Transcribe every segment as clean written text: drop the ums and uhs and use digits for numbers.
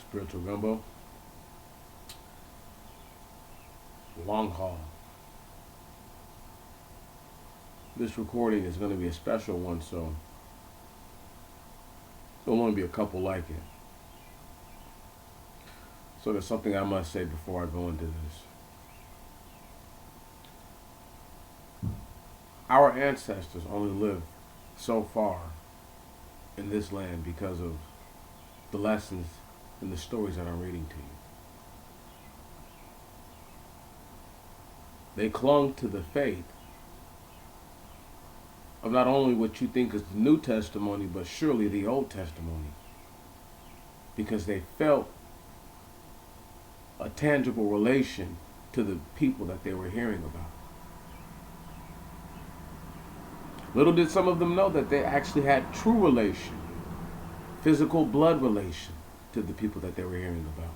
Spiritual Gumbo. Long haul. This recording is going to be a special one, so there'll only be a couple like it. So there's something I must say before I go into this. Our ancestors only lived so far in this land because of the lessons and the stories that I'm reading to you. They clung to the faith of not only what you think is the New Testimony, but surely the Old Testimony, because they felt a tangible relation to the people that they were hearing about. Little did some of them know that they actually had true relation, physical blood relation to the people that they were hearing about.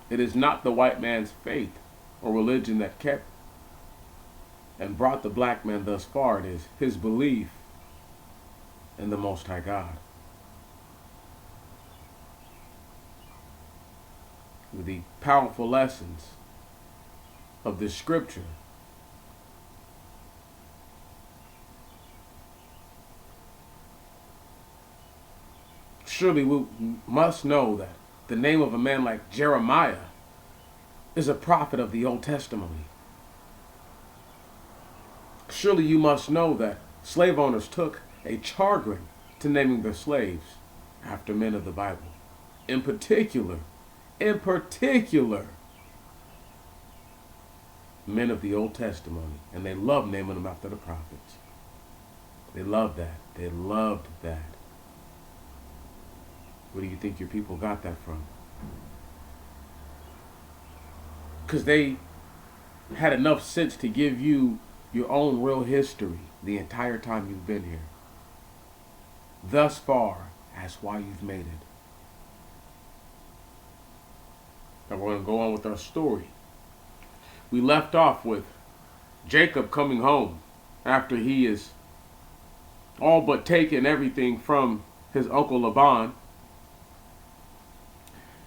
It is not the white man's faith or religion that kept and brought the black man thus far. It is his belief in the Most High God. With the powerful lessons of this scripture, surely we must know that the name of a man like Jeremiah is a prophet of the Old Testimony. Surely you must know that slave owners took a chagrin to naming their slaves after men of the Bible. In particular, men of the Old Testimony. And they loved naming them after the prophets. They loved that. They loved that. Where do you think your people got that from? Because they had enough sense to give you your own real history the entire time you've been here. Thus far, that's why you've made it. Now we're going to go on with our story. We left off with Jacob coming home after he is all but taken everything from his uncle Laban,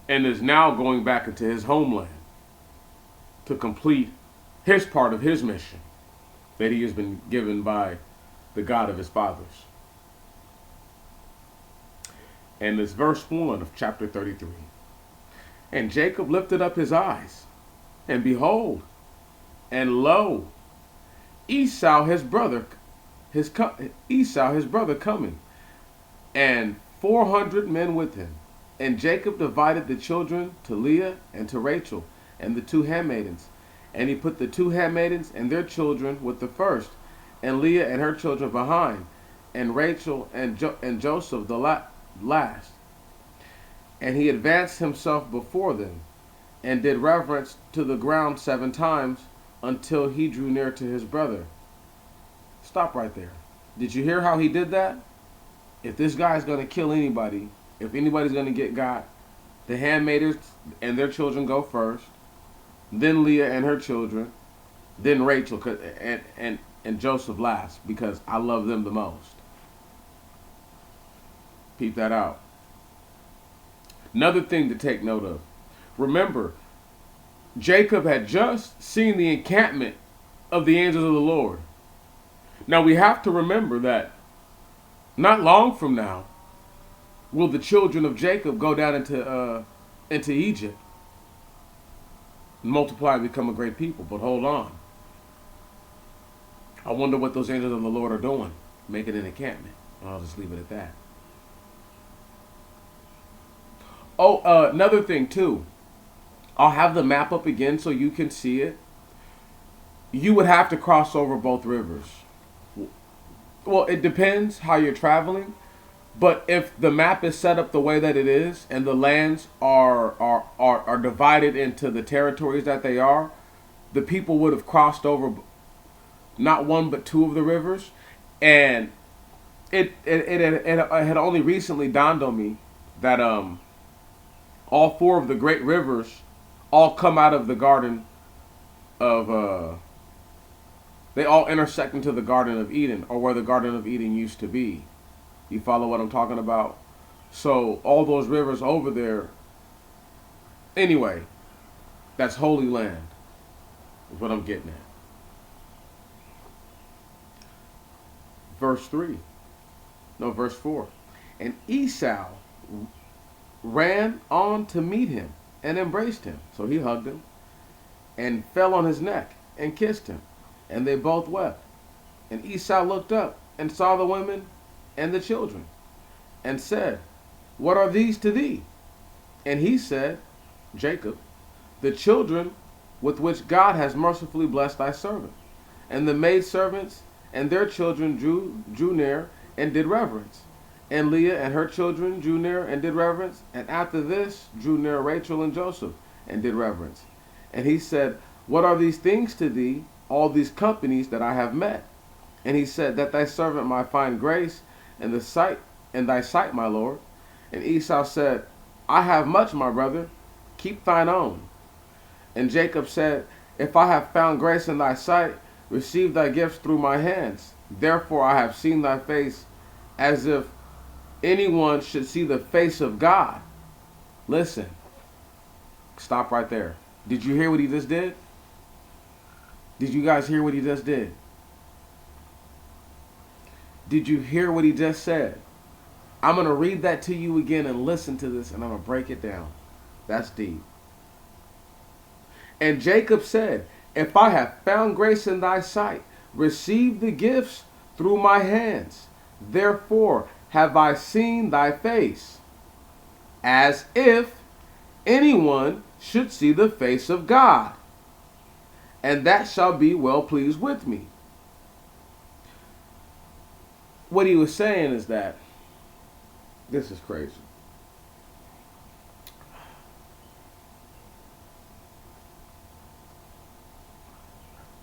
and is now going back into his homeland to complete his part of his mission that he has been given by the God of his fathers. And it's verse 1 of chapter 33. And Jacob lifted up his eyes, and behold, and lo, Esau his brother coming, and 400 men with him. And Jacob divided the children to Leah and to Rachel, and the two handmaidens. And he put the two handmaidens and their children with the first, and Leah and her children behind, and Rachel and Joseph the last. And he advanced himself before them, and did reverence to the ground 7 times, until he drew near to his brother. Stop right there. Did you hear how he did that? If this guy's going to kill anybody, if anybody's going to get got, the handmaidens and their children go first, then Leah and her children, then Rachel and Joseph last, because I love them the most. Peep that out. Another thing to take note of. Remember, Jacob had just seen the encampment of the angels of the Lord. Now we have to remember that not long from now will the children of Jacob go down into Egypt, multiply and become a great people. But hold on. I wonder what those angels of the Lord are doing, making an encampment. I'll just leave it at that. Oh, another thing too. I'll have the map up again so you can see it. You would have to cross over both rivers. Well, it depends how you're traveling. But if the map is set up the way that it is, and the lands are divided into the territories that they are, the people would have crossed over not one but 2 of the rivers. And it had only recently dawned on me that all 4 of the great rivers all come out of the garden of they all intersect into the Garden of Eden, or where the Garden of Eden used to be. You follow what I'm talking about? So all those rivers over there, anyway, that's holy land, is what I'm getting at. Verse 3. No, verse 4. And Esau ran on to meet him and embraced him. So he hugged him and fell on his neck and kissed him. And they both wept. And Esau looked up and saw the women and the children and said, what are these to thee? And he said, Jacob, the children with which God has mercifully blessed thy servant. And the maidservants and their children drew near and did reverence. And Leah and her children drew near and did reverence. And after this drew near Rachel and Joseph and did reverence. And he said, what are these things to thee, all these companies that I have met? And he said, that thy servant might find grace in thy sight, my Lord. And Esau said, I have much, my brother, keep thine own. And Jacob said, if I have found grace in thy sight, receive thy gifts through my hands. Therefore I have seen thy face, as if anyone should see the face of God. Listen, stop right there. Did you hear what he just did? Did you guys hear what he just did? Did you hear what he just said? I'm going to read that to you again and listen to this, and I'm going to break it down. That's deep. And Jacob said, if I have found grace in thy sight, receive the gifts through my hands. Therefore have I seen thy face, as if anyone should see the face of God, and that shall be well pleased with me. What he was saying is that, this is crazy.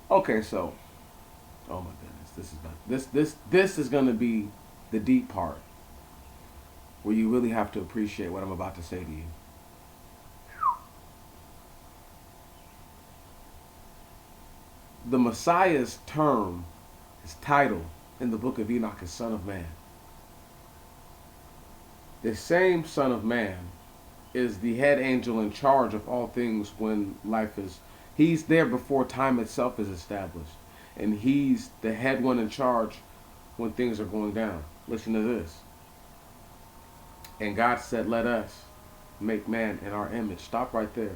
Okay, so, oh my goodness, this is going to be the deep part, where you really have to appreciate what I'm about to say to you. The Messiah's term, his title in the book of Enoch is Son of Man. The same Son of Man is the head angel in charge of all things when life is, he's there before time itself is established. And he's the head one in charge when things are going down. Listen to this. And God said, let us make man in our image. Stop right there.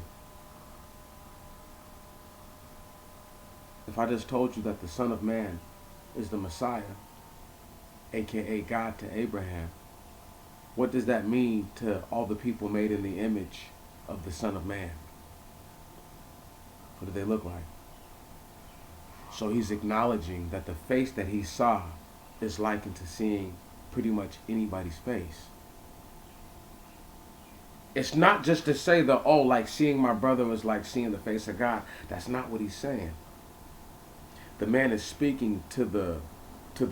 If I just told you that the Son of Man is the Messiah, aka God to Abraham, what does that mean to all the people made in the image of the Son of Man? What do they look like? So he's acknowledging that the face that he saw is likened to seeing pretty much anybody's face. It's not just to say that, oh, like seeing my brother was like seeing the face of God. That's not what he's saying. The man is speaking to the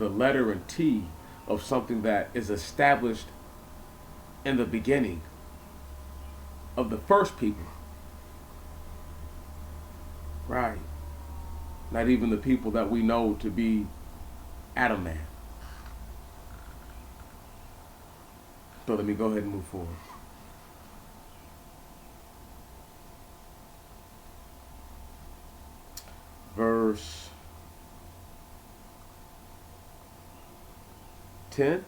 letter and T of something that is established in the beginning of the first people. Right. Not even the people that we know to be Adam man. So let me go ahead and move forward. Verse 10.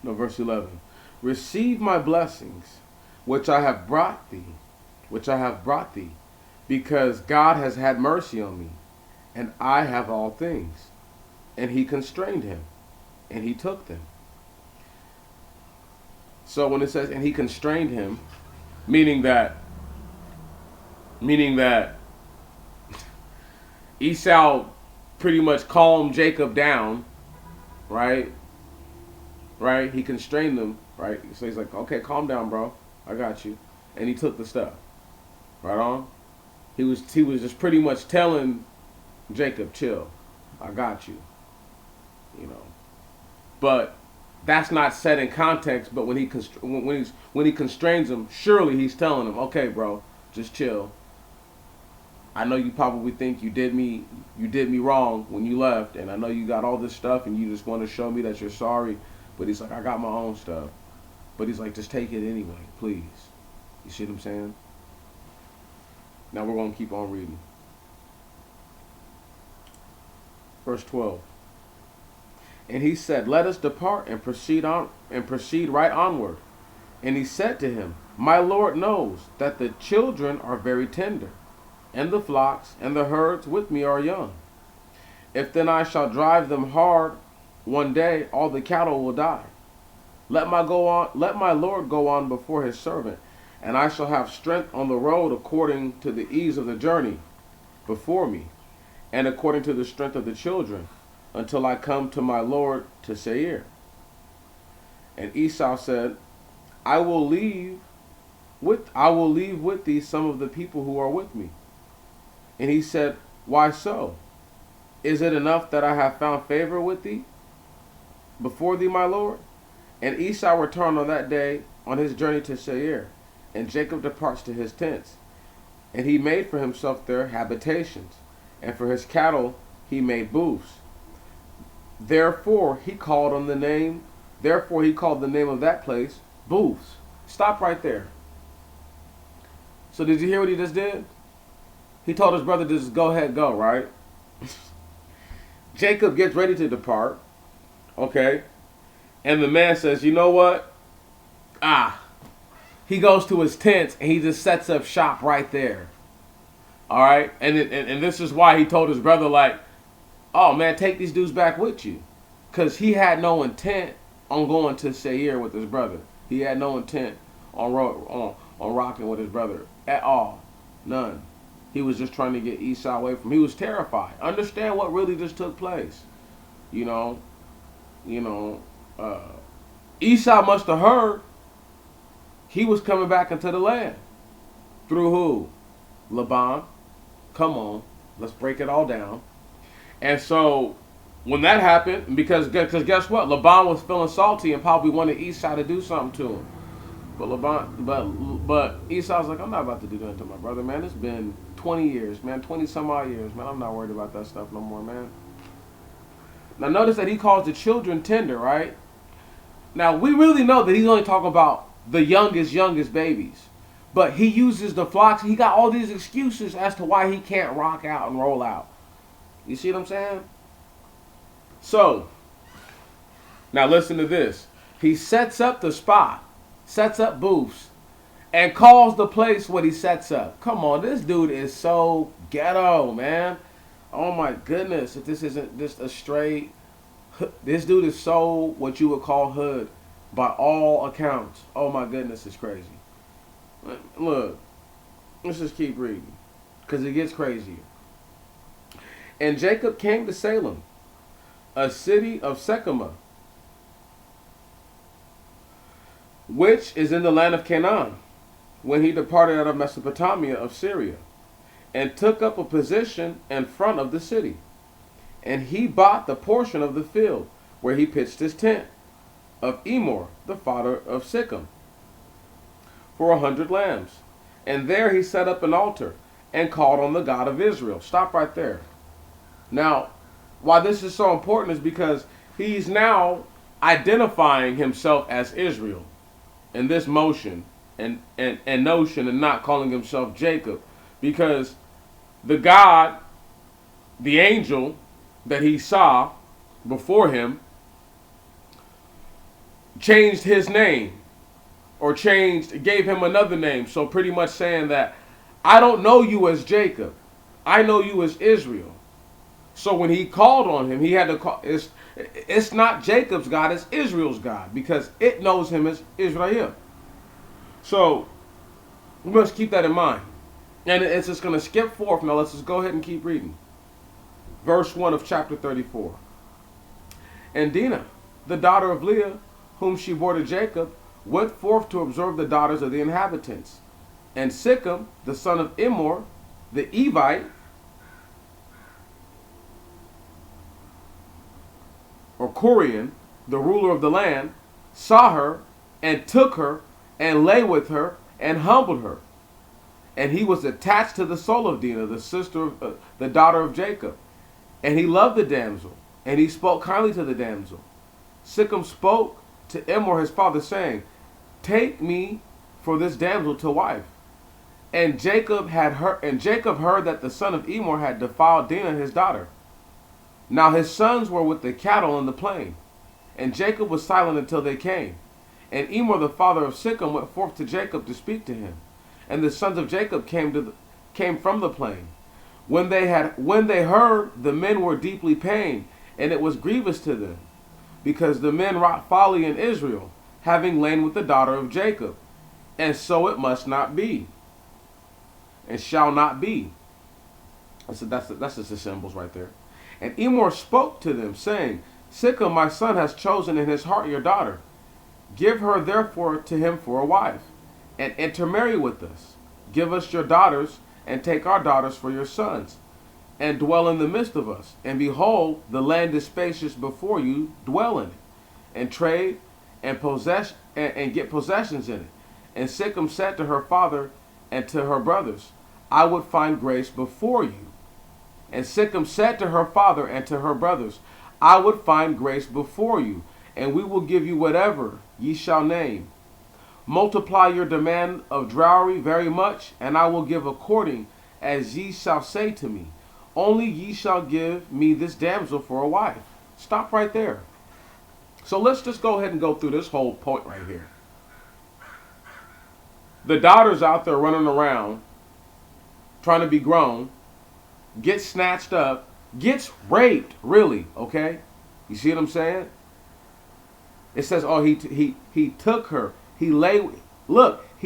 No, verse 11. Receive my blessings, which I have brought thee, because God has had mercy on me, and I have all things. And he constrained him, and he took them. So when it says, and he constrained him, meaning that Esau pretty much calmed Jacob down, right? Right? He constrained them, right? So he's like, okay, calm down, bro. I got you. And he took the stuff. Right on? He was just pretty much telling Jacob, chill. I got you. You know. But that's not set in context, but when he constrains him, surely he's telling him, okay, bro, just chill. I know you probably think you did me wrong when you left, and I know you got all this stuff, and you just want to show me that you're sorry. But he's like, I got my own stuff. But he's like, just take it anyway, please. You see what I'm saying? Now we're going to keep on reading. Verse 12. And he said, let us depart and proceed right onward. And he said to him, my Lord knows that the children are very tender, and the flocks and the herds with me are young. If then I shall drive them hard, one day all the cattle will die. Let my Lord go on before his servant, and I shall have strength on the road according to the ease of the journey before me, and according to the strength of the children, until I come to my Lord to Seir. And Esau said, I will leave with thee some of the people who are with me. And he said, why so? Is it enough that I have found favor with thee before thee, my Lord? And Esau returned on that day on his journey to Seir, and Jacob departs to his tents. And he made for himself there habitations, and for his cattle he made booths. Therefore he called the name of that place booths. Stop right there. So did you hear what he just did? He told his brother to just go ahead, go, right? Jacob gets ready to depart, okay? And the man says, you know what? He goes to his tents and he just sets up shop right there. All right? And this is why he told his brother, like, oh, man, take these dudes back with you. Because he had no intent on going to Seir with his brother. He had no intent on rocking with his brother at all. None. He was just trying to get Esau away from him. He was terrified. Understand what really just took place. Esau must have heard he was coming back into the land. Through who? Laban. Come on. Let's break it all down. And so when that happened, because guess what? Laban was feeling salty and probably wanted Esau to do something to him. But Esau's like, I'm not about to do that to my brother, man. It's been 20 years, man. 20 some odd years, man. I'm not worried about that stuff no more, man. Now notice that he calls the children tender, right? Now we really know that he's only talking about the youngest babies. But he uses the flocks. He got all these excuses as to why he can't rock out and roll out. You see what I'm saying? So, now listen to this. He sets up the spot, sets up booths, and calls the place what he sets up. Come on, this dude is so ghetto, man. Oh my goodness, if this isn't just a straight... This dude is so what you would call hood by all accounts. Oh my goodness, it's crazy. Look, let's just keep reading, because it gets crazier. And Jacob came to Salem, a city of Shechem, which is in the land of Canaan, when he departed out of Mesopotamia of Syria, and took up a position in front of the city. And he bought the portion of the field where he pitched his tent of Emor, the father of Shechem, for 100 lambs. And there he set up an altar and called on the God of Israel. Stop right there. Now, why this is so important is because he's now identifying himself as Israel in this motion and notion, and not calling himself Jacob, because the God, the angel that he saw before him, changed his name, or gave him another name. So pretty much saying that I don't know you as Jacob, I know you as Israel. So when he called on him, he had to call. It's not Jacob's God, it's Israel's God, because it knows him as Israel. So we must keep that in mind. And it's just going to skip forth. Now let's just go ahead and keep reading. Verse 1 of chapter 34. And Dinah, the daughter of Leah, whom she bore to Jacob, went forth to observe the daughters of the inhabitants. And Shechem, the son of Emor, the Evite, or Corian, the ruler of the land, saw her and took her and lay with her and humbled her. And he was attached to the soul of Dinah, the daughter of Jacob. And he loved the damsel, and he spoke kindly to the damsel. Shechem spoke to Hamor his father, saying, Take me for this damsel to wife. And Jacob heard that the son of Hamor had defiled Dinah his daughter. Now his sons were with the cattle in the plain, and Jacob was silent until they came. And Hamor the father of Shechem went forth to Jacob to speak to him. And the sons of Jacob came from the plain. When they heard, the men were deeply pained, and it was grievous to them, because the men wrought folly in Israel, having lain with the daughter of Jacob. And so it must not be, and shall not be. That's just the symbols right there. And Hamor spoke to them, saying, Shechem my son has chosen in his heart your daughter. Give her therefore to him for a wife, and intermarry with us. Give us your daughters, and take our daughters for your sons, and dwell in the midst of us. And behold, the land is spacious before you, dwell in it, and trade, and possess, and get possessions in it. And Shechem said to her father and to her brothers, I would find grace before you. And Shechem said to her father and to her brothers, I would find grace before you, and we will give you whatever ye shall name. Multiply your demand of dowry very much, and I will give according as ye shall say to me. Only ye shall give me this damsel for a wife. Stop right there. So let's just go ahead and go through this whole point right here. The daughter's out there running around, trying to be grown, gets snatched up, gets raped, really, okay? You see what I'm saying? It says, oh, he took her. He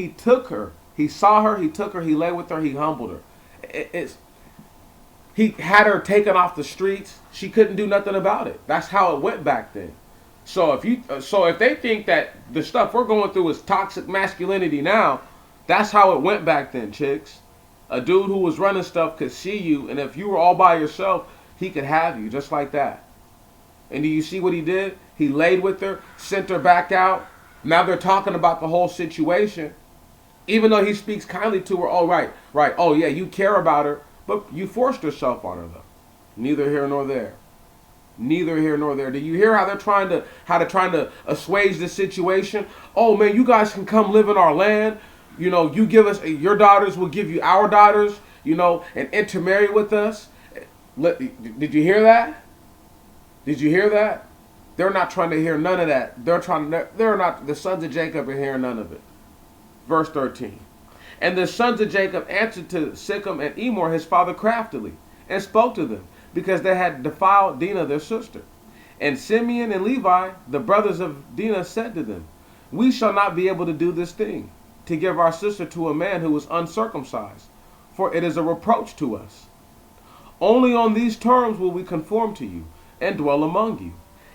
took her. He saw her, he took her, he lay with her, he humbled her. He had her taken off the streets. She couldn't do nothing about it. That's how it went back then. So if they think that the stuff we're going through is toxic masculinity now, that's how it went back then, chicks. A dude who was running stuff could see you, and if you were all by yourself, he could have you just like that. And do you see what he did? He laid with her, sent her back out. Now they're talking about the whole situation. Even though he speaks kindly to her, oh, right. Oh, yeah, you care about her, but you forced yourself on her, though. Neither here nor there. Neither here nor there. Do you hear how they're trying to assuage this situation? Oh, man, you guys can come live in our land. You know, you give us your daughters, we'll give you our daughters, you know, and intermarry with us. Did you hear that? Did you hear that? They're not trying to hear none of that. The sons of Jacob are hearing none of it. Verse 13. And the sons of Jacob answered to Shechem and Hamor his father craftily, and spoke to them, because they had defiled Dinah their sister. And Simeon and Levi, the brothers of Dinah, said to them, We shall not be able to do this thing, to give our sister to a man who is uncircumcised, for it is a reproach to us. Only on these terms will we conform to you, and dwell among you.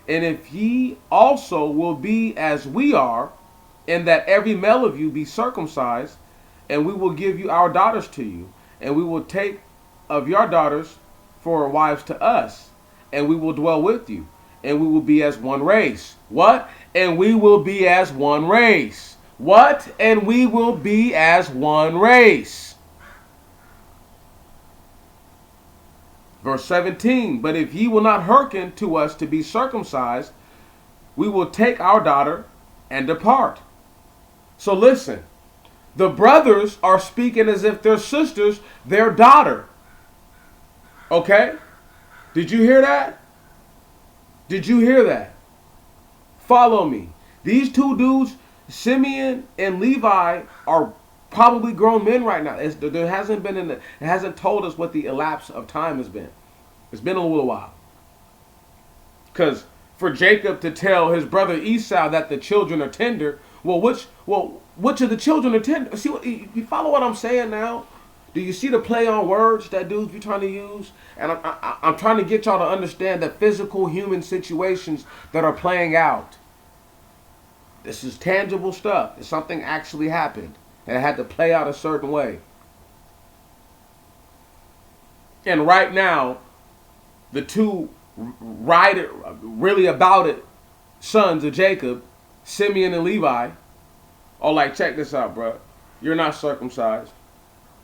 And if ye also will be as we are, in that every male of you be circumcised, and we will give you our daughters to you, and we will take of your daughters for wives to us, and we will dwell with you, and we will be as one race. What? And we will be as one race. What? And we will be as one race. Verse 17, but if ye will not hearken to us to be circumcised, we will take our daughter and depart. So listen, the brothers are speaking as if their sister's their daughter. Okay? Did you hear that? Did you hear that? Follow me. These two dudes, Simeon and Levi, are probably grown men right now. It hasn't told us what the elapse of time has been. It's been a little while. Because for Jacob to tell his brother Esau that the children are tender, which of the children are tender? See, you follow what I'm saying now? Do you see the play on words that dudes be trying to use? And I'm trying to get y'all to understand the physical human situations that are playing out. This is tangible stuff. It's something actually happened. And it had to play out a certain way. And right now, the two really about it sons of Jacob, Simeon and Levi, are like, check this out, bro. You're not circumcised.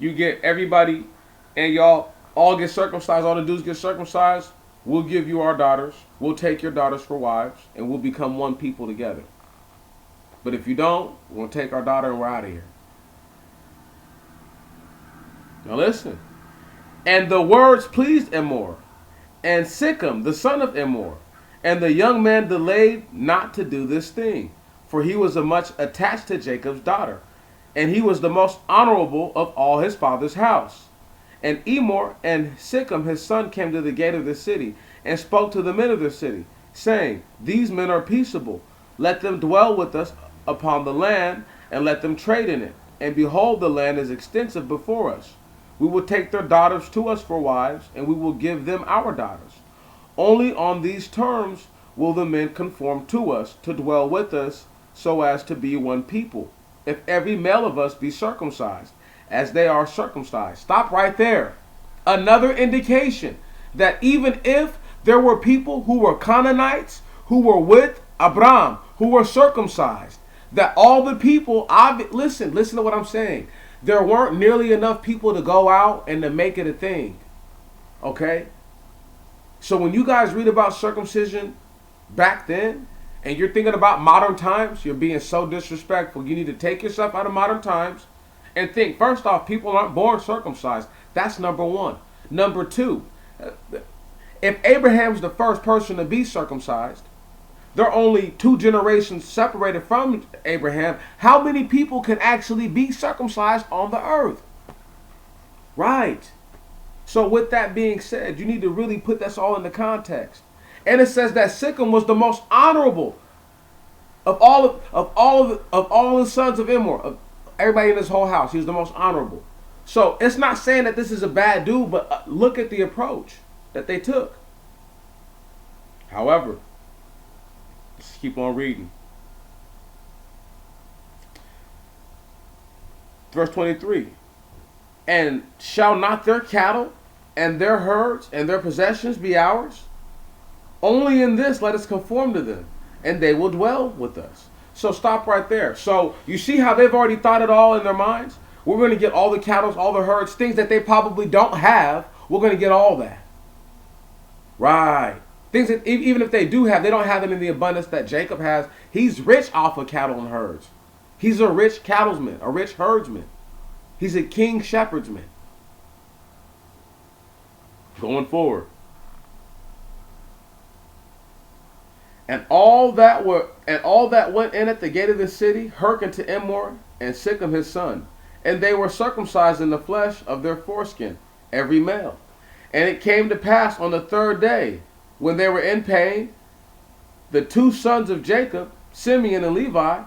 You get everybody, and y'all all get circumcised. All the dudes get circumcised. We'll give you our daughters. We'll take your daughters for wives, and we'll become one people together. But if you don't, we'll take our daughter and we're out of here. Now listen. And the words pleased Emor, and Sichem, the son of Emor. And the young man delayed not to do this thing, for he was much attached to Jacob's daughter, and he was the most honorable of all his father's house. And Emor and Sichem his son came to the gate of the city, and spoke to the men of the city, saying, These men are peaceable. Let them dwell with us upon the land, and let them trade in it. And behold, the land is extensive before us. We will take their daughters to us for wives, and we will give them our daughters. Only on these terms will the men conform to us, to dwell with us, so as to be one people, if every male of us be circumcised, as they are circumcised. Stop right there. Another indication that even if there were people who were Canaanites, who were with Abraham, who were circumcised, that all the people, listen to what I'm saying. There weren't nearly enough people to go out and to make it a thing. Okay? So when you guys read about circumcision back then, and you're thinking about modern times, you're being so disrespectful. You need to take yourself out of modern times and think, first off, people aren't born circumcised. That's number one. Number two, if Abraham's the first person to be circumcised, they're only 2 generations separated from Abraham. How many people can actually be circumcised on the earth? Right. So with that being said, you need to really put this all into context. And it says that Sichem was the most honorable of all the sons of Emor, of everybody in this whole house. He was the most honorable. So it's not saying that this is a bad dude, but look at the approach that they took. However, let's keep on reading. Verse 23. And shall not their cattle and their herds and their possessions be ours? Only in this let us conform to them, and they will dwell with us. So stop right there. So you see how they've already thought it all in their minds? We're going to get all the cattle, all the herds, things that they probably don't have. We're going to get all that. Right. Things that even if they do have, they don't have it in the abundance that Jacob has. He's rich off of cattle and herds. He's a rich cattleman, a rich herdsman. He's a king shepherdsman. Going forward. And all that went in at the gate of the city hearkened to Emor and Sichem his son, and they were circumcised in the flesh of their foreskin, every male. And it came to pass on the 3rd day, when they were in pain, the 2 sons of Jacob, Simeon and Levi,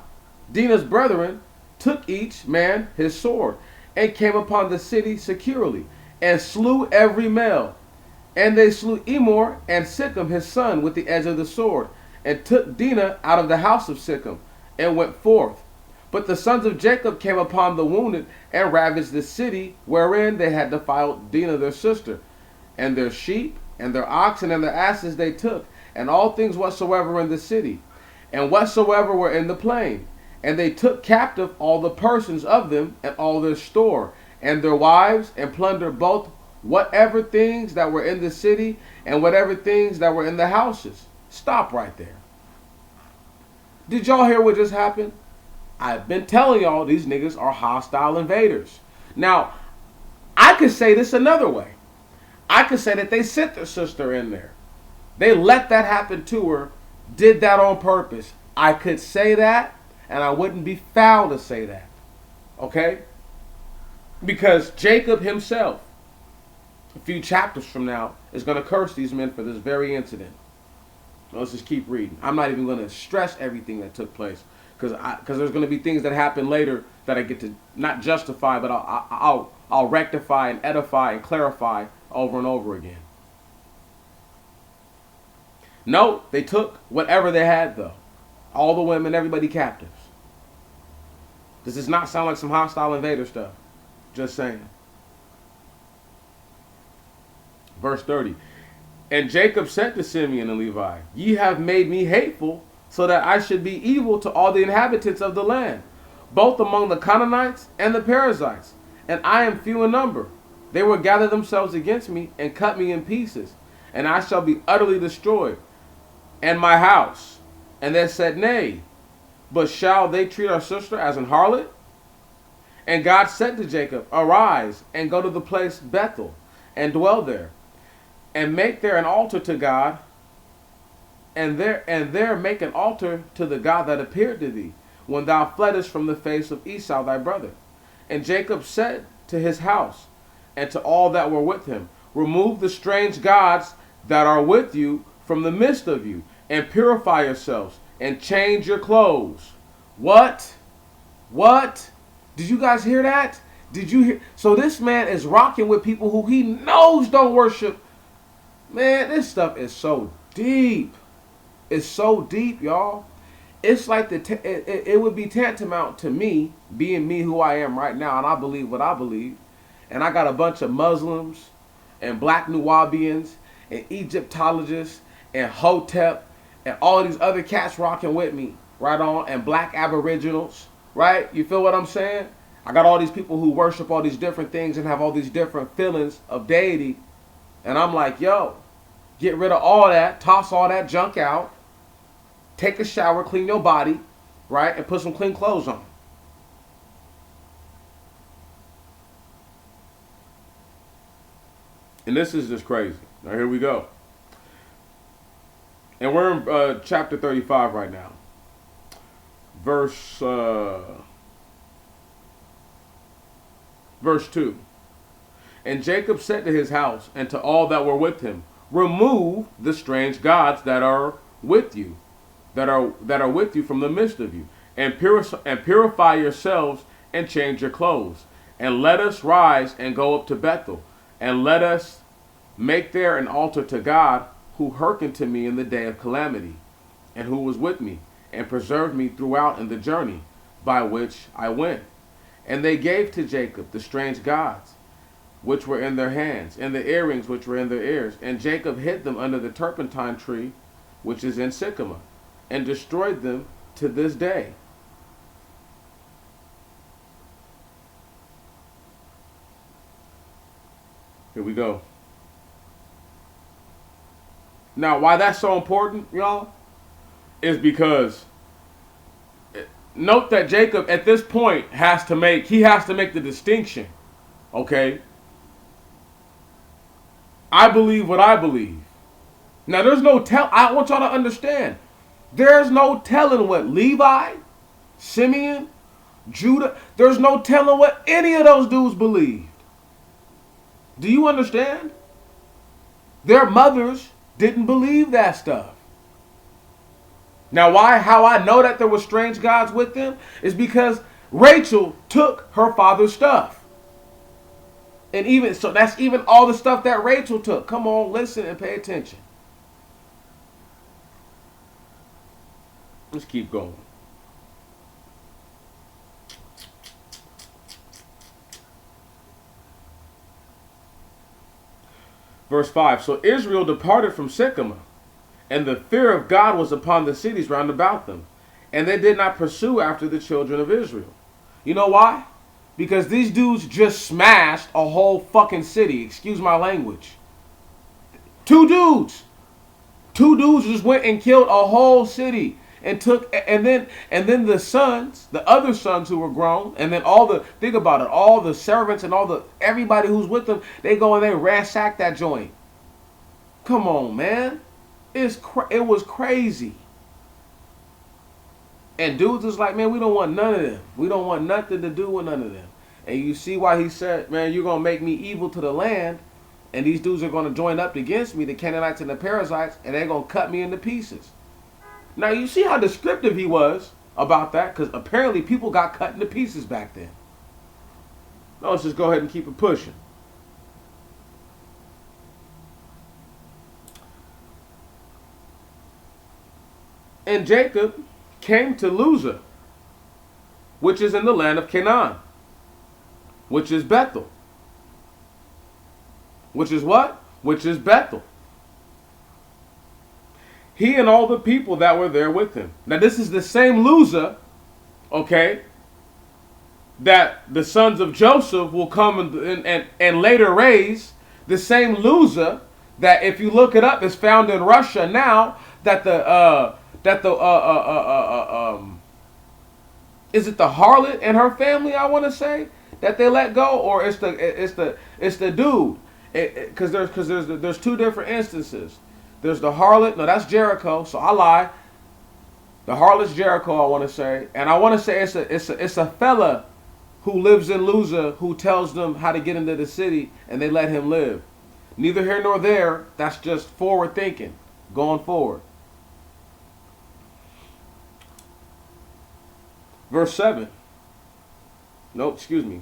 Dinah's brethren, took each man his sword, and came upon the city securely, and slew every male. And they slew Emor and Sichem his son with the edge of the sword, and took Dinah out of the house of Sichem, and went forth. But the sons of Jacob came upon the wounded, and ravaged the city wherein they had defiled Dinah their sister. And their sheep, and their oxen, and their asses they took, and all things whatsoever were in the city, and whatsoever were in the plain. And they took captive all the persons of them, and all their store, and their wives, and plundered both whatever things that were in the city, and whatever things that were in the houses. Stop right there. Did y'all hear what just happened? I've been telling y'all these niggas are hostile invaders. Now, I could say this another way. I could say that they sent their sister in there. They let that happen to her, did that on purpose. I could say that, and I wouldn't be foul to say that. Okay? Because Jacob himself, a few chapters from now, is going to curse these men for this very incident. Let's just keep reading. I'm not even going to stress everything that took place, because there's going to be things that happen later that I get to not justify, but I'll rectify and edify and clarify over and over again. No, they took whatever they had, though. All the women, everybody captives. This does not sound like some hostile invader stuff. Just saying. Verse 30. And Jacob said to Simeon and Levi, Ye have made me hateful, so that I should be evil to all the inhabitants of the land, both among the Canaanites and the Perizzites. and I am few in number. They will gather themselves against me and cut me in pieces, and I shall be utterly destroyed, and my house. And they said, Nay, but shall they treat our sister as an harlot? And God said to Jacob, Arise, and go to the place Bethel, and dwell there, and make there an altar to God, and there make an altar to the God that appeared to thee, when thou fleddest from the face of Esau thy brother. And Jacob said to his house, and to all that were with him, Remove the strange gods that are with you from the midst of you, and purify yourselves, and change your clothes. What? What? Did you guys hear that? Did you hear? So this man is rocking with people who he knows don't worship. Man, this stuff is so deep. It's so deep, y'all. It's like it would be tantamount to me being me who I am right now, and I believe what I believe. And I got a bunch of Muslims and black Nuwabians and Egyptologists and Hotep and all these other cats rocking with me, right on, and black Aboriginals, right? You feel what I'm saying? I got all these people who worship all these different things and have all these different feelings of deity. And I'm like, yo, get rid of all that, toss all that junk out, take a shower, clean your body, right, and put some clean clothes on. And this is just crazy. Now here we go. And we're in chapter 35 right now. Verse 2. And Jacob said to his house and to all that were with him, Remove the strange gods that are with you, that are with you from the midst of you, and purify yourselves and change your clothes, and let us rise and go up to Bethel, and let us make there an altar to God, who hearkened to me in the day of calamity, and who was with me, and preserved me throughout in the journey by which I went. And they gave to Jacob the strange gods which were in their hands, and the earrings which were in their ears. And Jacob hid them under the turpentine tree which is in Sycamore, and destroyed them to this day. Here we go. Now, why that's so important, y'all, is because note that Jacob at this point has to make the distinction. Okay? I believe what I believe. Now, there's no I want y'all to understand. There's no telling what Levi, Simeon, Judah, there's no telling what any of those dudes believed. Do you understand? Their mothers didn't believe that stuff. Now, how I know that there were strange gods with them is because Rachel took her father's stuff. And even so, that's even all the stuff that Rachel took. Come on, listen and pay attention. Let's keep going. Verse 5. So Israel departed from Sycamore, and the fear of God was upon the cities round about them, and they did not pursue after the children of Israel. You know why? Because these dudes just smashed a whole fucking city. Excuse my language. Two dudes just went and killed a whole city. And then the sons, the other sons who were grown, and then think about it, all the servants and everybody who's with them, they go and they ransack that joint. Come on, man. It was crazy. And dudes was like, man, we don't want none of them. We don't want nothing to do with none of them. And you see why he said, man, you're going to make me evil to the land, and these dudes are going to join up against me, the Canaanites and the Perizzites, and they're going to cut me into pieces. Now, you see how descriptive he was about that? Because apparently people got cut into pieces back then. Now, let's just go ahead and keep it pushing. And Jacob came to Luzah, which is in the land of Canaan, which is Bethel. Which is what? Which is Bethel. He and all the people that were there with him. Now this is the same Luzah, okay, that the sons of Joseph will come and later raise the same loser that, if you look it up, is found in Russia now. Is it the harlot and her family? I want to say that they let go, or it's the dude. Because there's two different instances. There's the harlot. No, that's Jericho. So I lie. The harlot's Jericho, I want to say, and I want to say it's a fella who lives in Luza who tells them how to get into the city, and they let him live. Neither here nor there. That's just forward thinking, going forward. Verse 7. Nope, excuse me.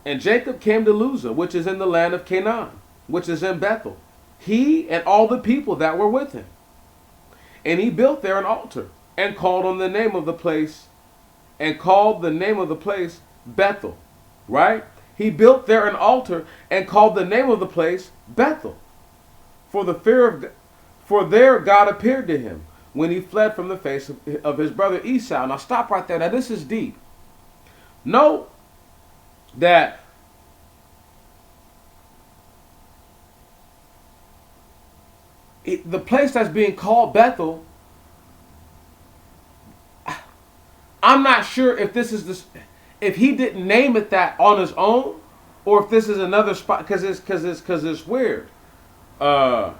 And Jacob came to Luza, which is in the land of Canaan, which is in Bethel, he and all the people that were with him. And he built there an altar, and called the name of the place Bethel. Right? He built there an altar and called the name of the place Bethel. For there God appeared to him when he fled from the face of his brother Esau. Now stop right there. Now this is deep. Note that the place that's being called Bethel, I'm not sure if if he didn't name it that on his own, or if this is another spot, because it's weird. Because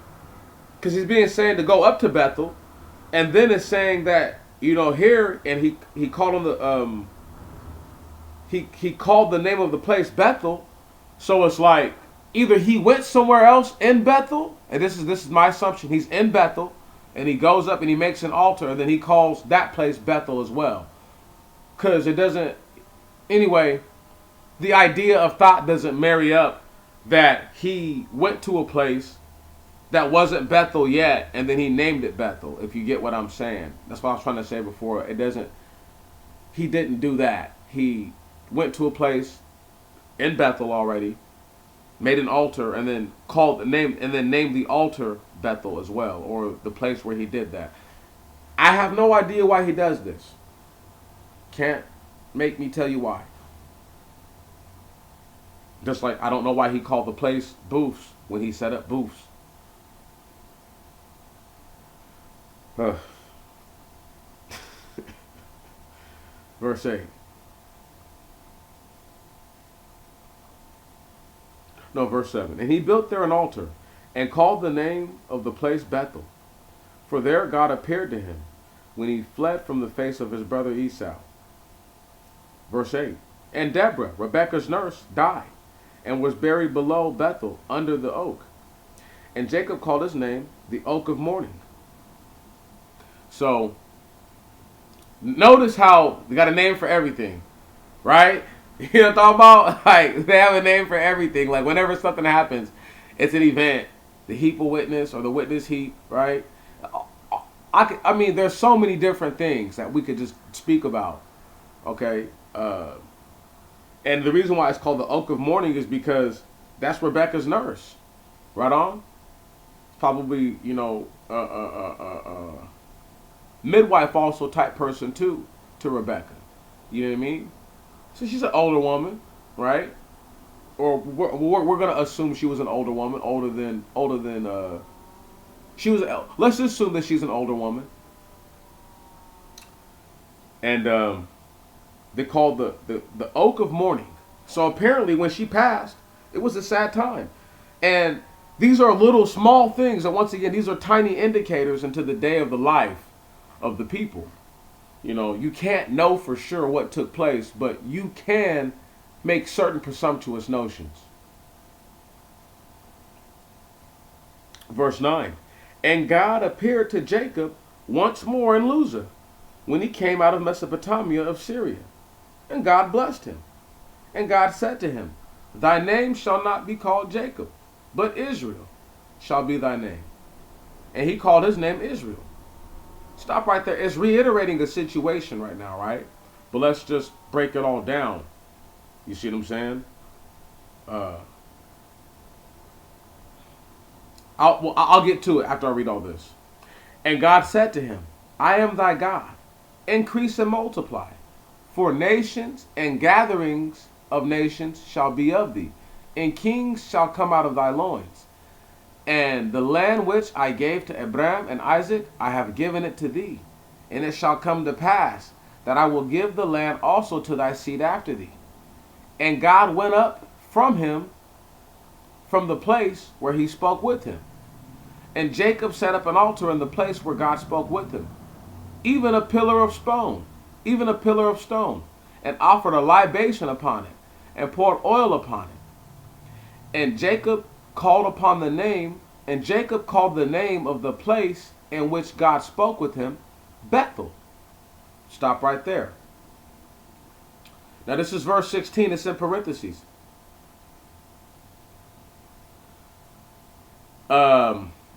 he's being saying to go up to Bethel, and then it's saying that here, and he called on the he called the name of the place Bethel, so it's like either he went somewhere else in Bethel, and this is my assumption. He's in Bethel, and he goes up and he makes an altar, and then he calls that place Bethel as well, because it doesn't. Anyway, the idea of thought doesn't marry up that he went to a place that wasn't Bethel yet, and then he named it Bethel, if you get what I'm saying. That's what I was trying to say before. He didn't do that. He went to a place in Bethel already, made an altar, and then named the altar Bethel as well, or the place where he did that. I have no idea why he does this. Can't make me tell you why. Just like I don't know why he called the place booths when he set up booths. Verse 8. No, verse 7. And he built there an altar and called the name of the place Bethel. For there God appeared to him when he fled from the face of his brother Esau. Verse 8. And Deborah, Rebekah's nurse, died and was buried below Bethel under the oak. And Jacob called his name the Oak of Mourning. So, notice how they got a name for everything, right? You know what I'm talking about? Like, they have a name for everything. Like, whenever something happens, it's an event. The heap of witness, or the witness heap, right? I mean, there's so many different things that we could just speak about, okay? And the reason why it's called the Oak of Mourning is because that's Rebecca's nurse. Right on? Probably, midwife also type person too, to Rebecca. You know what I mean? So she's an older woman, right? Or we're gonna assume she was an older woman, older than she was. Let's assume that she's an older woman, and they called the Oak of Mourning. So apparently, when she passed, it was a sad time, and these are little small things, and once again, these are tiny indicators into the day of the life of the people. You can't know for sure what took place, but you can make certain presumptuous notions. Verse 9. And God appeared to Jacob once more in Luzah, when he came out of Mesopotamia of Syria. And God blessed him. And God said to him, Thy name shall not be called Jacob, but Israel shall be thy name. And he called his name Israel. Stop right there. It's reiterating a situation right now, right? But let's just break it all down. You see what I'm saying? I'll get to it after I read all this. And God said to him, I am thy God. Increase and multiply. For nations and gatherings of nations shall be of thee, and kings shall come out of thy loins. And the land which I gave to Abraham and Isaac, I have given it to thee. And it shall come to pass that I will give the land also to thy seed after thee. And God went up from him from the place where he spoke with him. And Jacob set up an altar in the place where God spoke with him, even a pillar of stone, and offered a libation upon it, and poured oil upon it. And Jacob called the name of the place in which God spoke with him, Bethel. Stop right there. Now this is verse 16, it's in parentheses.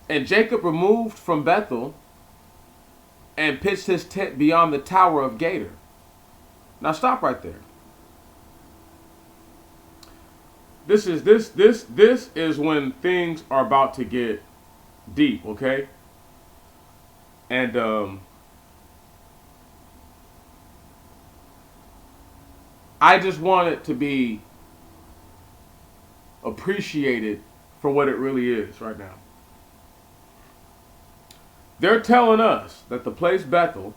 And Jacob removed from Bethel and pitched his tent beyond the tower of Gader. Now stop right there. This is when things are about to get deep, okay? And I just want it to be appreciated for what it really is right now. They're telling us that the place Bethel,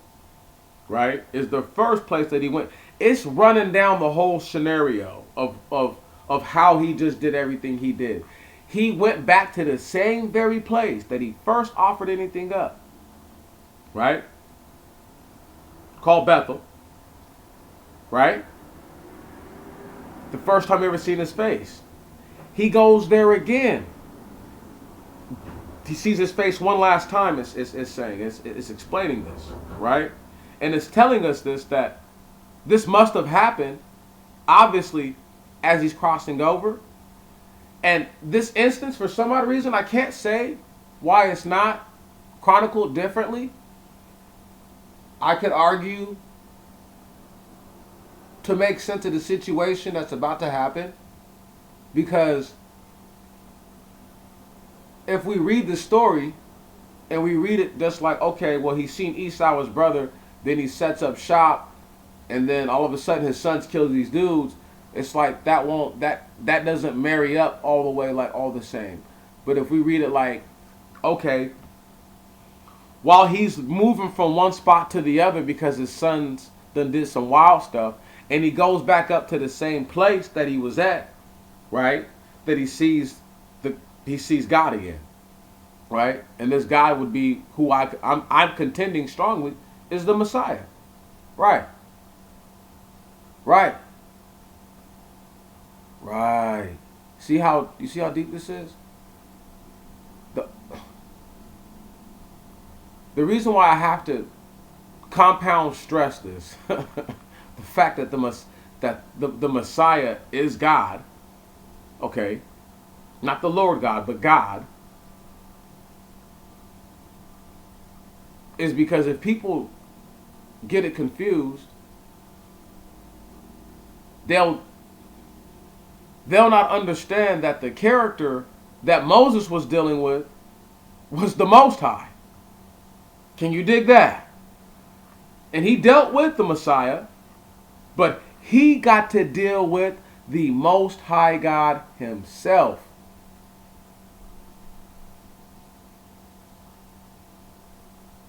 right, is the first place that he went. It's running down the whole scenario of how he just did everything he did. He went back to the same very place that he first offered anything up, right? Called Bethel, right? The first time you ever seen his face. He goes there again. He sees his face one last time, it's explaining this, right? And it's telling us that this must have happened, obviously, as he's crossing over. And this instance, for some odd reason, I can't say why it's not chronicled differently. I could argue to make sense of the situation that's about to happen, because if we read the story and we read it just like, okay, well, he's seen Esau, his brother, then he sets up shop, and then all of a sudden his sons kill these dudes, it's like that doesn't marry up all the way, like all the same. But if we read it like, okay, while he's moving from one spot to the other because his sons done did some wild stuff, and he goes back up to the same place that he was at, right? That he sees God again, right? And this guy would be who I'm contending strongly is the Messiah, right? Right. See how deep this is? The reason why I have to compound stress this, the fact that the Messiah is God, okay, not the Lord God, but God, is because if people get it confused, they'll not understand that the character that Moses was dealing with was the Most High. Can you dig that? And he dealt with the Messiah, but he got to deal with the Most High God himself.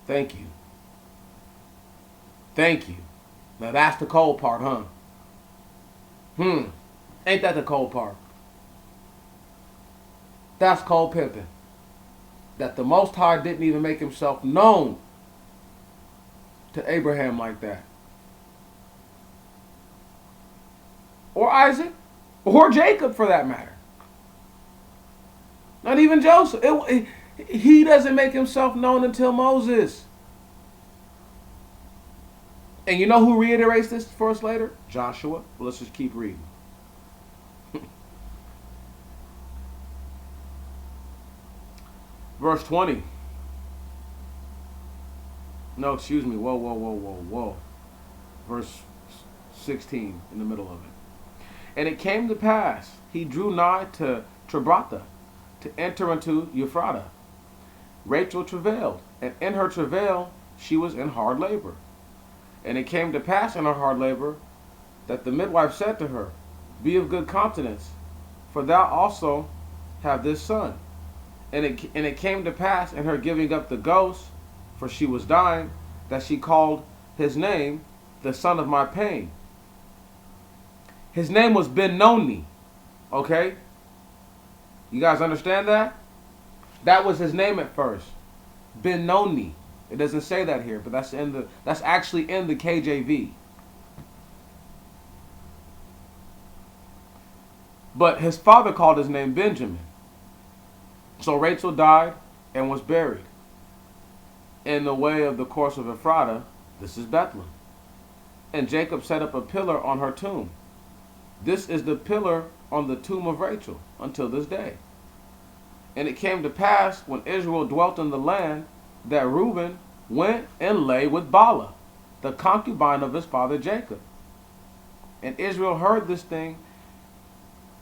Thank you. Now that's the cold part, huh? Ain't that the cold part? That's cold pimping. That the Most High didn't even make himself known to Abraham like that. Or Isaac. Or Jacob, for that matter. Not even Joseph. He doesn't make himself known until Moses. And you know who reiterates this for us later? Joshua. Well, let's just keep reading. Verse 20. No, excuse me. Whoa. Verse 16 in the middle of it. And it came to pass, he drew nigh to Trebratha, to enter into Ephrata. Rachel travailed, and in her travail she was in hard labor. And it came to pass in her hard labor that the midwife said to her, Be of good countenance, for thou also have this son. And it came to pass in her giving up the ghost, for she was dying, that she called his name the son of my pain. His name was Ben-Noni. Okay? You guys understand that? That was his name at first. Ben-Noni. It doesn't say that here, but that's actually in the KJV. But his father called his name Benjamin. So Rachel died and was buried in the way of the course of Ephrata. This is Bethlehem. And Jacob set up a pillar on her tomb. This is the pillar on the tomb of Rachel until this day. And it came to pass when Israel dwelt in the land that Reuben went and lay with Bala, the concubine of his father Jacob. And Israel heard this thing,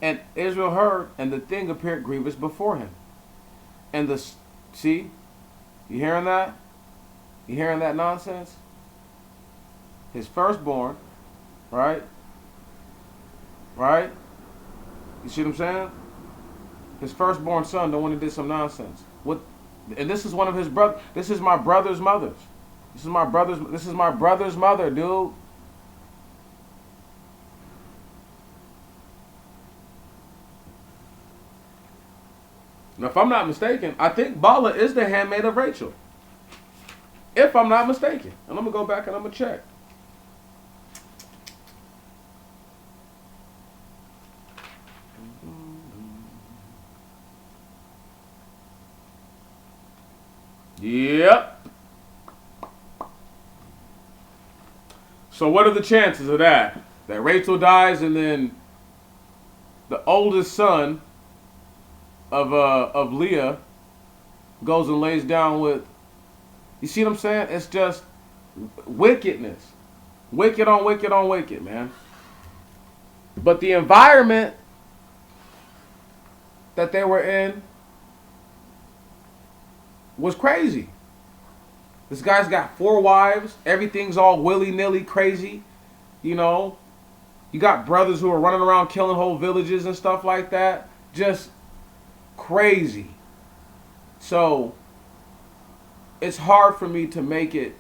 and Israel heard, and the thing appeared grievous before him. And see, you hearing that? You hearing that nonsense? His firstborn, right? Right? You see what I'm saying? His firstborn son, the one who did some nonsense. What? And this is one of his brothers. This is my brother's mother. This is my brother's mother, dude. Now, if I'm not mistaken, I think Bala is the handmaid of Rachel. If I'm not mistaken. And I'm going to go back and I'm going to check. Yep. So what are the chances of that? That Rachel dies and then the oldest son of Leah goes and lays down with, you see what I'm saying? It's just wickedness. Wicked on wicked on wicked, man. But the environment that they were in was crazy. This guy's got 4 wives. Everything's all willy-nilly crazy. You know, you got brothers who are running around killing whole villages and stuff like that. Just crazy. So it's hard for me to make it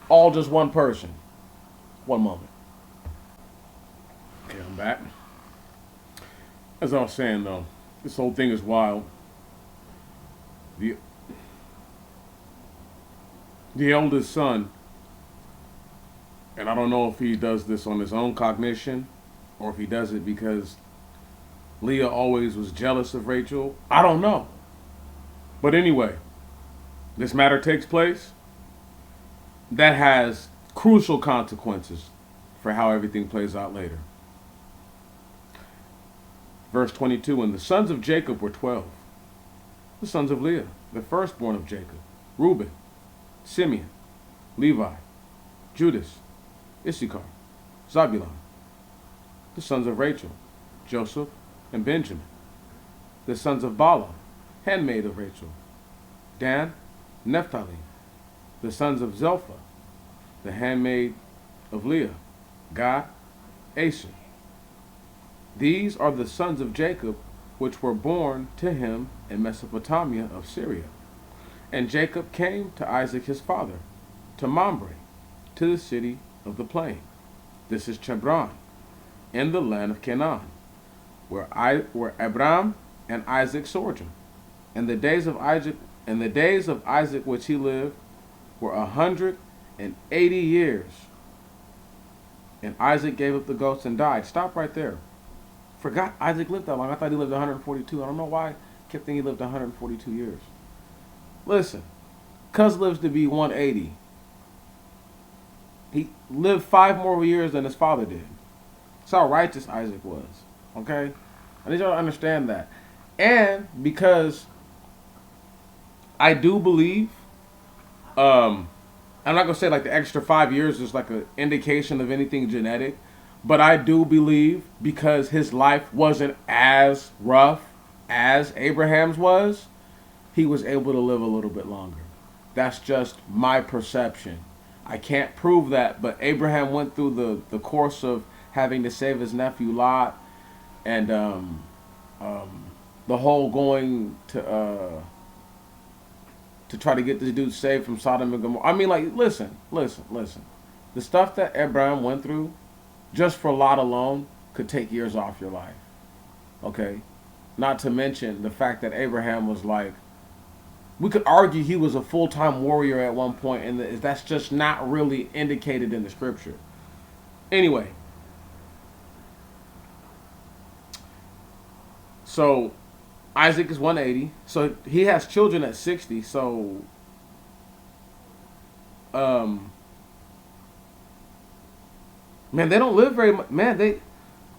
all just one person. One moment. Okay, I'm back. As I was saying, though, this whole thing is wild. The oldest son, and I don't know if he does this on his own cognition or if he does it because Leah always was jealous of Rachel. I don't know. But anyway, this matter takes place. That has crucial consequences for how everything plays out later. Verse 22, and the sons of Jacob were 12. The sons of Leah, the firstborn of Jacob, Reuben, Simeon, Levi, Judas, Issachar, Zabulon. The sons of Rachel, Joseph, and Benjamin. The sons of Bala, handmaid of Rachel, Dan, Naphtali. The sons of Zilpah, the handmaid of Leah, Gad, Asher. These are the sons of Jacob, which were born to him in Mesopotamia of Syria. And Jacob came to Isaac his father, to Mamre, to the city of the plain. This is Chebron, in the land of Canaan, where Abraham and Isaac sojourned. And the days of Isaac which he lived were 180 years. And Isaac gave up the ghost and died. Stop right there. Forgot Isaac lived that long. I thought he lived 142. I don't know why I kept thinking he lived 142 years. Listen, Cuz lives to be 180. He lived 5 more years than his father did. That's how righteous Isaac was. Okay? I need y'all to understand that. And because I do believe, I'm not going to say like the extra 5 years is like an indication of anything genetic, but I do believe because his life wasn't as rough as Abraham's was, he was able to live a little bit longer. That's just my perception. I can't prove that, but Abraham went through the course of having to save his nephew Lot, and um, the whole going to try to get this dude saved from Sodom and Gomorrah. I mean, like, listen. The stuff that Abraham went through, just for Lot alone, could take years off your life. Okay? Not to mention the fact that Abraham was like, we could argue he was a full-time warrior at one point, and that's just not really indicated in the scripture. Anyway, so Isaac is 180. So he has children at 60. So, um, man, they don't live very much. Man, they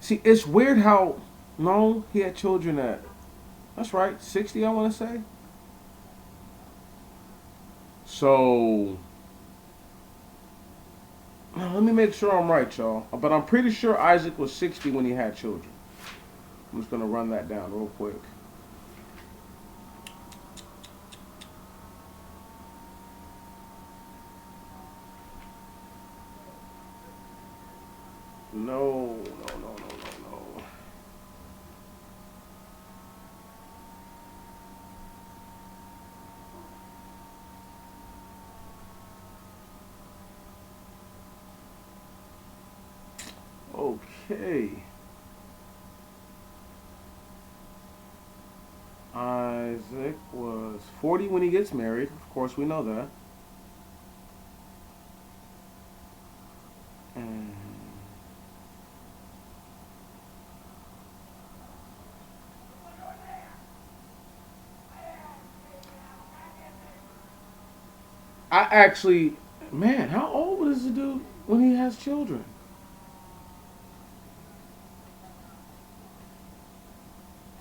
see. It's weird how no he had children at. That's right, 60. I want to say. So, let me make sure I'm right, y'all. But I'm pretty sure Isaac was 60 when he had children. I'm just gonna run that down real quick. No. Okay. Isaac was 40 when he gets married. Of course, we know that. And I actually, man, how old is the dude when he has children?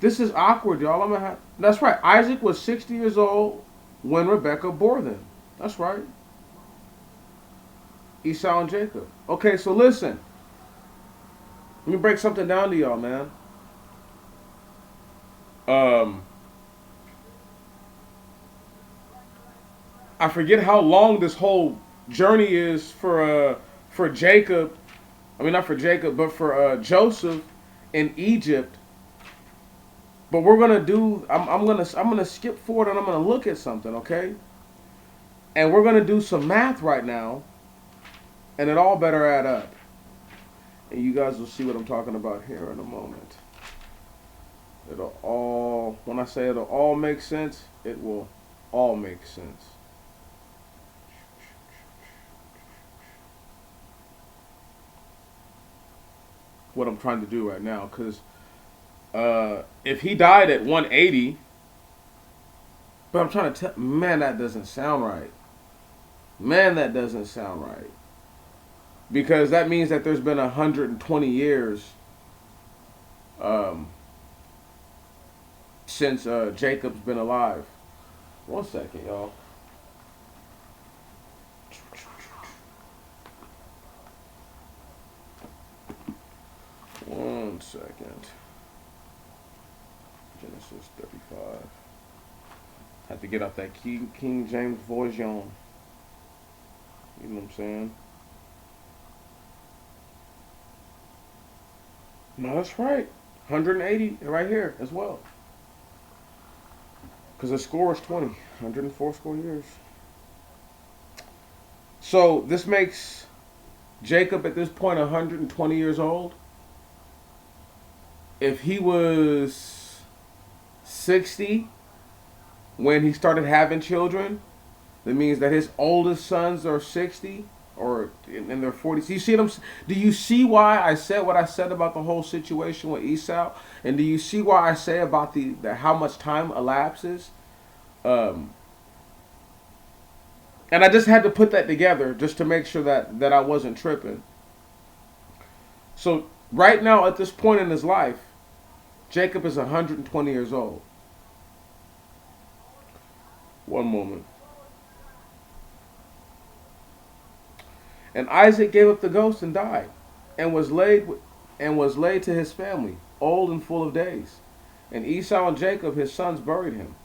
This is awkward, y'all. I'm gonna have. That's right. Isaac was 60 years old when Rebecca bore them. That's right. Esau and Jacob. Okay, so listen. Let me break something down to y'all, man. Um, I forget how long this whole journey is for Jacob. I mean, not for Jacob, but for Joseph in Egypt. But we're gonna do. I'm gonna skip forward and I'm gonna look at something, okay? And we're gonna do some math right now, and it all better add up. And you guys will see what I'm talking about here in a moment. It'll all. When I say it'll all make sense, it will all make sense. What I'm trying to do right now, because if he died at 180, but I'm trying to tell, man, that doesn't sound right. Man, that doesn't sound right. Because that means that there's been 120 years um, since Jacob's been alive. 1 second, y'all. One second. Genesis 35. Had to get out that King James version. You know what I'm saying? No, that's right. 180 right here as well. Because the score is 20. 104 score years. So this makes Jacob at this point 120 years old. If he was 60 when he started having children, that means that his oldest sons are 60 or in their 40s. Do you see them? Do you see why I said what I said about the whole situation with Esau? And do you see why I say about the how much time elapses? Um, and I just had to put that together just to make sure that I wasn't tripping. So right now at this point in his life, Jacob is 120 years old. One moment. And Isaac gave up the ghost and died, and was laid to his family, old and full of days. And Esau and Jacob, his sons, buried him.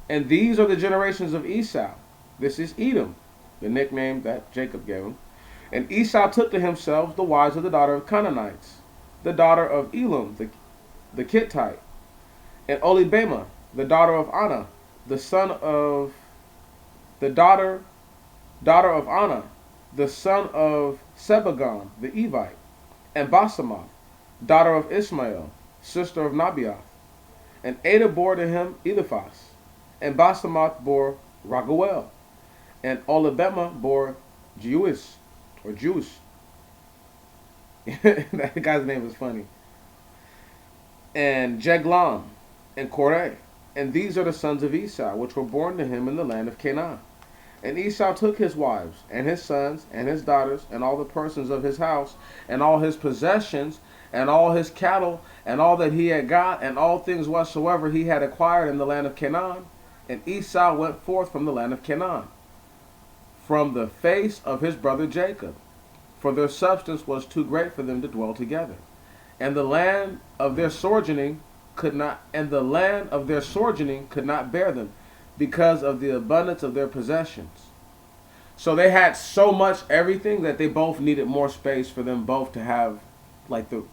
And these are the generations of Esau. This is Edom. the nickname that Jacob gave him. And Esau took to himself the wives of the daughter of Canaanites, the daughter of Elam, the Kittite, and Olibema, the daughter of Anna, the son of the daughter of Anna, the son of Sebagon, the Evite, and Basemath, daughter of Ishmael, sister of Nabiath. And Ada bore to him Eliphaz, and Basemath bore Raguel, and Olibema bore Jeush, or Juice. That guy's name is funny. And Jeglam, and Korah. And these are the sons of Esau, which were born to him in the land of Canaan. And Esau took his wives, and his sons, and his daughters, and all the persons of his house, and all his possessions, and all his cattle, and all that he had got, and all things whatsoever he had acquired in the land of Canaan. And Esau went forth from the land of Canaan, from the face of his brother Jacob, for their substance was too great for them to dwell together. And the land of their sojourning could not bear them, because of the abundance of their possessions. So they had so much everything that they both needed more space for them both to have to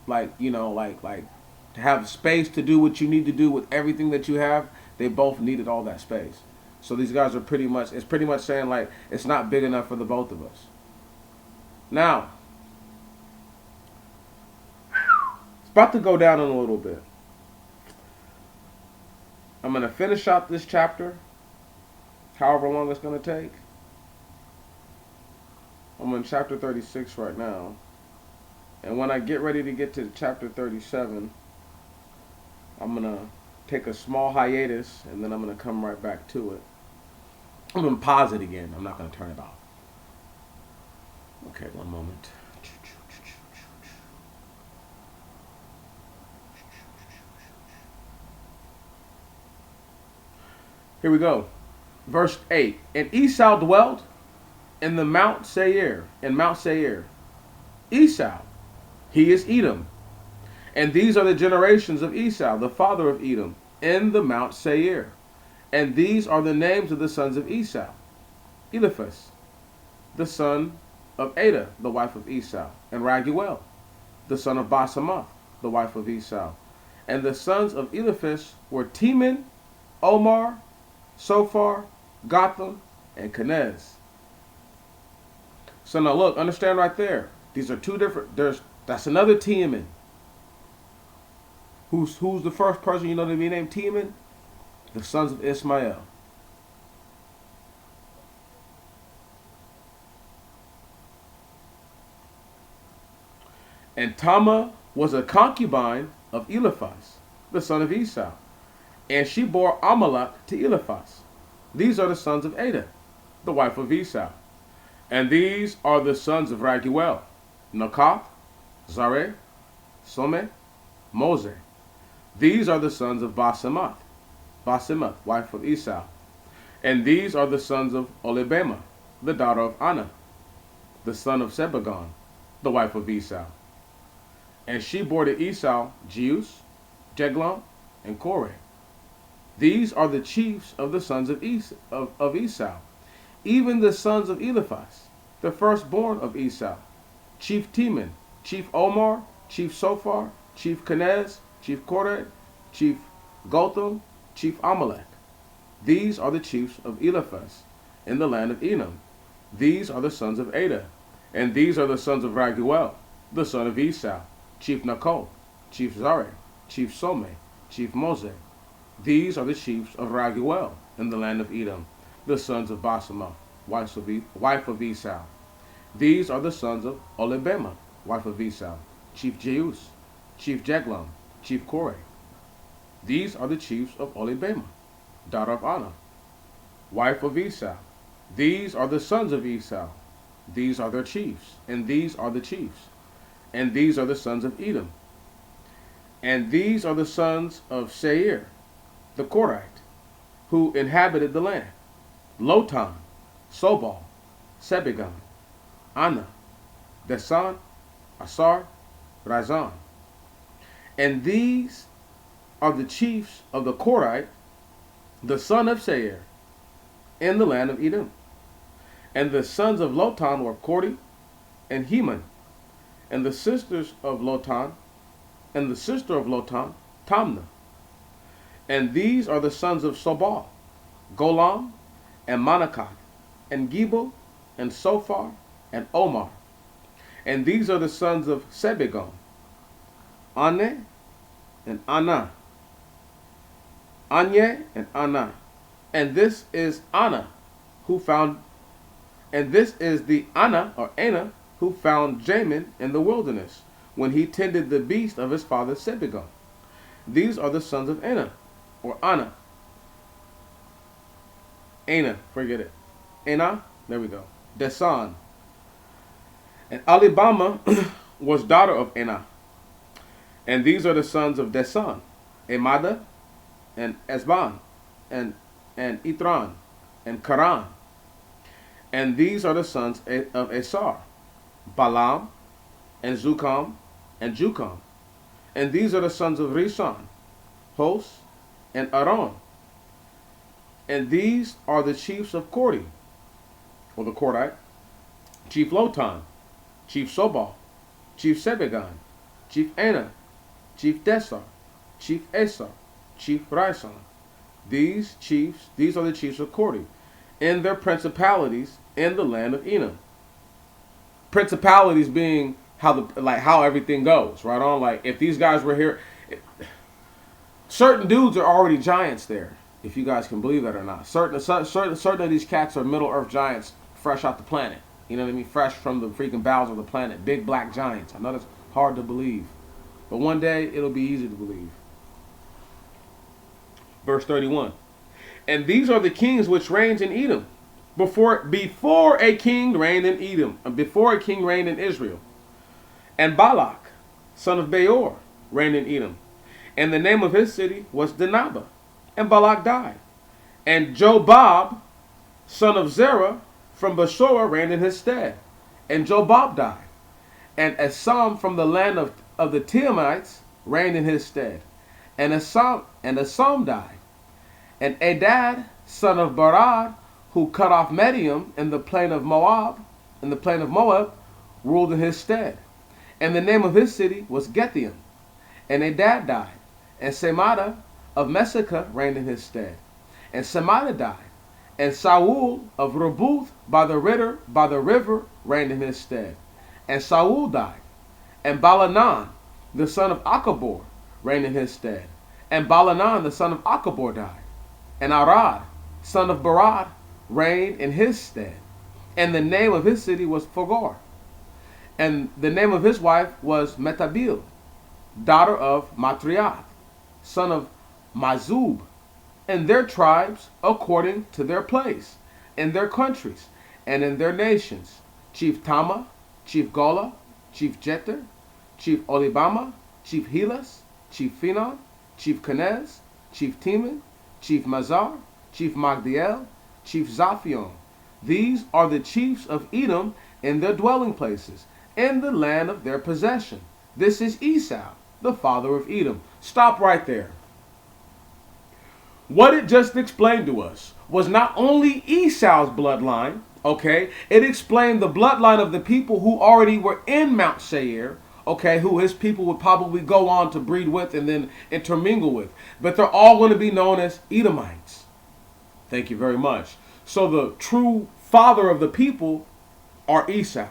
have space to do what you need to do with everything that you have. They both needed all that space. So these guys are pretty much saying like it's not big enough for the both of us. Now it's about to go down in a little bit. I'm going to finish out this chapter, however long it's going to take. I'm in chapter 36 right now. And when I get ready to get to chapter 37, I'm going to take a small hiatus, and then I'm going to come right back to it. I'm going to pause it again. I'm not going to turn it off. Okay, one moment. Here we go. Verse 8. And Esau dwelt in the Mount Seir, Esau, he is Edom. And these are the generations of Esau, the father of Edom, in the Mount Seir. And these are the names of the sons of Esau. Eliphaz, the son of Ada, the wife of Esau, and Raguel, the son of Basemath, the wife of Esau. And the sons of Eliphaz were Teman, Omar, Sophar, Gotham, and Kenez. So now look, understand right there. These are two different. That's another Teman. Who's the first person you know to be named Teman? The sons of Ishmael. And Tamar was a concubine of Eliphaz, the son of Esau. And she bore Amalek to Eliphaz. These are the sons of Ada, the wife of Esau. And these are the sons of Raguel, Nakath, Zareh, Some, Mose. These are the sons of Basemath, wife of Esau. And these are the sons of Olibema, the daughter of Anna, the son of Sebagon, the wife of Esau. And she bore to Esau Jeush, Jeglam, and Korah. These are the chiefs of the sons of Esau, even the sons of Eliphaz, the firstborn of Esau, chief Teman, chief Omar, chief Sophar, chief Kenez, chief Korah, chief Gotham, chief Amalek. These are the chiefs of Eliphaz in the land of Edom. These are the sons of Ada, and these are the sons of Raguel, the son of Esau, chief Nakol, chief Zareh, chief Some, chief Mose. These are the chiefs of Raguel in the land of Edom, the sons of Basemath, wife of Esau. These are the sons of Olibema, wife of Esau, chief Jeush, chief Jeglam, chief Korah. These are the chiefs of Olibema, daughter of Anna, wife of Esau. These are the sons of Esau. These are their chiefs, and these are the chiefs. And these are the sons of Edom. And these are the sons of Seir, the Korite, who inhabited the land: Lotan, Sobal, Sebagon, Anna, Desan, Asar, Razan. And these are the chiefs of the Korite, the son of Seir, in the land of Edom. And the sons of Lotan were Cordy and Heman. And the sisters of Lotan, and the sister of Lotan, Tamna. And these are the sons of Sobal, Golam, and Manakat, and Gebal, and Sophar, and Omar. And these are the sons of Sebegon, Ane, and Anna. Anye and Anna. And this is Anna, who found, and this is the Anna, or Anna, who found Jamin in the wilderness, when he tended the beast of his father Sebegon. These are the sons of Anna, or Anna. Anna, forget it. Anna, there we go. Desan. And Alibama was daughter of Anna. And these are the sons of Desan, Emada, and Esban, and Itran, and Karan. And these are the sons of Esar, Balaam, and Zukam, and Jukam. And these are the sons of Rishon, Hos, and Aaron. And these are the chiefs of Cordi, or the Cordite, Chief Lotan, Chief Sobal, Chief Sebegan, Chief Anna, Chief Desar, Chief Esar, Chief Rison. These are the chiefs of Cordi, in their principalities in the land of Edom. Principalities being how everything goes, right on. Like if these guys were here, certain dudes are already giants there. If you guys can believe that or not, certain of these cats are Middle Earth giants, fresh out the planet. You know what I mean? Fresh from the freaking bowels of the planet, big black giants. I know that's hard to believe, but one day it'll be easy to believe. Verse 31. And these are the kings which reigned in Edom, before a king reigned in Edom, before a king reigned in Israel. And Balak, son of Beor, reigned in Edom. And the name of his city was Dinaba. And Balak died. And Jobab, son of Zerah, from Bashorah, reigned in his stead. And Jobab died. And Assam from the land of the Teemites reigned in his stead. And Assam died. And Adad, son of Barad, who cut off Medium in the plain of Moab, ruled in his stead. And the name of his city was Gethium. And Adad died. And Semada of Mesechah reigned in his stead. And Semada died. And Saul of Rebuth by the river reigned in his stead. And Saul died. And Balanan, the son of Akabor, reigned in his stead. And Balanan, the son of Akabor, died. And Arad, son of Barad, reigned in his stead. And the name of his city was Fogor. And the name of his wife was Metabil, daughter of Matriath, son of Mazub, and their tribes according to their place, in their countries, and in their nations. Chief Tama, Chief Gola, Chief Jeter, Chief Olibama, Chief Helas, Chief Phenon, Chief Kenez, Chief Teman, Chief Mazar, Chief Magdiel, Chief Zaphion. These are the chiefs of Edom in their dwelling places, in the land of their possession. This is Esau, the father of Edom. Stop right there. What it just explained to us was not only Esau's bloodline, okay, it explained the bloodline of the people who already were in Mount Seir, okay, who his people would probably go on to breed with and then intermingle with. But they're all going to be known as Edomites. Thank you very much. So the true father of the people are Esau.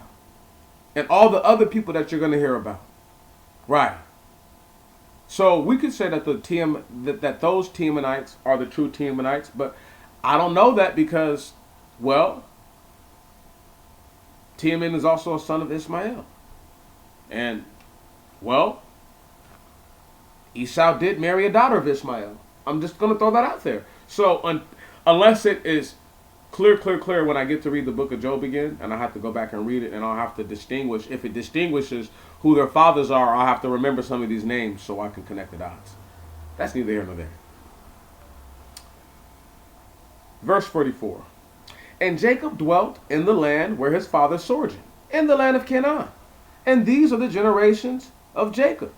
And all the other people that you're going to hear about. Right. So we could say that that those Temanites are the true Temanites, but I don't know that because, well, Teman is also a son of Ishmael. And, well, Esau did marry a daughter of Ishmael. I'm just going to throw that out there. So unless it is clear when I get to read the book of Job again, and I have to go back and read it, and I'll have to distinguish, if it distinguishes who their fathers are, I'll have to remember some of these names so I can connect the dots. That's neither here nor there. Verse 44. And Jacob dwelt in the land where his father sojourned, in the land of Canaan. And these are the generations of Jacob.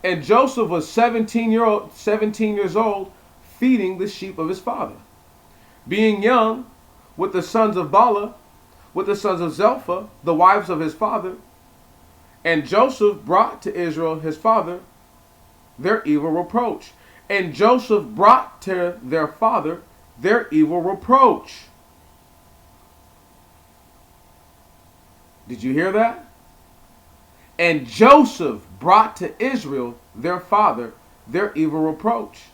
And Joseph was 17 years old, feeding the sheep of his father. Being young, with the sons of Bala, with the sons of Zelpha, the wives of his father. And Joseph brought to Israel his father their evil reproach. And Joseph brought to their father their evil reproach. Did you hear that? And Joseph brought to Israel their father their evil reproach.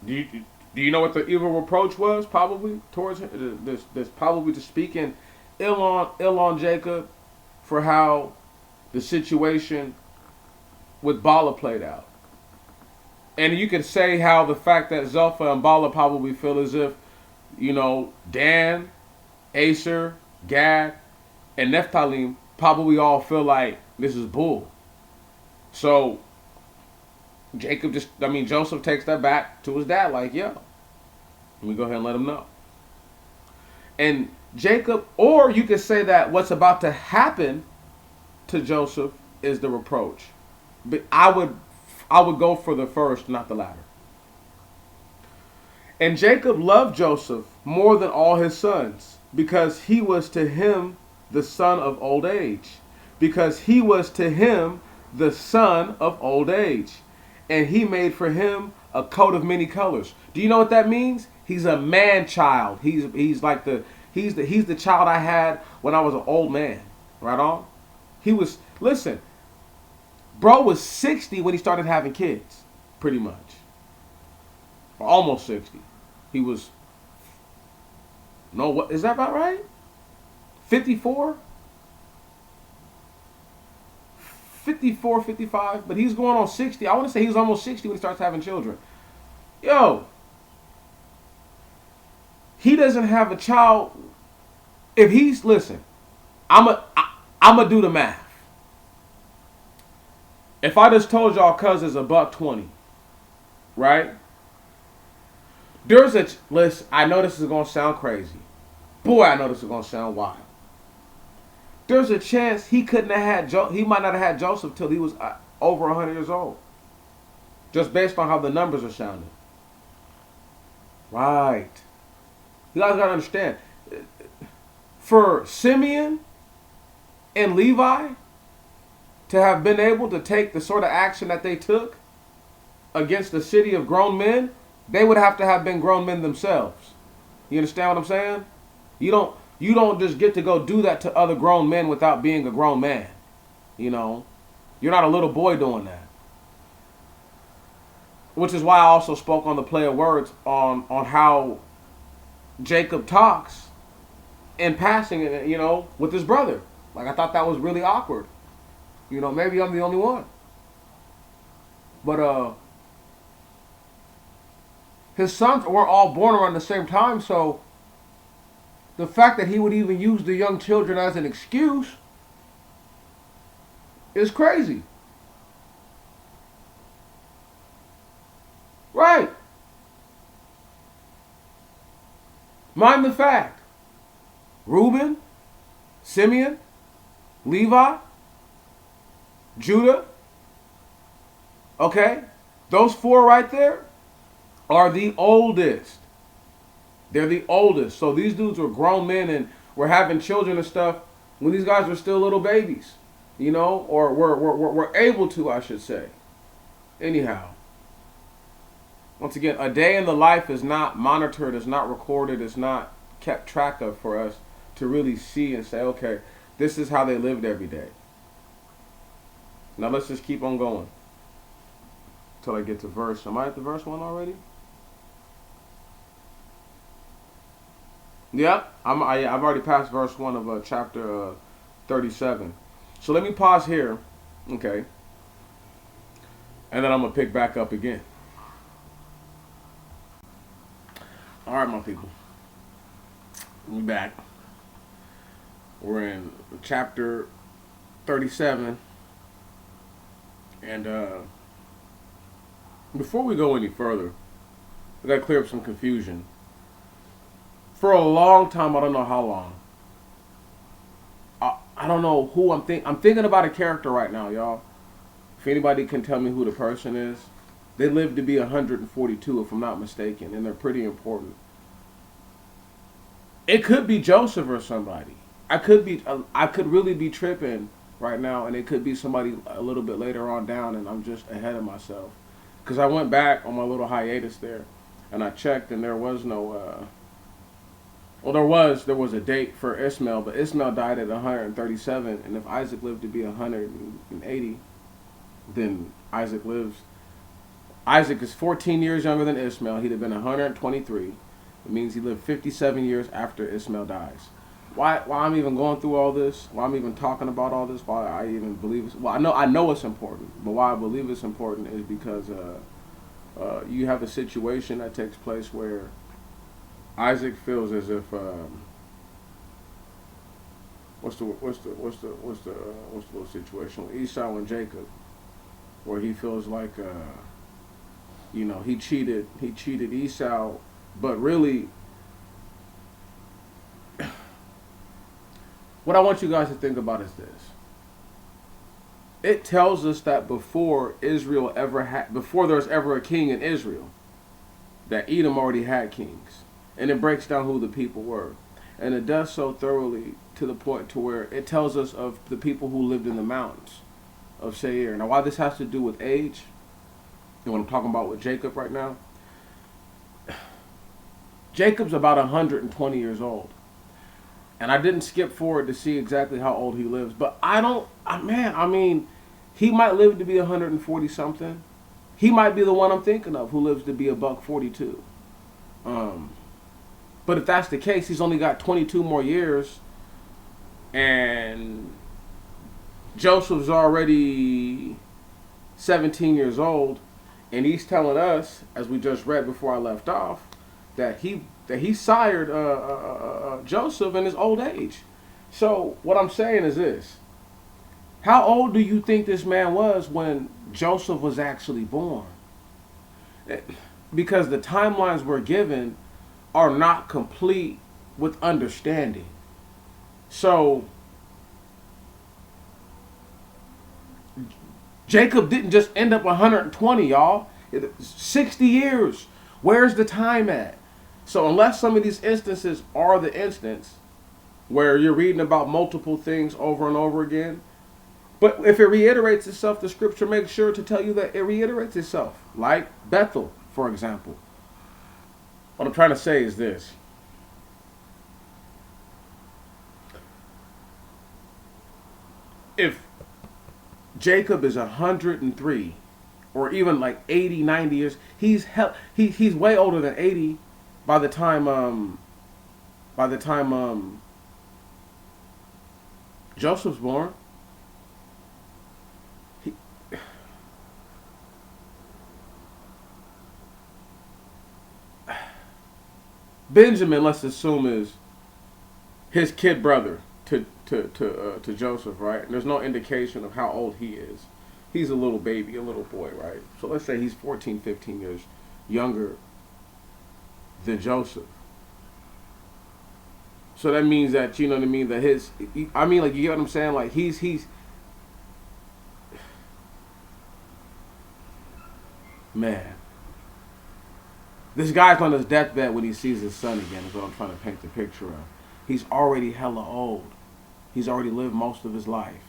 Do you know what the evil reproach was? Probably towards him. This probably to speaking ill on Jacob for how the situation with Bala played out. And you can say how the fact that Zelpha and Bala probably feel as if, Dan, Aser, Gad, and Nephthalim probably all feel like this is bull. So Joseph takes that back to his dad like, yo, let me go ahead and let him know. And Jacob, or you could say that what's about to happen to Joseph is the reproach. But I would go for the first, not the latter. And Jacob loved Joseph more than all his sons, because he was to him the son of old age. Because he was to him the son of old age. And he made for him a coat of many colors. Do you know what that means? He's a man child. He's the child I had when I was an old man. Right on? Listen, bro was 60 when he started having kids, pretty much. Or almost 60. He was, no, what, is that about right? 54? 54, 55, but he's going on 60. I want to say he was almost 60 when he starts having children. Yo, he doesn't have a child. If he's, listen, I'm a do the math. If I just told y'all cuz is $120, right? Listen, I know this is going to sound crazy. Boy, I know this is going to sound wild. There's a chance he couldn't have had, he might not have had Joseph till he was over 100 years old. Just based on how the numbers are sounding. Right. You guys got to understand. For Simeon and Levi to have been able to take the sort of action that they took against the city of grown men, they would have to have been grown men themselves. You understand what I'm saying? You don't just get to go do that to other grown men without being a grown man. You're not a little boy doing that. Which is why I also spoke on the play of words on how Jacob talks in passing, with his brother. Like, I thought that was really awkward. Maybe I'm the only one. But his sons were all born around the same time, so the fact that he would even use the young children as an excuse is crazy. Right. Mind the fact. Reuben, Simeon, Levi, Judah. Okay? Those four right there are the oldest. They're the oldest. So these dudes were grown men and were having children and stuff when these guys were still little babies. Or were able to, I should say. Anyhow. Once again, a day in the life is not monitored, it's not recorded, it's not kept track of for us to really see and say, okay, this is how they lived every day. Now let's just keep on going until I get to verse. Am I at the verse 1 already? Yeah, I've already passed verse 1 of chapter 37. So let me pause here, okay, and then I'm going to pick back up again. All right, my people. We're back. We're in chapter 37. And before we go any further, we got to clear up some confusion. For a long time, I don't know how long, I don't know who I'm thinking about a character right now, y'all. If anybody can tell me who the person is. They live to be 142, if I'm not mistaken, and they're pretty important. It could be Joseph or somebody. I could really be tripping right now, and it could be somebody a little bit later on down, and I'm just ahead of myself. Because I went back on my little hiatus there, and I checked, and there was no. Well, there was a date for Ishmael, but Ishmael died at 137, and if Isaac lived to be 180, then Isaac lives. Isaac is 14 years younger than Ishmael. He'd have been 123. It means he lived 57 years after Ishmael dies. Why I'm even going through all this? Why I'm even talking about all this? Why I even believe it's, well, I know it's important, but why I believe it's important is because you have a situation that takes place where Isaac feels as if what's the little situation with Esau and Jacob, where he feels like he cheated Esau, but really what I want you guys to think about is this. It tells us that before there was ever a king in Israel, that Edom already had kings. And it breaks down who the people were. And it does so thoroughly to the point to where it tells us of the people who lived in the mountains of Seir. Now, why this has to do with age, and what I'm talking about with Jacob right now, Jacob's about 120 years old. And I didn't skip forward to see exactly how old he lives. But he might live to be 140 something. He might be the one I'm thinking of who lives to be a buck 42. But if that's the case, he's only got 22 more years. And Joseph's already 17 years old. And he's telling us, as we just read before I left off, that he sired Joseph in his old age. So what I'm saying is this. How old do you think this man was when Joseph was actually born? Because the timelines we're given are not complete with understanding. So Jacob didn't just end up 120, y'all. 60 years. Where's the time at? So unless some of these instances are the instance where you're reading about multiple things over and over again, but if it reiterates itself, the scripture makes sure to tell you that it reiterates itself. Like Bethel, for example. What I'm trying to say is this. If Jacob is 103 or even like 80, 90 years, he's way older than 80 by the time Joseph's born. Benjamin, let's assume, is his kid brother to Joseph, right? And there's no indication of how old he is. He's a little baby, a little boy, right? So let's say he's 14, 15 years younger than Joseph. So that means that, you know what I mean, that like, you get what I'm saying? Like, he's man. This guy's on his deathbed when he sees his son again, is what I'm trying to paint the picture of. He's already hella old. He's already lived most of his life.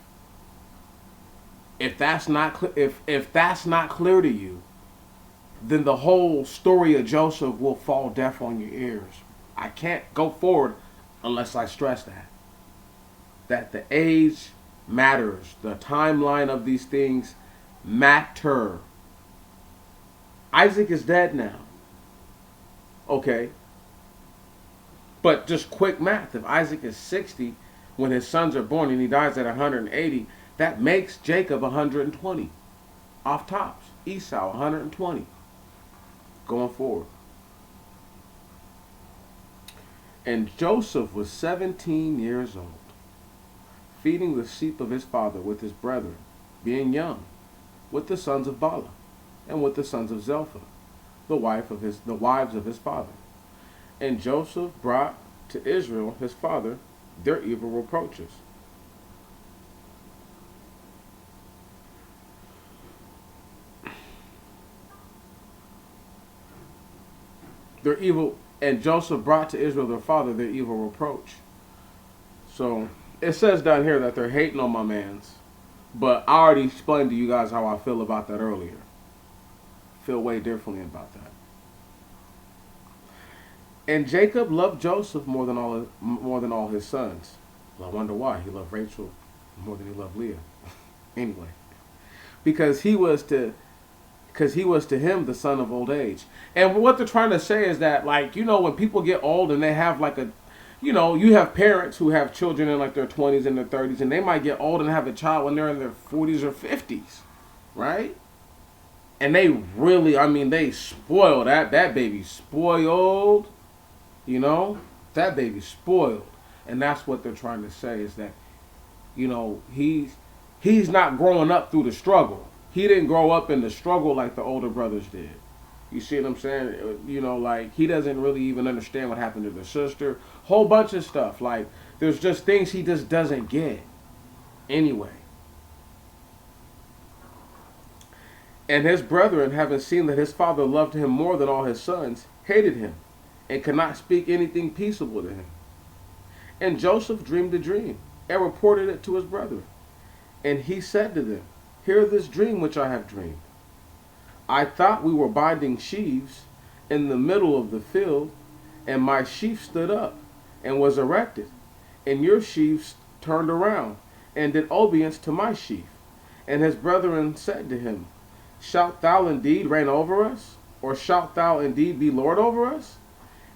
If that's not if that's not clear to you, then the whole story of Joseph will fall deaf on your ears. I can't go forward unless I stress that the age matters. The timeline of these things matter. Isaac is dead now. Okay. But just quick math. If Isaac is 60 when his sons are born and he dies at 180, that makes Jacob 120. Off tops. Esau 120. Going forward. And Joseph was 17 years old, feeding the sheep of his father with his brethren, being young, with the sons of Bala, and with the sons of Zelphah, the wives of his father. And Joseph brought to Israel his father their evil reproaches. Their evil And Joseph brought to Israel their father their evil reproach. So it says down here that they're hating on my mans. But I already explained to you guys how I feel about that earlier. Feel way differently about that. And Jacob loved Joseph more than all his sons. Well, I wonder why he loved Rachel more than he loved Leah. Anyway, because he was to him the son of old age. And what they're trying to say is that, like, you know, when people get old and they have like a, you know, you have parents who have children in like their 20s and their 30s, and they might get old and have a child when they're in their 40s or 50s, right? And they really, I mean, they spoil that baby spoiled, you know, that baby spoiled. And that's what they're trying to say is that, you know, he's not growing up through the struggle. He didn't grow up in the struggle like the older brothers did. You see what I'm saying? You know, like, he doesn't really even understand what happened to the sister. Whole bunch of stuff. Like, there's just things he just doesn't get. Anyway. And his brethren, having seen that his father loved him more than all his sons, hated him, and could not speak anything peaceable to him. And Joseph dreamed a dream, and reported it to his brethren. And he said to them, hear this dream which I have dreamed. I thought we were binding sheaves in the middle of the field, and my sheaf stood up and was erected, and your sheaves turned around and did obedience to my sheaf. And his brethren said to him, shalt thou indeed reign over us, or shalt thou indeed be Lord over us?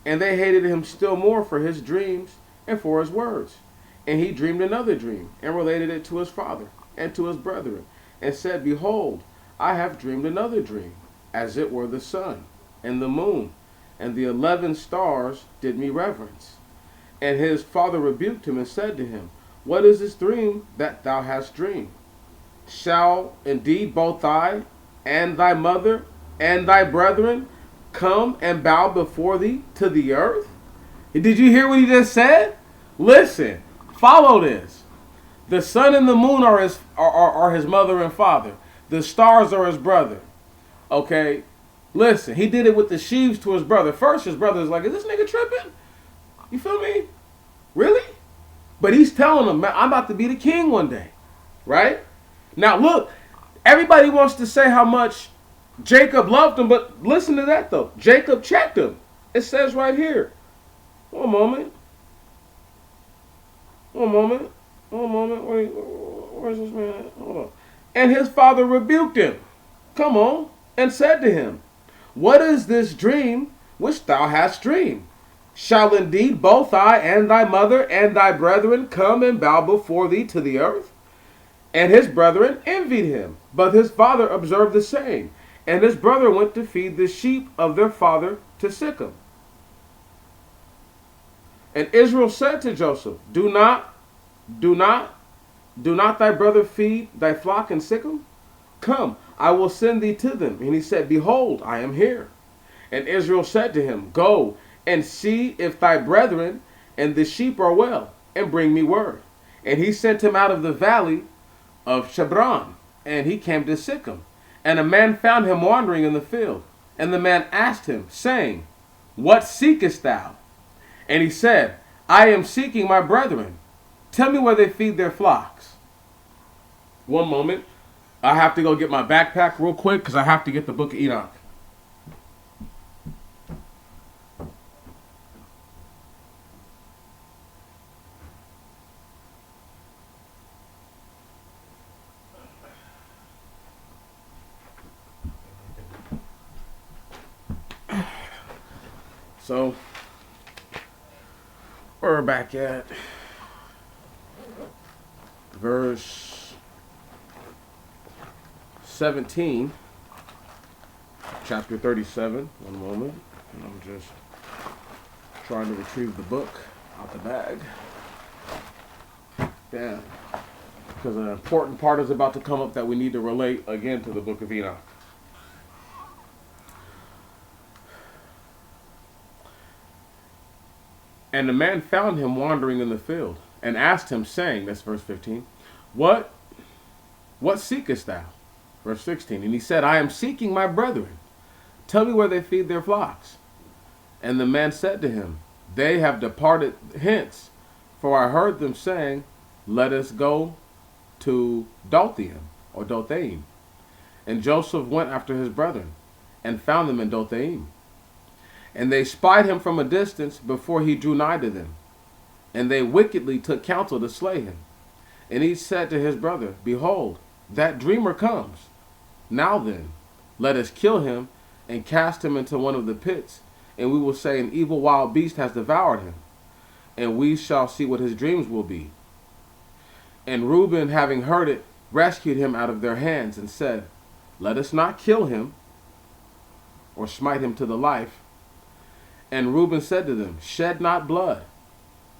And they hated him still more for his dreams and for his words. And he dreamed another dream, and related it to his father and to his brethren, and said, behold, I have dreamed another dream, as it were the sun, and the moon, and the 11 stars did me reverence. And his father rebuked him, and said to him, what is this dream that thou hast dreamed? Shall indeed both I, and thy mother, and thy brethren come and bow before thee to the earth? Did you hear what he just said? Listen, follow this. The sun and the moon are his mother and father. The stars are his brother. Okay? Listen, he did it with the sheaves to his brother. First, his brother's like, is this nigga tripping? You feel me? Really? But he's telling him, man, I'm about to be the king one day. Right? Now, look, everybody wants to say how much Jacob loved him, but listen to that, though. Jacob checked him. It says right here. One moment. Where's this man at? Hold on. And his father rebuked him. Come on. And said to him, what is this dream which thou hast dreamed? Shall indeed both I and thy mother and thy brethren come and bow before thee to the earth? And his brethren envied him. But his father observed the same. And his brother went to feed the sheep of their father to Shechem. And Israel said to Joseph, Do not thy brother feed thy flock in Shechem? Come, I will send thee to them. And he said, behold, I am here. And Israel said to him, go and see if thy brethren and the sheep are well, and bring me word. And he sent him out of the valley of Shebron, and he came to Shechem. And a man found him wandering in the field. And the man asked him, saying, what seekest thou? And he said, I am seeking my brethren. Tell me where they feed their flocks. One moment. I have to go get my backpack real quick because I have to get the book of Enoch. So, we're back at verse 17, chapter 37. One moment. And I'm just trying to retrieve the book out the bag. Yeah. Because an important part is about to come up that we need to relate again to the book of Enoch. And the man found him wandering in the field, and asked him, saying, that's verse 15, What seekest thou? Verse 16, and he said, I am seeking my brethren. Tell me where they feed their flocks. And the man said to him, They have departed hence, for I heard them saying, Let us go to Dothaim, or Dothaim. And Joseph went after his brethren, and found them in Dothaim. And they spied him from a distance before he drew nigh to them. And they wickedly took counsel to slay him. And he said to his brother, Behold, that dreamer comes. Now then, let us kill him, and cast him into one of the pits, and we will say, An evil wild beast has devoured him, and we shall see what his dreams will be. And Reuben, having heard it, rescued him out of their hands, and said, Let us not kill him, or smite him to the life. And Reuben said to them, Shed not blood.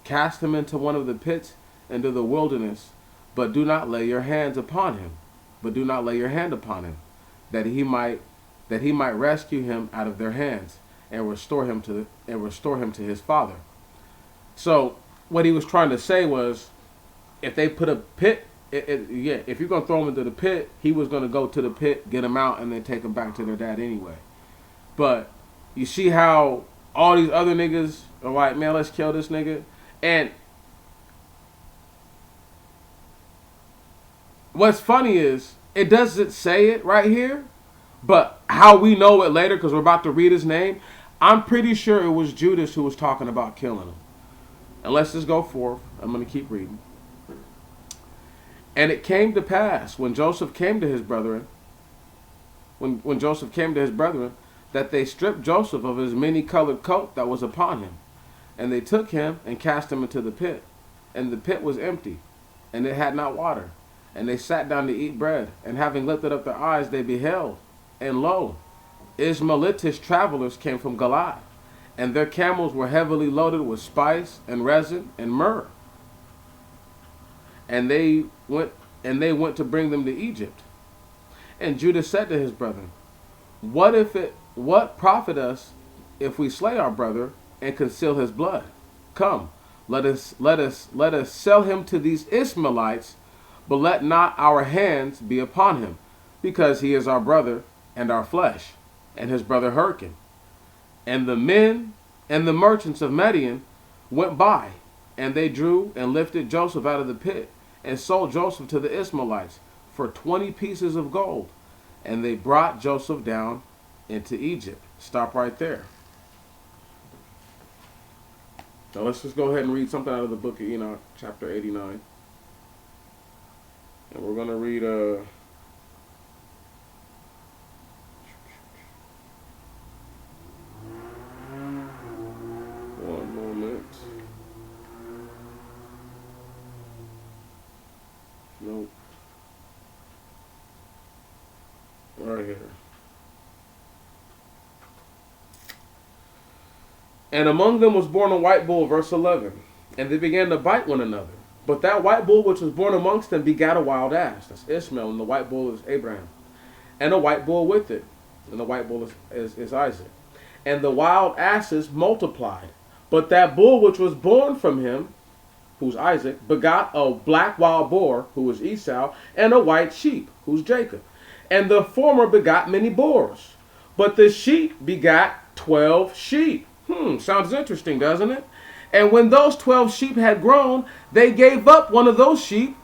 Cast him into one of the pits, into the wilderness, but do not lay your hands upon him. But do not lay your hand upon him, that he might rescue him out of their hands, and restore him to his father. So what he was trying to say was, if they put a pit, if you're gonna throw him into the pit, he was gonna go to the pit, get him out, and then take him back to their dad anyway. But you see how all these other niggas are like, man, let's kill this nigga. And what's funny is, it doesn't say it right here, but how we know it later, because we're about to read his name, I'm pretty sure it was Judas who was talking about killing him. And let's just go forth. I'm going to keep reading. And it came to pass, when Joseph came to his brethren, that they stripped Joseph of his many-colored coat that was upon him. And they took him and cast him into the pit. And the pit was empty, and it had not water. And they sat down to eat bread. And having lifted up their eyes, they beheld, and lo, Ishmaelitish travelers came from Galilee, and their camels were heavily loaded with spice and resin and myrrh. And they went to bring them to Egypt. And Judah said to his brethren, What profit us if we slay our brother and conceal his blood? Come, let us sell him to these Ishmaelites, but let not our hands be upon him, because he is our brother and our flesh. And his brother hearkened. And the men and the merchants of Midian went by, and they drew and lifted Joseph out of the pit, and sold Joseph to the Ishmaelites for 20 pieces of gold. And they brought Joseph down into Egypt. Stop right there. Now let's just go ahead and read something out of the book of Enoch, chapter 89. And we're going to read one moment. Nope. Right here. And among them was born a white bull, verse 11. And they began to bite one another. But that white bull which was born amongst them begat a wild ass. That's Ishmael, and the white bull is Abraham. And a white bull with it. And the white bull is Isaac. And the wild asses multiplied. But that bull which was born from him, who's Isaac, begot a black wild boar, who is Esau, and a white sheep, who's Jacob. And the former begot many boars. But the sheep begot 12 sheep. Sounds interesting, doesn't it? And when those 12 sheep had grown, they gave up one of those sheep.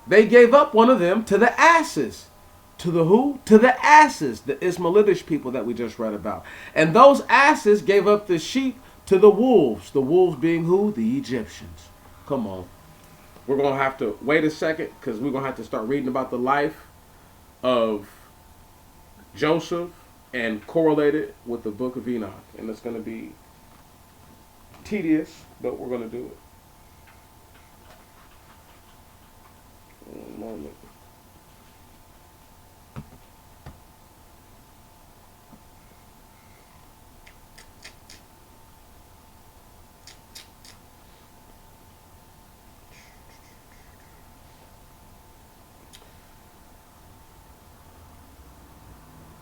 They gave up one of them to the asses. To the who? To the asses, the Ishmaelitish people that we just read about. And those asses gave up the sheep to the wolves. The wolves being who? The Egyptians. Come on. We're going to have to wait a second, because we're going to have to start reading about the life of Joseph and correlate it with the book of Enoch. And it's going to be tedious, but we're going to do it. One moment.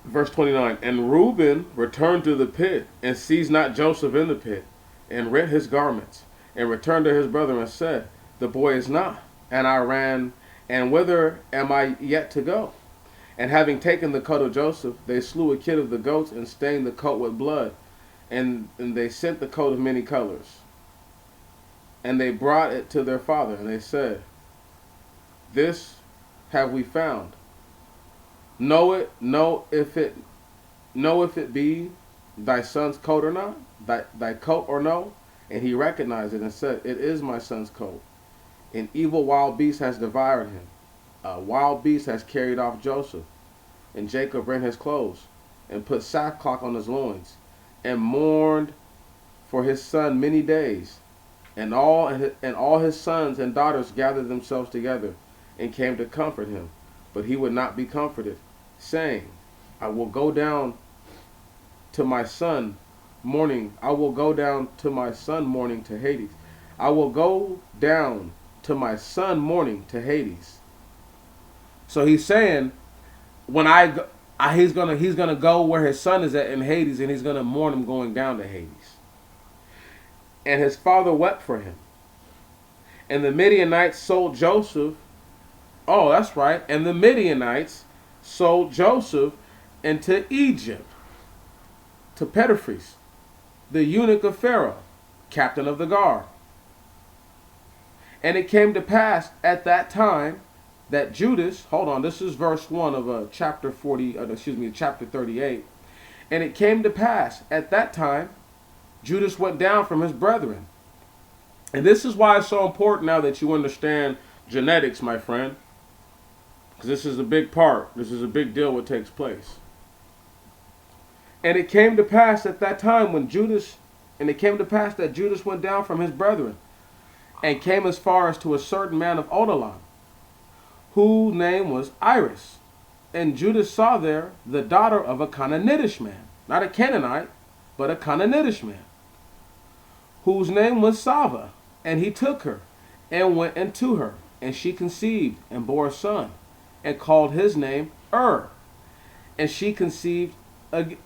Verse 29, and Reuben returned to the pit, and sees not Joseph in the pit, and rent his garments, and returned to his brother, and said, The boy is not. And I ran, and whither am I yet to go? And having taken the coat of Joseph, they slew a kid of the goats, and stained the coat with blood, And they sent the coat of many colors. And they brought it to their father, and they said, This have we found. Know if it be thy son's coat or not, thy coat or no. And he recognized it and said, It is my son's coat. An evil wild beast has devoured him. A wild beast has carried off Joseph. And Jacob rent his clothes, and put sackcloth on his loins, and mourned for his son many days. And all his sons and daughters gathered themselves together, and came to comfort him. But he would not be comforted, saying, I will go down to my son mourning. I will go down to my son mourning to Hades. I will go down to my son mourning to Hades. So he's saying, when he's gonna go where his son is at in Hades, and he's gonna mourn him going down to Hades. And his father wept for him. And the Midianites sold Joseph. Oh, that's right. And the Midianites sold Joseph into Egypt to Potiphar's, the eunuch of Pharaoh, captain of the guard. And it came to pass at that time that Judas, hold on, this is verse 1 of chapter 38. And it came to pass at that time Judas went down from his brethren. And this is why it's so important now that you understand genetics, my friend. Because this is a big part. This is a big deal what takes place. And it came to pass at that time that Judas went down from his brethren, and came as far as to a certain man of Odalam, whose name was Iris. And Judas saw there the daughter of a Canaanitish man, not a Canaanite, but a Canaanitish man, whose name was Sava. And he took her, and went into her, and she conceived, and bore a son, and called his name And she conceived, and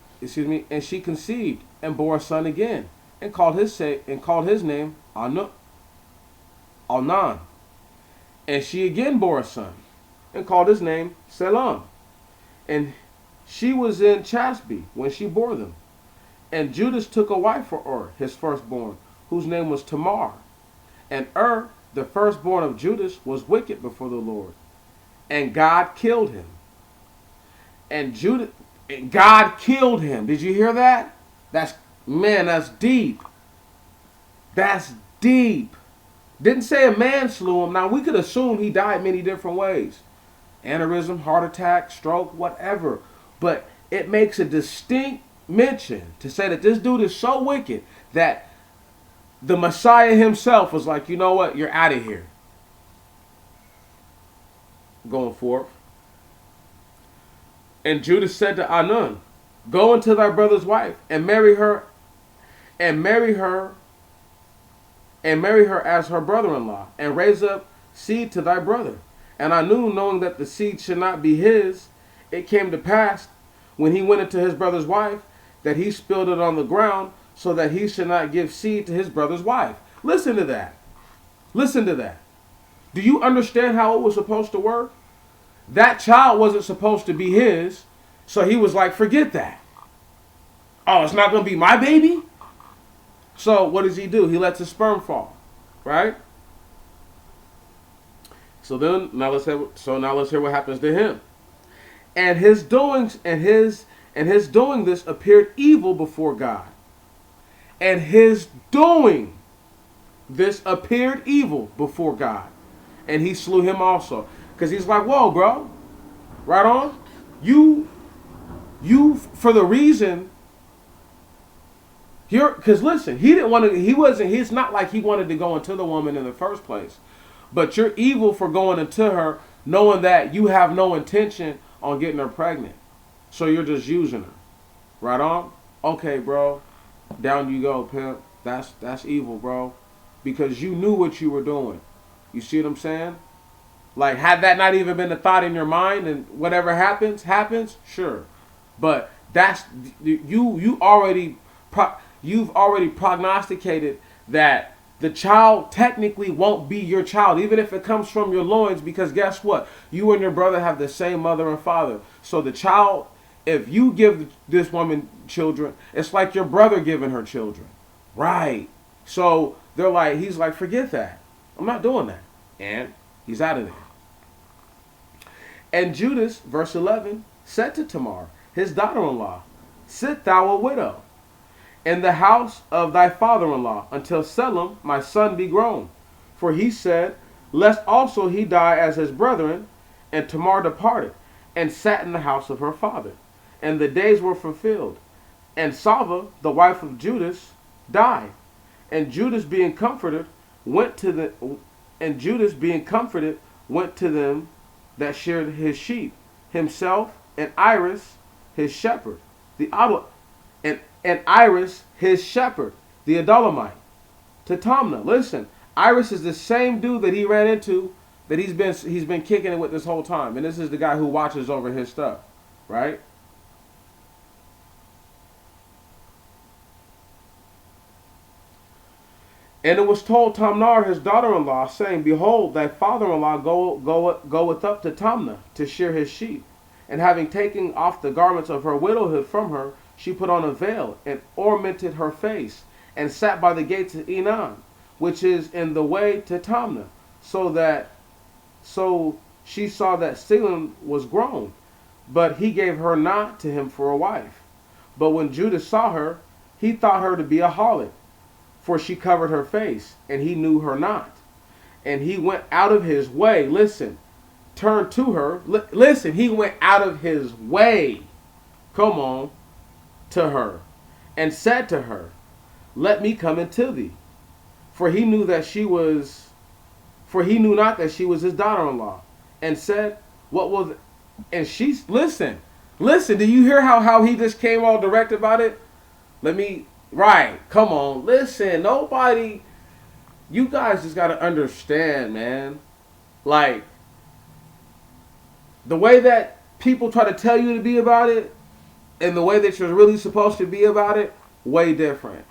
bore a son again, and called his name Anan. And she again bore a son, and called his name Selam. And she was in Chasbe when she bore them. And Judas took a wife for his firstborn, whose name was Tamar. And the firstborn of Judas, was wicked before the Lord, and God killed him. And God killed him. Did you hear that? That's deep. That's deep. Didn't say a man slew him. Now, we could assume he died many different ways. Aneurysm, heart attack, stroke, whatever. But it makes a distinct mention to say that this dude is so wicked that the Messiah himself was like, you know what? You're out of here. Going forth. And Judas said to Anan, Go unto thy brother's wife, and marry her as her brother-in-law, and raise up seed to thy brother. And Anan, knowing that the seed should not be his, it came to pass, when he went into his brother's wife, that he spilled it on the ground, so that he should not give seed to his brother's wife. Listen to that. Listen to that. Do you understand how it was supposed to work? That child wasn't supposed to be his, so he was like, forget that. Oh, it's not going to be my baby? So what does he do? He lets his sperm fall, right? So now let's hear what happens to him. And his doings and his doing this appeared evil before God. And his doing this appeared evil before God. And he slew him also. Because he's like, whoa, bro. Right on. You for the reason here, because listen, it's not like he wanted to go into the woman in the first place. But you're evil for going into her, knowing that you have no intention on getting her pregnant. So you're just using her. Right on? Okay, bro. Down you go, pimp. That's evil, bro. Because you knew what you were doing. You see what I'm saying? Like, had that not even been a thought in your mind, and whatever happens, sure. But that's you've already prognosticated that the child technically won't be your child, even if it comes from your loins, because guess what? You and your brother have the same mother and father. So the child If you give this woman children, it's like your brother giving her children. Right. So he's like, forget that. I'm not doing that. And he's out of there. And Judas, verse 11, said to Tamar, his daughter-in-law, sit thou a widow in the house of thy father-in-law until Selim, my son, be grown. For he said, lest also he die as his brethren. And Tamar departed and sat in the house of her father. And the days were fulfilled. And Sava, the wife of Judas, died. And Judas being comforted went to them that sheared his sheep, himself and Iris his shepherd, and Iris his shepherd, the Adullamite, to Tamna. Listen, Iris is the same dude that he ran into, that he's been kicking it with this whole time, and this is the guy who watches over his stuff, right? And it was told Tamar his daughter-in-law, saying, behold, thy father-in-law goeth up to Tamna to shear his sheep. And having taken off the garments of her widowhood from her, she put on a veil, and ornamented her face, and sat by the gates of Enon, which is in the way to Tamna, so she saw that Selim was grown, but he gave her not to him for a wife. But when Judas saw her, he thought her to be a harlot, for she covered her face, and he knew her not. And he went out of his way, listen, turned to her, listen, he went out of his way, come on, to her, and said to her, let me come into thee. For he knew not that she was his daughter-in-law, and said, what will, and she, listen, do you hear how he just came all direct about it? Right, come on, listen, you guys just got to understand, man. Like, the way that people try to tell you to be about it, and the way that you're really supposed to be about it, way different.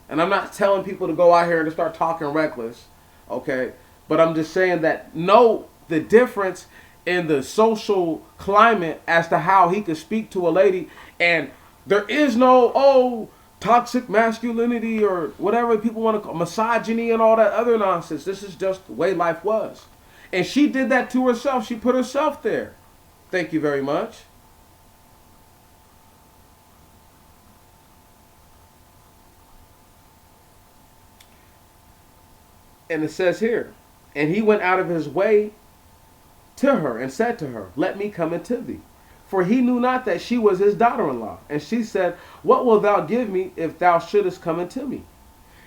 And I'm not telling people to go out here and to start talking reckless, okay? But I'm just saying that know the difference in the social climate as to how he could speak to a lady, and there is no, toxic masculinity or whatever people want to call misogyny and all that other nonsense. This is just the way life was. And she did that to herself. She put herself there. Thank you very much. And it says here, and he went out of his way to her and said to her, let me come into thee. For he knew not that she was his daughter-in-law. And she said, what wilt thou give me if thou shouldest come unto me?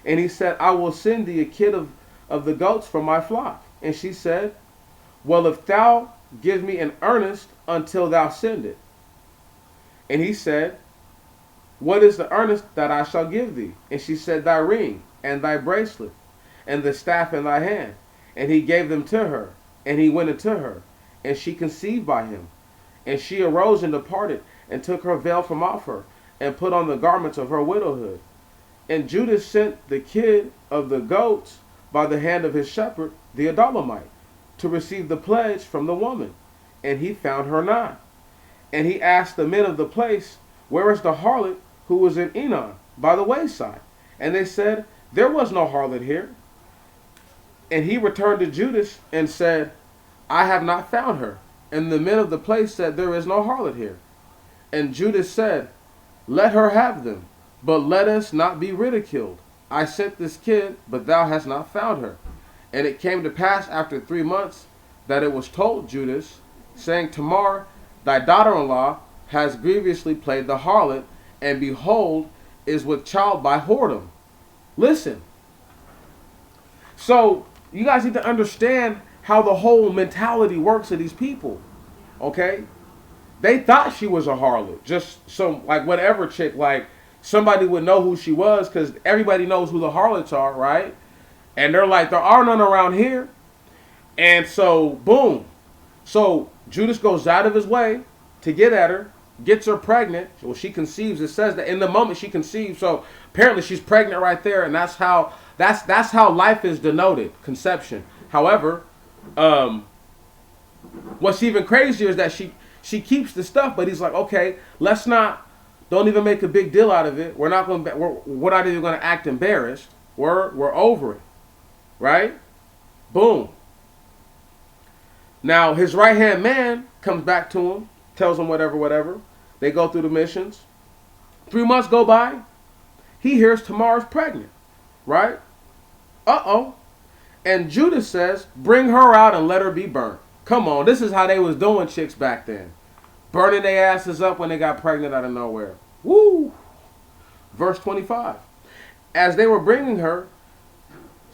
And he said, I will send thee a kid of the goats from my flock. And she said, well, if thou give me an earnest until thou send it. And he said, what is the earnest that I shall give thee? And she said, thy ring, and thy bracelet, and the staff in thy hand. And he gave them to her. And he went unto her, and she conceived by him. And she arose and departed, and took her veil from off her, and put on the garments of her widowhood. And Judas sent the kid of the goats by the hand of his shepherd, the Adullamite, to receive the pledge from the woman. And he found her not. And he asked the men of the place, where is the harlot who was in Enon, by the wayside? And they said, there was no harlot here. And he returned to Judas and said, I have not found her. And the men of the place said, there is no harlot here. And Judas said, let her have them, but let us not be ridiculed. I sent this kid, but thou hast not found her. And it came to pass after 3 months that it was told Judas, saying, Tamar, thy daughter-in-law has grievously played the harlot, and behold, is with child by whoredom. Listen. So, you guys need to understand how the whole mentality works of these people, okay? They thought she was a harlot, just some, like, whatever chick, like, somebody would know who she was, because everybody knows who the harlots are, right? And they're like, there are none around here. And so, boom. So, Judas goes out of his way to get at her, gets her pregnant. Well, she conceives. It says that in the moment she conceives. So, apparently she's pregnant right there, and that's how life is denoted, conception. However, what's even crazier is that She keeps the stuff, but he's like, okay, don't even make a big deal out of it. We're not even going to act embarrassed. We're over it, right? Boom. Now his right hand man comes back to him, tells him whatever. They go through the missions. 3 months go by. He hears Tamar's pregnant, right? Uh-oh. And Judas says, bring her out and let her be burnt. Come on, this is how they was doing chicks back then. Burning their asses up when they got pregnant out of nowhere. Woo! Verse 25. As they were bringing her,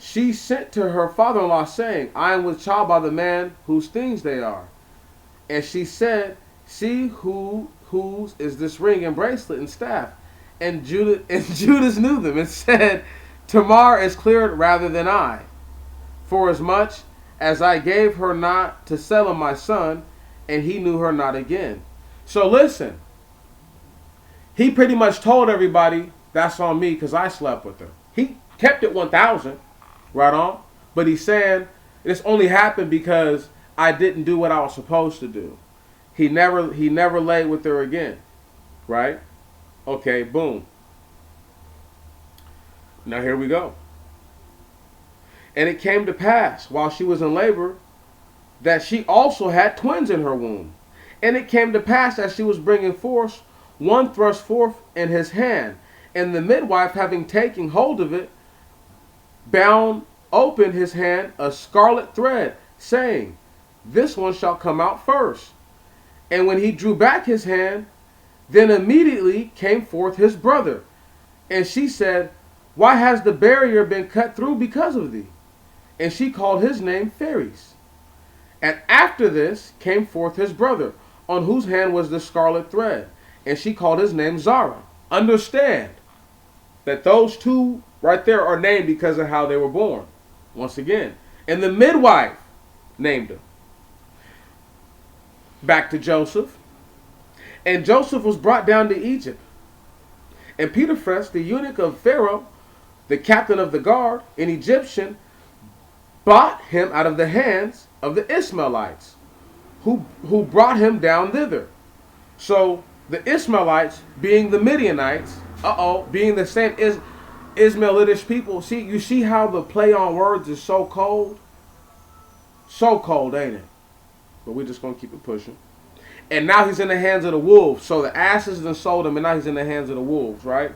she sent to her father-in-law, saying, I am with child by the man whose things they are. And she said, see whose is this ring and bracelet and staff. And Judas knew them and said, Tamar is cleared rather than I. For as much as I gave her not to sell him my son, and he knew her not again. So listen, he pretty much told everybody, that's on me because I slept with her. He kept it 1,000, right on. But he's saying, this only happened because I didn't do what I was supposed to do. He never laid with her again, right? Okay, boom. Now here we go. And it came to pass, while she was in labor, that she also had twins in her womb. And it came to pass, as she was bringing forth, one thrust forth in his hand. And the midwife, having taken hold of it, bound open his hand a scarlet thread, saying, this one shall come out first. And when he drew back his hand, then immediately came forth his brother. And she said, why has the barrier been cut through because of thee? And she called his name Phares. And after this came forth his brother, on whose hand was the scarlet thread. And she called his name Zara. Understand that those two right there are named because of how they were born. Once again. And the midwife named them. Back to Joseph. And Joseph was brought down to Egypt. And Potiphar, the eunuch of Pharaoh, the captain of the guard, an Egyptian, bought him out of the hands of the Ishmaelites, who brought him down thither. So the Ishmaelites, being the Midianites, being the same Ismailitish people. See, you see how the play on words is so cold? So cold, ain't it? But we're just going to keep it pushing. And now he's in the hands of the wolves. So the asses done sold him, and now he's in the hands of the wolves, right?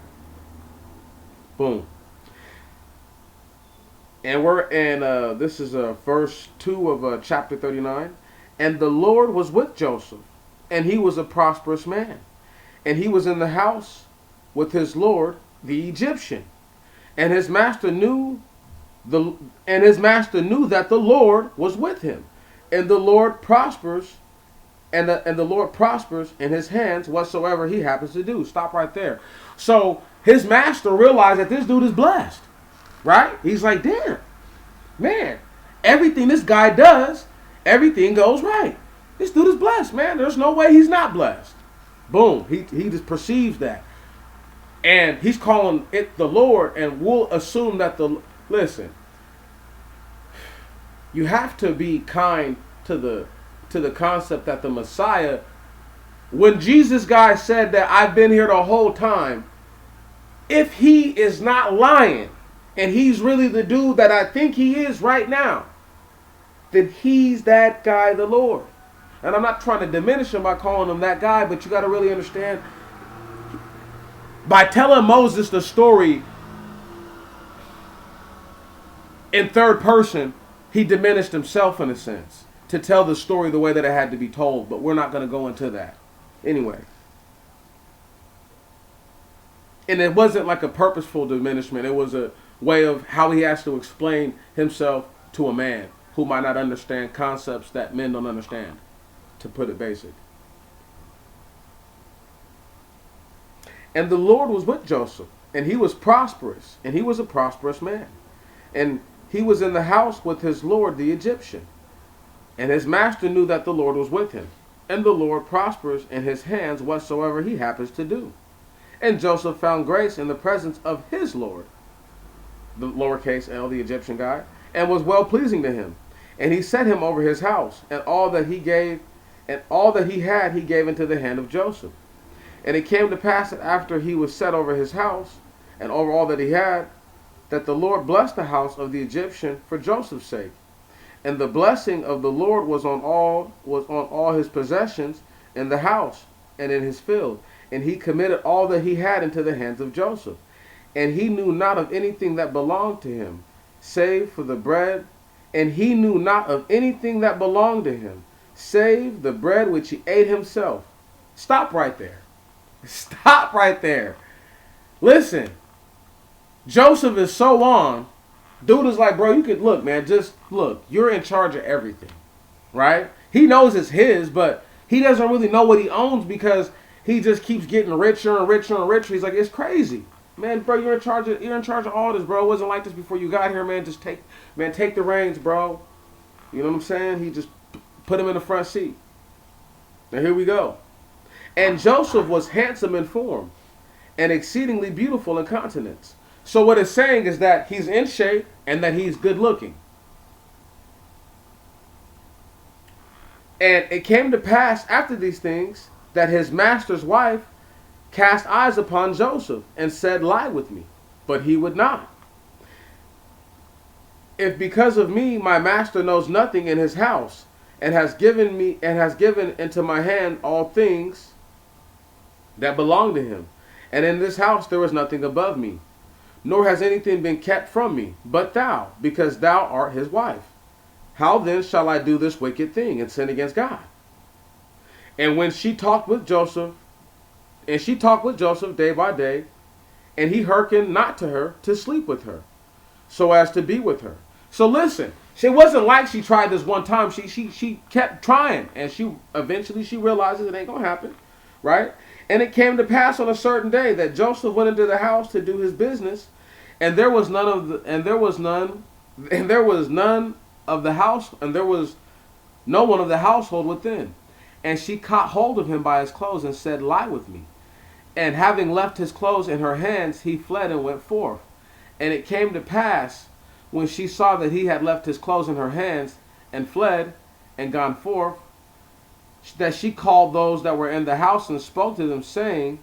Boom. And we're in, this is verse 2 of chapter 39. And the Lord was with Joseph, and he was a prosperous man. And he was in the house with his Lord, the Egyptian. And his master knew that the Lord was with him. And the Lord prospers, and the Lord prospers in his hands whatsoever he happens to do. Stop right there. So his master realized that this dude is blessed, right? He's like, damn, man, everything this guy does, everything goes right. This dude is blessed, man. There's no way he's not blessed. Boom. He just perceives that. And he's calling it the Lord, and we'll assume that listen, you have to be kind to the concept that the Messiah, when Jesus guy said that I've been here the whole time, if he is not lying and he's really the dude that I think he is right now, then he's that guy, the Lord. And I'm not trying to diminish him by calling him that guy, but you got to really understand, by telling Moses the story in third person, he diminished himself in a sense to tell the story the way that it had to be told. But we're not going to go into that. Anyway. And it wasn't like a purposeful diminishment. It was a way of how he has to explain himself to a man who might not understand concepts that men don't understand, to put it basic. And the Lord was with Joseph, and he was prosperous, and he was a prosperous man. And he was in the house with his Lord, the Egyptian. And his master knew that the Lord was with him. And the Lord prospers in his hands whatsoever he happens to do. And Joseph found grace in the presence of his Lord, the lowercase L, the Egyptian guy, and was well pleasing to him. And he set him over his house, and all that he gave And all that he had he gave into the hand of Joseph. And it came to pass that after he was set over his house, and over all that he had, that the Lord blessed the house of the Egyptian for Joseph's sake. And the blessing of the Lord was on all his possessions in the house and in his field. And he committed all that he had into the hands of Joseph. And he knew not of anything that belonged to him, save for the bread. And he knew not of anything that belonged to him, save the bread which he ate himself. Stop right there. Stop right there. Listen, Joseph is so on. Dude is like, bro, you could look, man, just look. You're in charge of everything, right? He knows it's his, but he doesn't really know what he owns because he just keeps getting richer and richer and richer. He's like, it's crazy. Man, bro, you're in charge of all this, bro. It wasn't like this before you got here, man. Just take the reins, bro. You know what I'm saying? He just put him in the front seat. Now here we go. And Joseph was handsome in form and exceedingly beautiful in countenance. So what it's saying is that he's in shape and that he's good looking. And it came to pass after these things that his master's wife cast eyes upon Joseph and said, lie with me. But he would not. If because of me my master knows nothing in his house, and has given into my hand all things that belong to him, and in this house there is nothing above me, nor has anything been kept from me, but thou, because thou art his wife. How then shall I do this wicked thing and sin against God? And when she talked with Joseph, day by day, and he hearkened not to her to sleep with her, so as to be with her. So listen, it wasn't like she tried this one time. She kept trying, and she eventually realizes it ain't gonna happen, right? And it came to pass on a certain day that Joseph went into the house to do his business, and there was none of no one of the household within. And she caught hold of him by his clothes and said, lie with me. And having left his clothes in her hands, he fled and went forth. And it came to pass, when she saw that he had left his clothes in her hands and fled and gone forth, that she called those that were in the house and spoke to them, saying,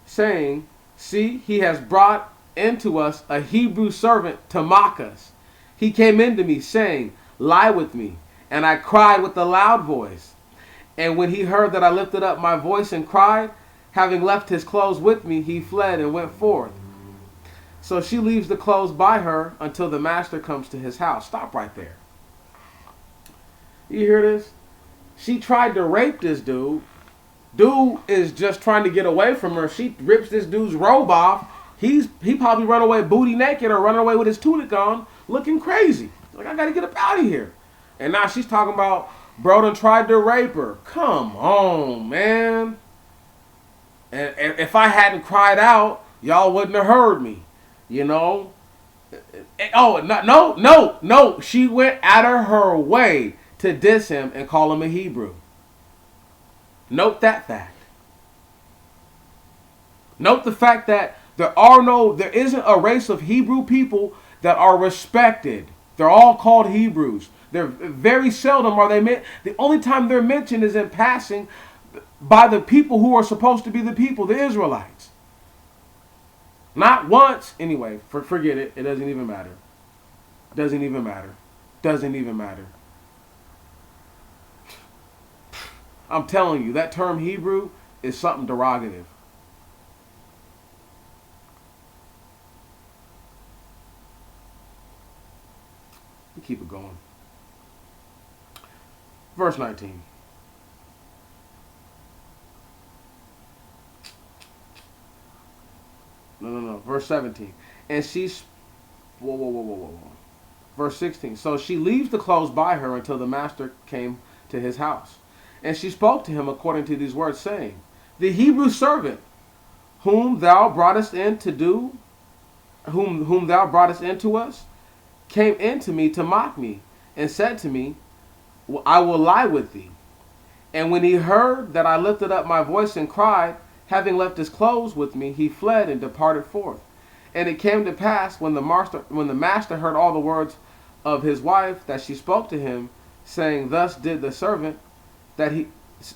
see, he has brought into us a Hebrew servant to mock us. He came into me, saying, lie with me. And I cried with a loud voice. And when he heard that I lifted up my voice and cried, having left his clothes with me, he fled and went forth. So she leaves the clothes by her until the master comes to his house. Stop right there. You hear this? She tried to rape this dude. Dude is just trying to get away from her. She rips this dude's robe off. He probably run away booty naked or running away with his tunic on, looking crazy. Like, I gotta get up out of here. And now she's talking about bro done tried to rape her. Come on, man. And if I hadn't cried out, y'all wouldn't have heard me. You know? Oh, no. She went out of her way to diss him and call him a Hebrew. Note that fact. Note the fact that there isn't a race of Hebrew people that are respected. They're all called Hebrews. They're very seldom are they meant. The only time they're mentioned is in passing by the people who are supposed to be the people, the Israelites. Not once. Anyway, forget it. It doesn't even matter. Doesn't even matter. Doesn't even matter. I'm telling you, that term Hebrew is something derogative. Keep it going. Verse 19. No. Verse 17. And she's... Whoa. Verse 16. So she leaves the clothes by her until the master came to his house. And she spoke to him according to these words, saying, the Hebrew servant whom thou broughtest in to do, whom thou broughtest into us, came in to me to mock me, and said to me, I will lie with thee. And when he heard that I lifted up my voice and cried, having left his clothes with me, he fled and departed forth. And it came to pass, when the master heard all the words of his wife, that she spoke to him, saying, thus did the servant that he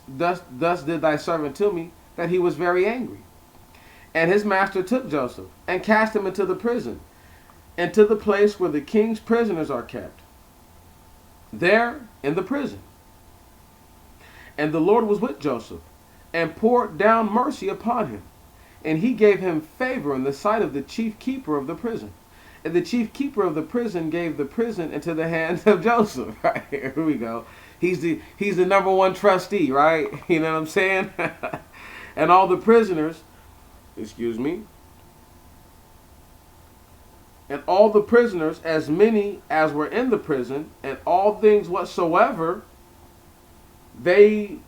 thus did thy servant to me, that he was very angry. And his master took Joseph and cast him into the prison, into the place where the king's prisoners are kept, there in the prison. And the Lord was with Joseph, and poured down mercy upon him, and he gave him favor in the sight of the chief keeper of the prison. And the chief keeper of the prison gave the prison into the hands of Joseph. Right, here we go. He's the number one trustee, right? You know what I'm saying? And all the prisoners, excuse me, and all the prisoners, as many as were in the prison, and all things whatsoever they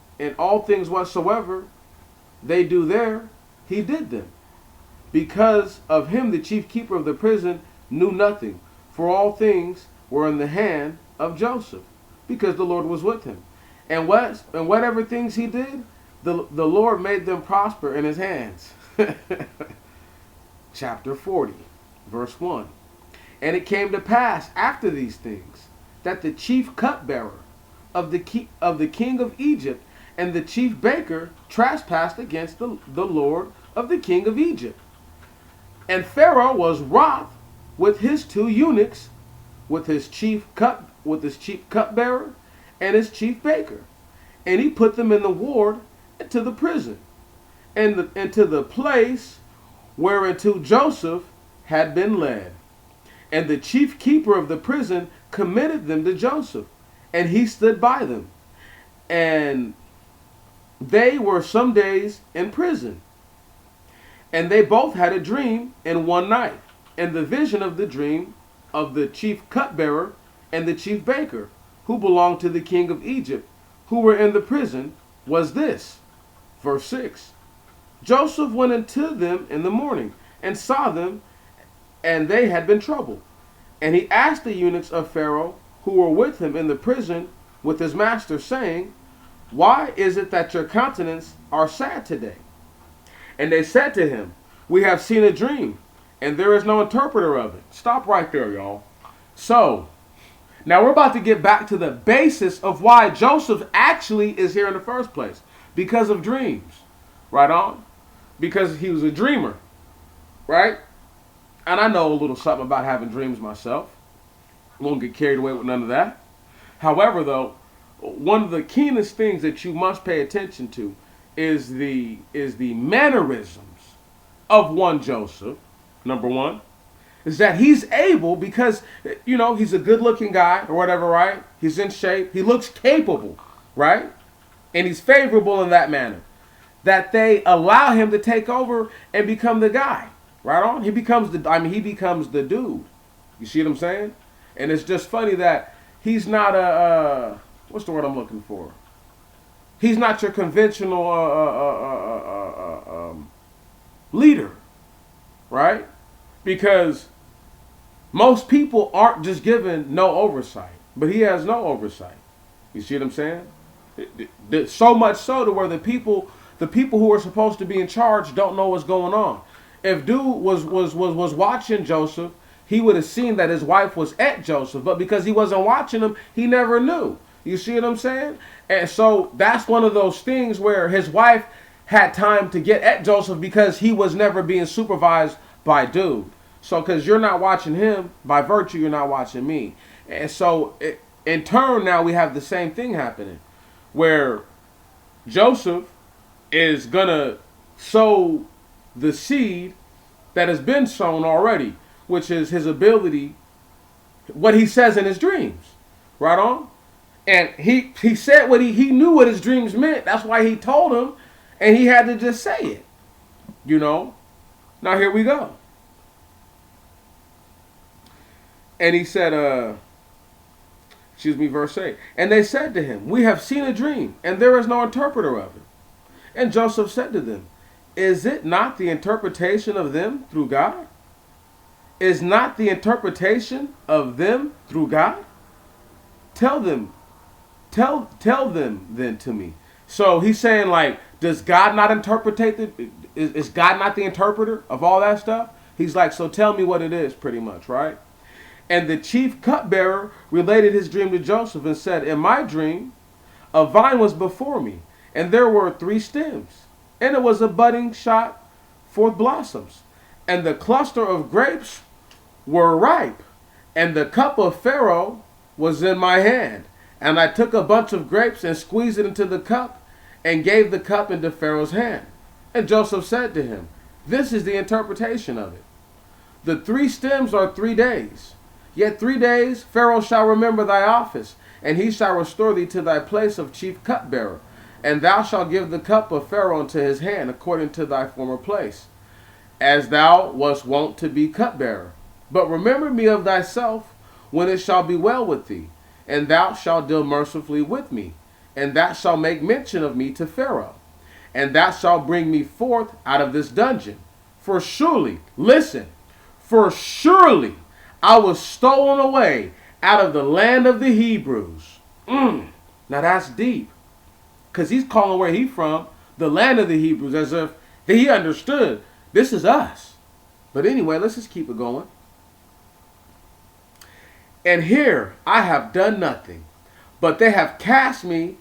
do there, he did them. Because of him, the chief keeper of the prison knew nothing, for all things were in the hand of Joseph, because the Lord was with him. And whatever things he did, the Lord made them prosper in his hands. Chapter 40, verse 1. And it came to pass after these things, that the chief cupbearer of the king of Egypt and the chief baker trespassed against the Lord of the king of Egypt. And Pharaoh was wroth with his two eunuchs, with his chief cupbearer and his chief baker, and he put them in the ward into the prison, and into the place whereunto Joseph had been led. And the chief keeper of the prison committed them to Joseph, and he stood by them. And they were some days in prison. And they both had a dream in one night. And the vision of the dream of the chief cupbearer and the chief baker, who belonged to the king of Egypt, who were in the prison, was this. Verse 6. Joseph went into them in the morning, and saw them, and they had been troubled. And he asked the eunuchs of Pharaoh, who were with him in the prison with his master, saying, Why is it that your countenance are sad today? And they said to him, We have seen a dream, and there is no interpreter of it. Stop right there, y'all. So, now we're about to get back to the basis of why Joseph actually is here in the first place. Because of dreams. Right on? Because he was a dreamer. Right? And I know a little something about having dreams myself. I won't get carried away with none of that. However, though, one of the keenest things that you must pay attention to is the mannerisms of one Joseph. Number one is that he's able, because he's a good-looking guy or whatever, right? He's in shape. He looks capable, right? And he's favorable in that manner, that they allow him to take over and become the guy. Right on? He becomes the dude. You see what I'm saying? And it's just funny that he's not what's the word I'm looking for? He's not your conventional leader, right? Because most people aren't just given no oversight, but he has no oversight. You see what I'm saying? So much so to where the people who are supposed to be in charge don't know what's going on. If dude was watching Joseph, he would have seen that his wife was at Joseph. But because he wasn't watching him, he never knew. You see what I'm saying? And so that's one of those things where his wife had time to get at Joseph because he was never being supervised by dude. So because you're not watching him, by virtue, you're not watching me. And so in turn, now we have the same thing happening where Joseph is going to sow the seed that has been sown already, which is his ability, what he says in his dreams. Right on? And he said what he knew what his dreams meant. That's why he told him, and he had to just say it. Now here we go. And he said, verse 8. And they said to him, We have seen a dream, and there is no interpreter of it. And Joseph said to them, Is it not the interpretation of them through God? Is not the interpretation of them through God? Tell them then to me. So he's saying, like, does God not is God not the interpreter of all that stuff? He's like, so tell me what it is, pretty much, right? And the chief cupbearer related his dream to Joseph and said, In my dream, A vine was before me, and there were 3 stems, and it was a budding shot forth blossoms, and the cluster of grapes were ripe, and the cup of Pharaoh was in my hand. And I took a bunch of grapes and squeezed it into the cup, and gave the cup into Pharaoh's hand. And Joseph said to him, this is the interpretation of it. The 3 stems are 3 days. Yet 3 days Pharaoh shall remember thy office, and he shall restore thee to thy place of chief cupbearer. And thou shalt give the cup of Pharaoh into his hand, according to thy former place, as thou wast wont to be cupbearer. But remember me of thyself, when it shall be well with thee, and thou shalt deal mercifully with me, and thou shalt make mention of me to Pharaoh, and thou shalt bring me forth out of this dungeon. For surely, listen, for surely I was stolen away out of the land of the Hebrews. Now that's deep. Because he's calling where he from the land of the Hebrews, as if he understood this is us. But anyway, let's just keep it going. And here I have done nothing, but they have cast me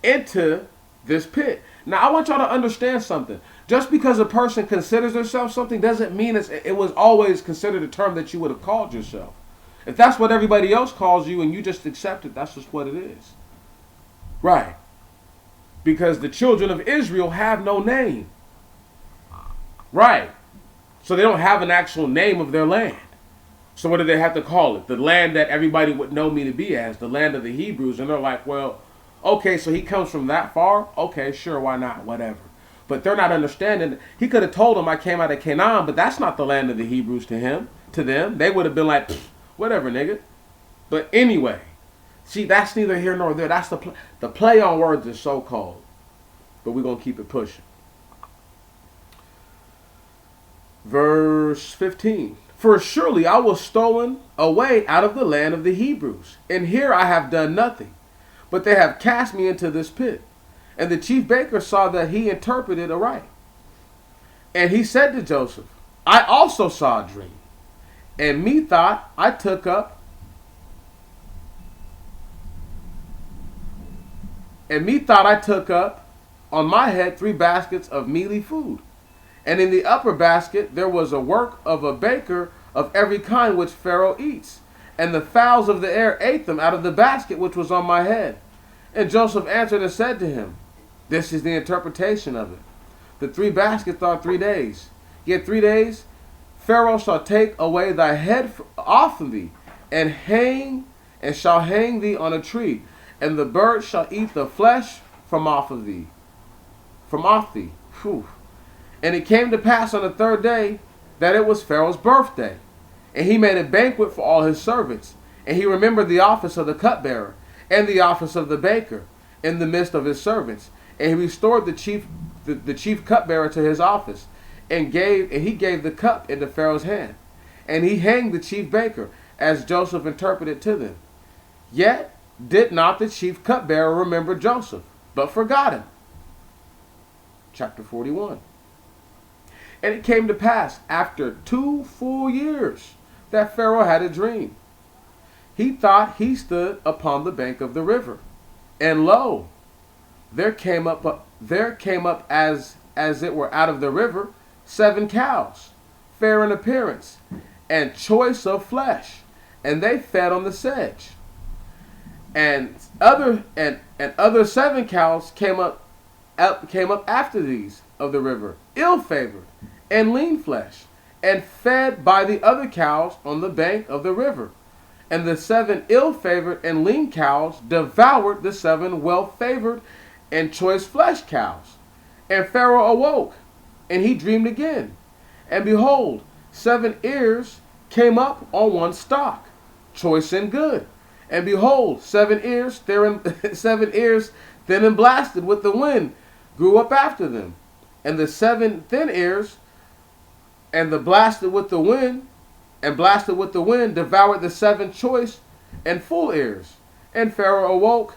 into this pit. Now I want y'all to understand something. Just because a person considers themselves something doesn't mean it was always considered a term that you would have called yourself. If that's what everybody else calls you and you just accept it, that's just what it is. Right. Because the children of Israel have no name. Right. So they don't have an actual name of their land. So what do they have to call it? The land that everybody would know me to be as, the land of the Hebrews. And they're like, well, okay, so he comes from that far? Okay, sure, why not? Whatever. But they're not understanding. He could have told them I came out of Canaan, but that's not the land of the Hebrews to him. To them, they would have been like, whatever, nigga. But anyway, see, that's neither here nor there. That's the play on words is so cold. But we're going to keep it pushing. Verse 15. For surely I was stolen away out of the land of the Hebrews, and here I have done nothing, but they have cast me into this pit. And the chief baker saw that he interpreted aright. And he said to Joseph, I also saw a dream, and methought I took up on my head 3 baskets of mealy food. And in the upper basket there was a work of a baker of every kind which Pharaoh eats. And the fowls of the air ate them out of the basket which was on my head. And Joseph answered and said to him, this is the interpretation of it. The 3 baskets are 3 days. Yet 3 days Pharaoh shall take away thy head off of thee, and shall hang thee on a tree, and the birds shall eat the flesh from off thee. Whew. And it came to pass on the 3rd day that it was Pharaoh's birthday, and he made a banquet for all his servants, and he remembered the office of the cupbearer and the office of the baker in the midst of his servants, and he restored the chief cupbearer to his office, and he gave the cup into Pharaoh's hand, and he hanged the chief baker, as Joseph interpreted to them. Yet did not the chief cupbearer remember Joseph, but forgot him. Chapter 41. And it came to pass after 2 full years that Pharaoh had a dream. He thought he stood upon the bank of the river, and lo, there came up as it were out of the river 7 cows, fair in appearance, and choice of flesh, and they fed on the sedge. And other 7 cows came up after these of the river, ill-favored and lean flesh, and fed by the other cows on the bank of the river. And the 7 ill-favored and lean cows devoured the 7 well-favored and choice flesh cows. And Pharaoh awoke, and he dreamed again. And behold, 7 ears came up on one stalk, choice and good. And behold, 7 ears, thin and blasted with the wind, grew up after them. And the 7 thin ears, and blasted with the wind, devoured the 7 choice and full ears. And Pharaoh awoke,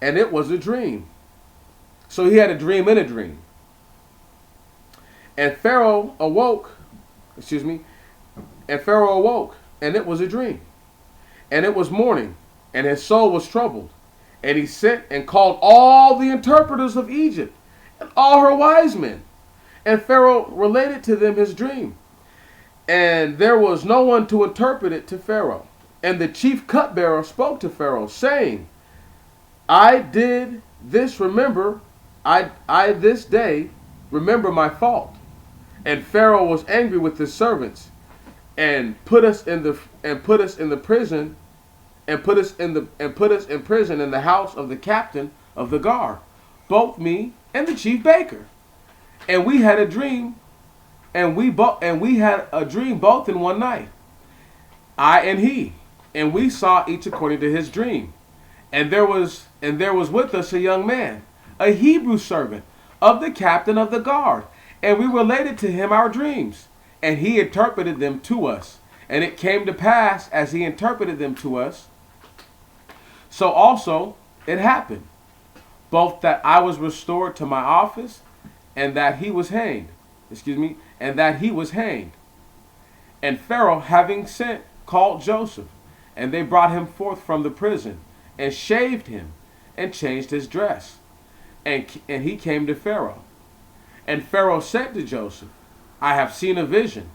and it was a dream. So he had a dream in a dream. And Pharaoh awoke, and it was a dream. And it was morning, and his soul was troubled. And he sent and called all the interpreters of Egypt and all her wise men. And Pharaoh related to them his dream. And there was no one to interpret it to Pharaoh. And the chief cupbearer spoke to Pharaoh, saying, I did this remember, I this day remember my fault. And Pharaoh was angry with his servants, and put us in the prison, and put us in prison in the house of the captain of the guard, both me and the chief baker. And we had a dream, and we had a dream both in one night, I and he, and we saw each according to his dream. And there was with us a young man, a Hebrew servant of the captain of the guard, and we related to him our dreams, and he interpreted them to us. And it came to pass, as he interpreted them to us, so also it happened, both that I was restored to my office, and that he was hanged. And that he was hanged. And Pharaoh, having sent, called Joseph, and they brought him forth from the prison, and shaved him, and changed his dress. And he came to Pharaoh. And Pharaoh said to Joseph, I have seen a vision,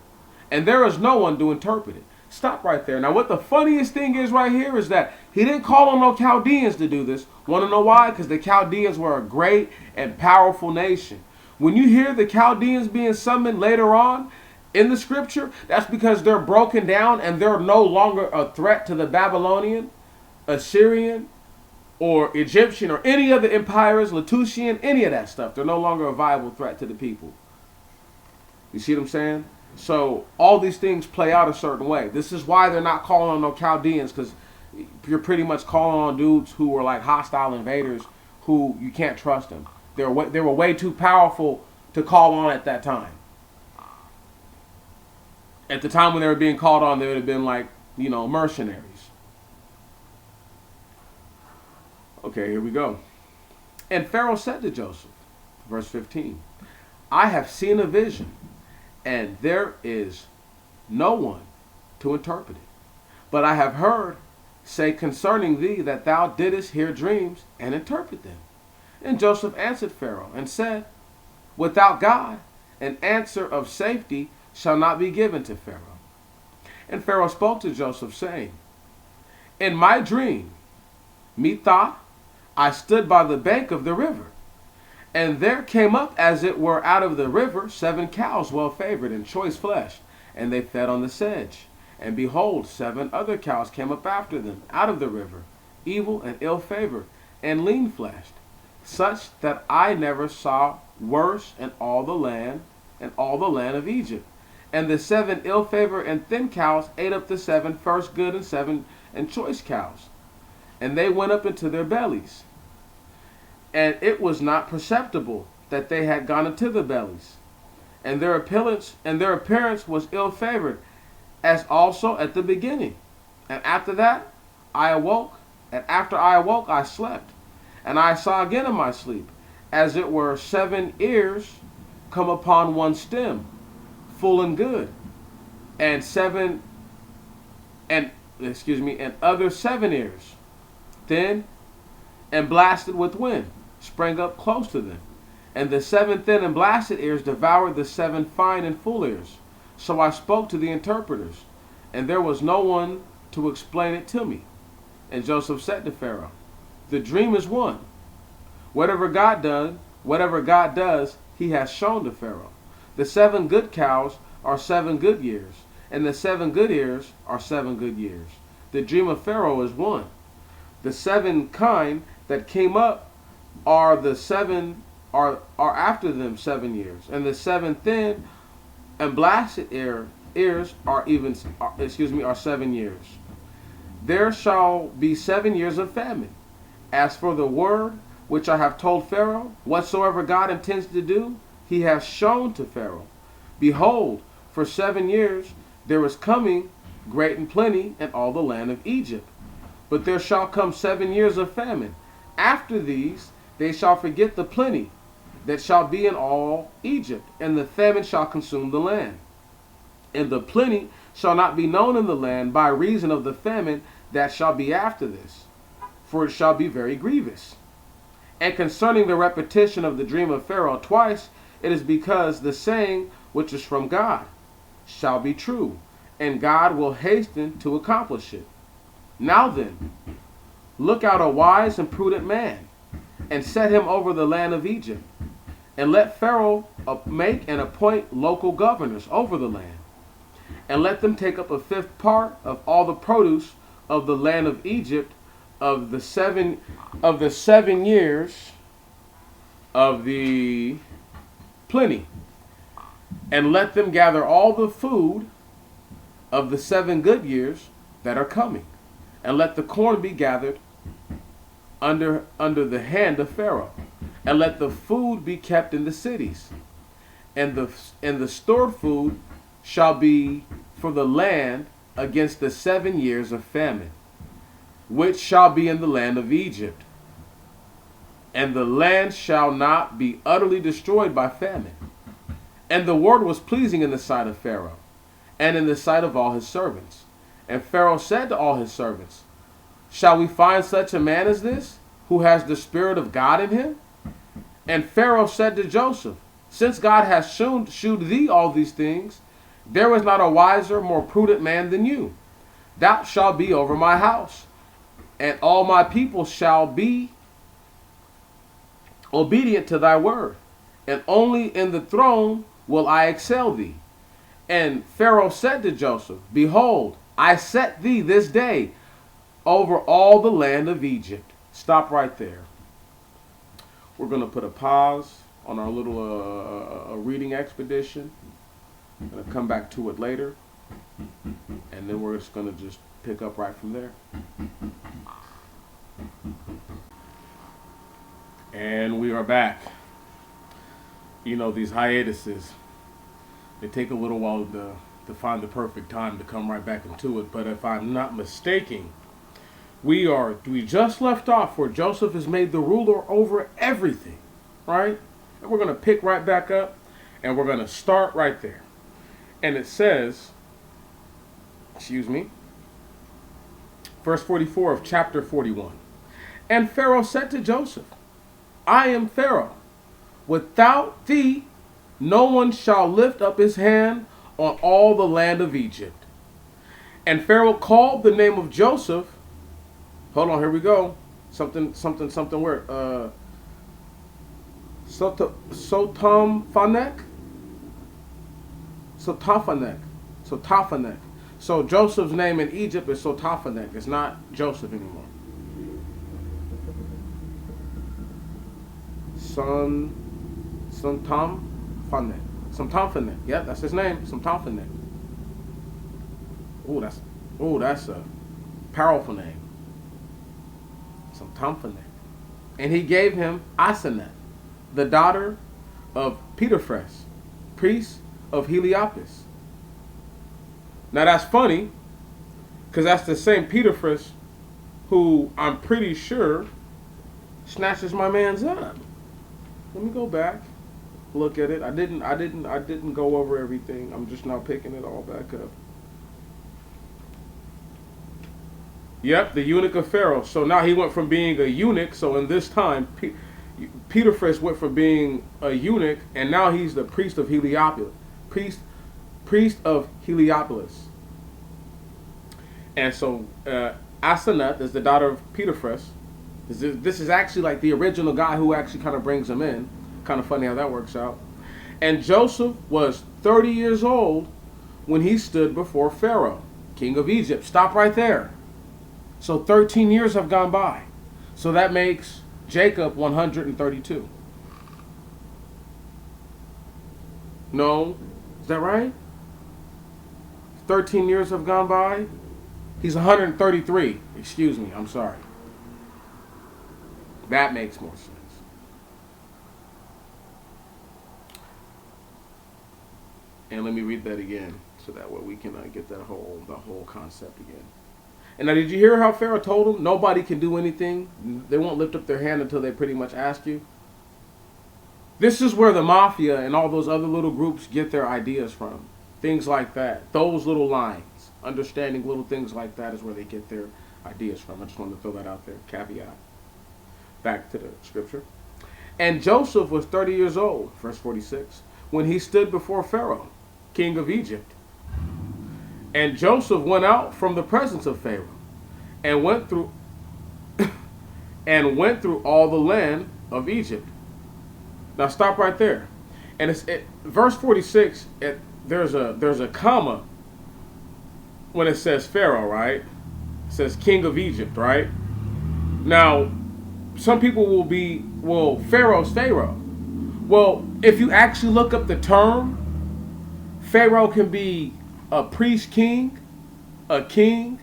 and there is no one to interpret it. Stop right there. Now, what the funniest thing is right here is that he didn't call on no Chaldeans to do this. Want to know why? Because the Chaldeans were a great and powerful nation. When you hear the Chaldeans being summoned later on in the scripture, that's because they're broken down and they're no longer a threat to the Babylonian, Assyrian, or Egyptian, or any other empires, Latouchian, any of that stuff. They're no longer a viable threat to the people. You see what I'm saying? So all these things play out a certain way. This is why they're not calling on no Chaldeans, because you're pretty much calling on dudes who were like hostile invaders who you can't trust them. They were way too powerful to call on at that time. At the time when they were being called on, they would have been like, mercenaries. Okay, here we go. And Pharaoh said to Joseph, verse 15, I have seen a vision, and there is no one to interpret it. But I have heard say concerning thee that thou didst hear dreams and interpret them. And Joseph answered Pharaoh and said, without God, an answer of safety shall not be given to Pharaoh. And Pharaoh spoke to Joseph, saying, in my dream, methought I stood by the bank of the river, and there came up as it were out of the river 7 cows well favored and choice fleshed, and they fed on the sedge. And behold, 7 other cows came up after them out of the river, evil and ill favored, and lean fleshed, such that I never saw worse in all the land of Egypt. And the 7 ill favored and thin cows ate up the 7 first good and 7 and choice cows, and they went up into their bellies. And it was not perceptible that they had gone into the bellies. And their appearance was ill favored, as also at the beginning. And after that I awoke, and after I awoke I slept. And I saw again in my sleep, as it were 7 ears come upon one stem, full and good, and other 7 ears, thin and blasted with wind, sprang up close to them. And the 7 thin and blasted ears devoured the 7 fine and full ears. So I spoke to the interpreters, and there was no one to explain it to me. And Joseph said to Pharaoh, the dream is one. Whatever God does, he has shown to Pharaoh. The 7 good cows are 7 good years, and the 7 good ears are 7 good years. The dream of Pharaoh is one. The 7 kine that came up are after them 7 years, and the 7 thin and blasted ears are 7 years. There shall be 7 years of famine. As for the word which I have told Pharaoh, whatsoever God intends to do, he has shown to Pharaoh. Behold, for 7 years there is coming great and plenty in all the land of Egypt. But there shall come 7 years of famine. After these they shall forget the plenty that shall be in all Egypt, and the famine shall consume the land. And the plenty shall not be known in the land by reason of the famine that shall be after this. for it shall be very grievous. And concerning the repetition of the dream of Pharaoh twice, it is because the saying which is from God shall be true, and God will hasten to accomplish it. Now then, look out a wise and prudent man, and set him over the land of Egypt, and let Pharaoh make and appoint local governors over the land, and let them take up a fifth part of all the produce of the land of Egypt of the 7 years of the plenty, and let them gather all the food of the 7 good years that are coming, and let the corn be gathered under the hand of Pharaoh, and let the food be kept in the cities, and the stored food shall be for the land against the 7 years of famine, which shall be in the land of Egypt. And the land shall not be utterly destroyed by famine. And the word was pleasing in the sight of Pharaoh, and in the sight of all his servants. And Pharaoh said to all his servants, shall we find such a man as this, who has the Spirit of God in him? And Pharaoh said to Joseph, since God has shewed thee all these things, there is not a wiser, more prudent man than you. Thou shalt be over my house, and all my people shall be obedient to thy word, and only in the throne will I excel thee. And Pharaoh said to Joseph, behold, I set thee this day over all the land of Egypt. Stop right there. We're going to put a pause on our little reading expedition. I'm going to come back to it later, and then we're just going to just pick up right from there. And we are back. You know, these hiatuses, they take a little while to find the perfect time to come right back into it. But if I'm not mistaken, we just left off where Joseph is made the ruler over everything, right? And we're going to pick right back up, and we're going to start right there. And it says, verse 44 of chapter 41. And Pharaoh said to Joseph, I am Pharaoh. Without thee, no one shall lift up his hand on all the land of Egypt. And Pharaoh called the name of Joseph. Hold on, here we go. Something word. Sotaphanek. So Joseph's name in Egypt is Sotaphanek. It's not Joseph anymore. Sotaphanek. Yeah, that's his name. Sotaphanek. That's a powerful name. Sotaphanek. And he gave him Asenath, the daughter of Peterphres, priest of Heliopolis. Now that's funny, because that's the same Peterphres who I'm pretty sure snatches my man's up. Let me go back, look at it. I didn't go over everything. I'm just now picking it all back up. Yep, the eunuch of Pharaoh. So now he went from being a eunuch. So in this time, Peterphres went from being a eunuch, and now he's the priest of Heliopolis. Priest of Heliopolis. And so Asenath is the daughter of Peterphres. This is actually like the original guy who actually kind of brings him in. Kind of funny how that works out. And Joseph was 30 years old when he stood before Pharaoh, king of Egypt. Stop right there. So 13 years have gone by. So that makes Jacob 132. No? Is that right? 13 years have gone by. He's 133. Excuse me. I'm sorry. That makes more sense. And let me read that again, so that way we can get the whole concept again. And now, did you hear how Pharaoh told him nobody can do anything? They won't lift up their hand until they pretty much ask you. This is where the mafia and all those other little groups get their ideas from. Things like that. Those little lines. Understanding little things like that is where they get their ideas from. I just wanted to throw that out there. Caveat. Back to the scripture. And Joseph was 30 years old, verse 46, when he stood before Pharaoh, king of Egypt. And Joseph went out from the presence of Pharaoh and went through all the land of Egypt. Now stop right there. And verse 46, there's a comma when it says Pharaoh, right? It says king of Egypt, right? Now, some people Pharaoh's Pharaoh. Well, if you actually look up the term, Pharaoh can be a priest king, a king,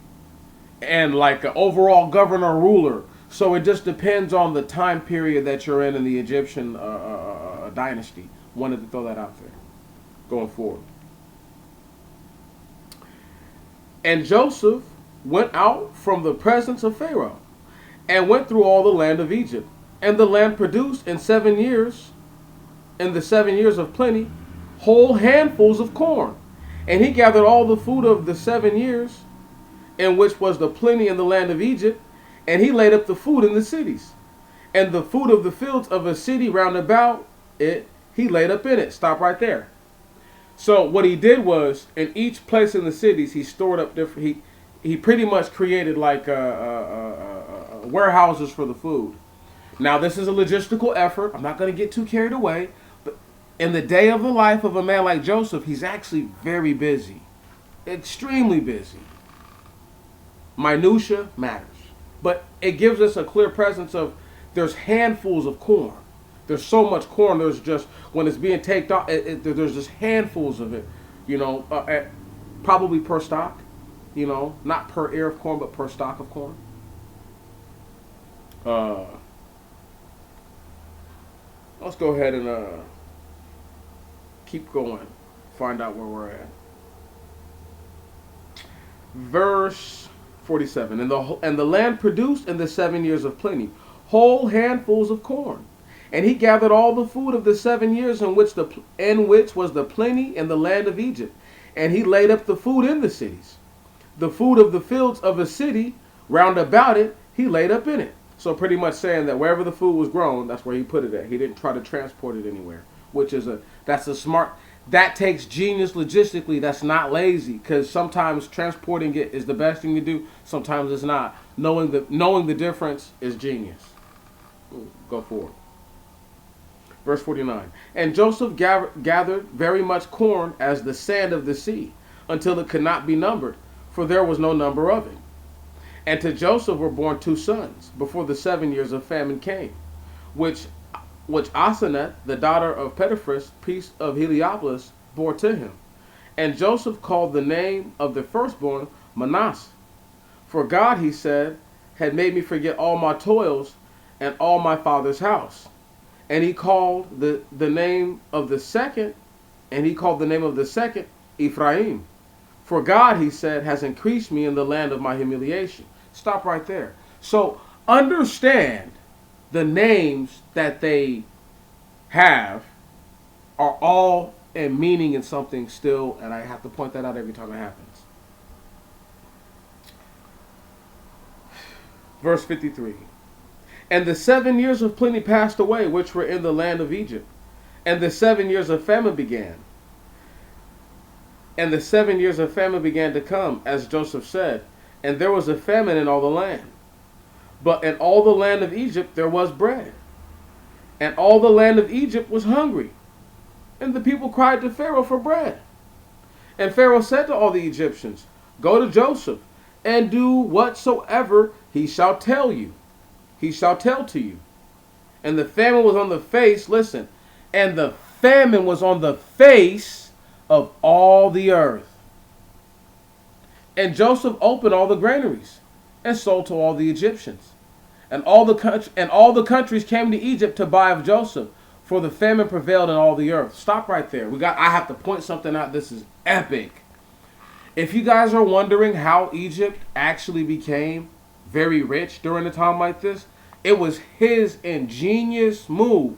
and like an overall governor ruler. So it just depends on the time period that you're in the Egyptian dynasty. Wanted to throw that out there going forward. And Joseph went out from the presence of Pharaoh and went through all the land of Egypt. And the land produced in the 7 years of plenty, whole handfuls of corn. And he gathered all the food of the 7 years, in which was the plenty in the land of Egypt, and he laid up the food in the cities. And the food of the fields of a city round about it, he laid up in it. Stop right there. So what he did was, in each place in the cities, he stored up different. He pretty much created like warehouses for the food. Now this is a logistical effort. I'm not going to get too carried away, but in the day of the life of a man like Joseph, he's actually very busy, extremely busy. Minutia matters, but it gives us a clear presence of there's handfuls of corn. There's so much corn. There's just when it's being taken off, there's just handfuls of it. Probably per stock. Not per ear of corn, but per stock of corn. Let's go ahead and keep going. Find out where we're at. Verse 47. And the land produced in the 7 years of plenty whole handfuls of corn. And he gathered all the food of the 7 years in which was the plenty in the land of Egypt. And he laid up the food in the cities. The food of the fields of a city round about it, he laid up in it. So pretty much saying that wherever the food was grown, that's where he put it at. He didn't try to transport it anywhere, that takes genius logistically. That's not lazy, because sometimes transporting it is the best thing to do. Sometimes it's not. Knowing the difference is genius. Go forward. Verse 49. And Joseph gathered very much corn as the sand of the sea, until it could not be numbered, for there was no number of it. And to Joseph were born 2 sons, before the 7 years of famine came, which Asenath, the daughter of Potipharah, priest of Heliopolis, bore to him. And Joseph called the name of the firstborn Manasseh. For God, he said, had made me forget all my toils and all my father's house. And he called the name of the second, Ephraim. For God, he said, has increased me in the land of my humiliation. Stop right there. So understand the names that they have are all in meaning in something still, and I have to point that out every time it happens. Verse 53. And the 7 years of plenty passed away, which were in the land of Egypt. And the 7 years of famine began. And the 7 years of famine began to come, as Joseph said. And there was a famine in all the land. But in all the land of Egypt there was bread. And all the land of Egypt was hungry. And the people cried to Pharaoh for bread. And Pharaoh said to all the Egyptians, Go to Joseph, and do whatsoever he shall tell you. He shall tell to you. And the famine was on the face, listen, and the famine was on the face of all the earth. And Joseph opened all the granaries and sold to all the Egyptians. And all the countries came to Egypt to buy of Joseph, for the famine prevailed in all the earth. Stop right there. I have to point something out. This is epic. If you guys are wondering how Egypt actually became very rich during a time like this, it was his ingenious move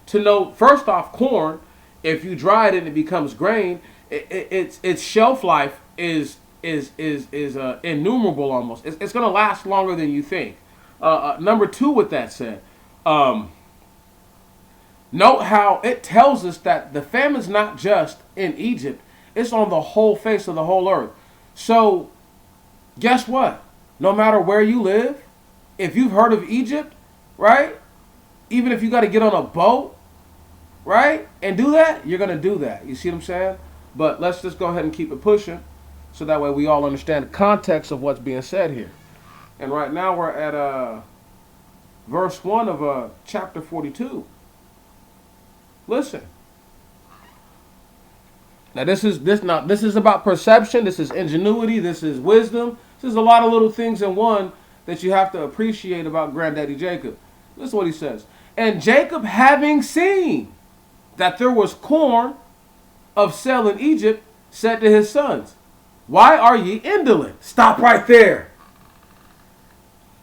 to know, first off, corn, if you dry it and it becomes grain, its shelf life is is innumerable almost. It's going to last longer than you think. Number two, with that said, note how it tells us that the famine's not just in Egypt; it's on the whole face of the whole earth. So, guess what? No matter where you live, if you've heard of Egypt, right? Even if you got to get on a boat, right, and do that, you're going to do that. You see what I'm saying? But let's just go ahead and keep it pushing so that way we all understand the context of what's being said here. And right now we're at verse 1 of chapter 42. Listen. Now this is about perception, this is ingenuity, this is wisdom. This is a lot of little things in one that you have to appreciate about Granddaddy Jacob. This is what he says. And Jacob, having seen that there was corn of sale in Egypt, said to his sons, why are ye indolent? Stop right there.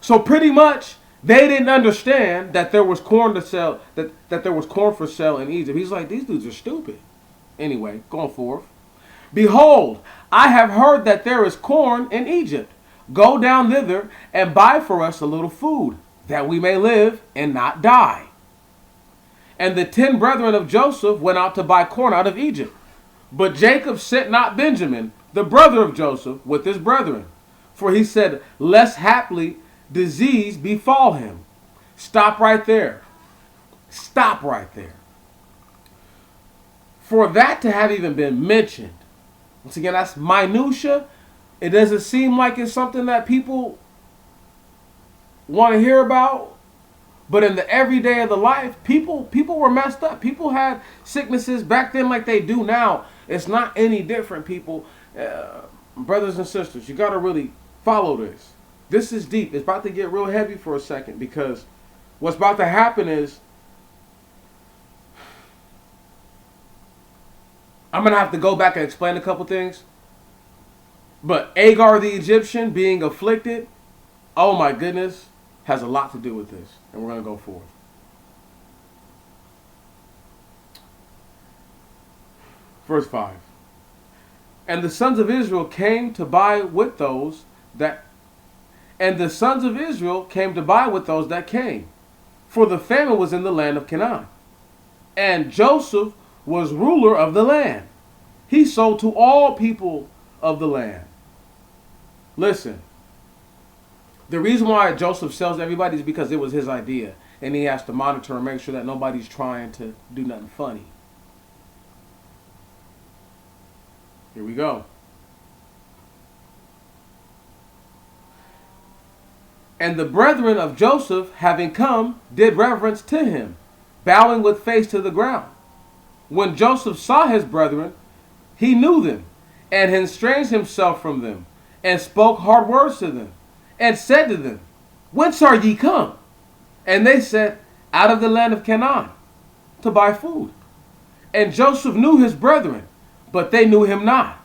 So pretty much they didn't understand that there was corn to sell, that there was corn for sale in Egypt. He's like, these dudes are stupid. Anyway, going forth. Behold, I have heard that there is corn in Egypt. Go down thither and buy for us a little food, that we may live and not die. And the 10 brethren of Joseph went out to buy corn out of Egypt. But Jacob sent not Benjamin, the brother of Joseph, with his brethren. For he said, lest haply disease befall him. Stop right there. Stop right there. For that to have even been mentioned, once again, that's minutia. It doesn't seem like it's something that people want to hear about. But in the everyday of the life, people were messed up. People had sicknesses back then like they do now. It's not any different, people. Brothers and sisters, you got to really follow this. This is deep. It's about to get real heavy for a second, because what's about to happen is I'm going to have to go back and explain a couple things. But Agar the Egyptian being afflicted, oh my goodness, has a lot to do with this. And we're going to go forward. Verse 5. And the sons of Israel came to buy with those that came, for the famine was in the land of Canaan. And Joseph was ruler of the land. He sold to all people of the land. Listen, the reason why Joseph sells everybody is because it was his idea, and he has to monitor and make sure that nobody's trying to do nothing funny. Here we go. And the brethren of Joseph, having come, did reverence to him, bowing with face to the ground. When Joseph saw his brethren, he knew them, and estranged himself from them, and spoke hard words to them, and said to them, whence are ye come? And they said, out of the land of Canaan, to buy food. And Joseph knew his brethren, but they knew him not.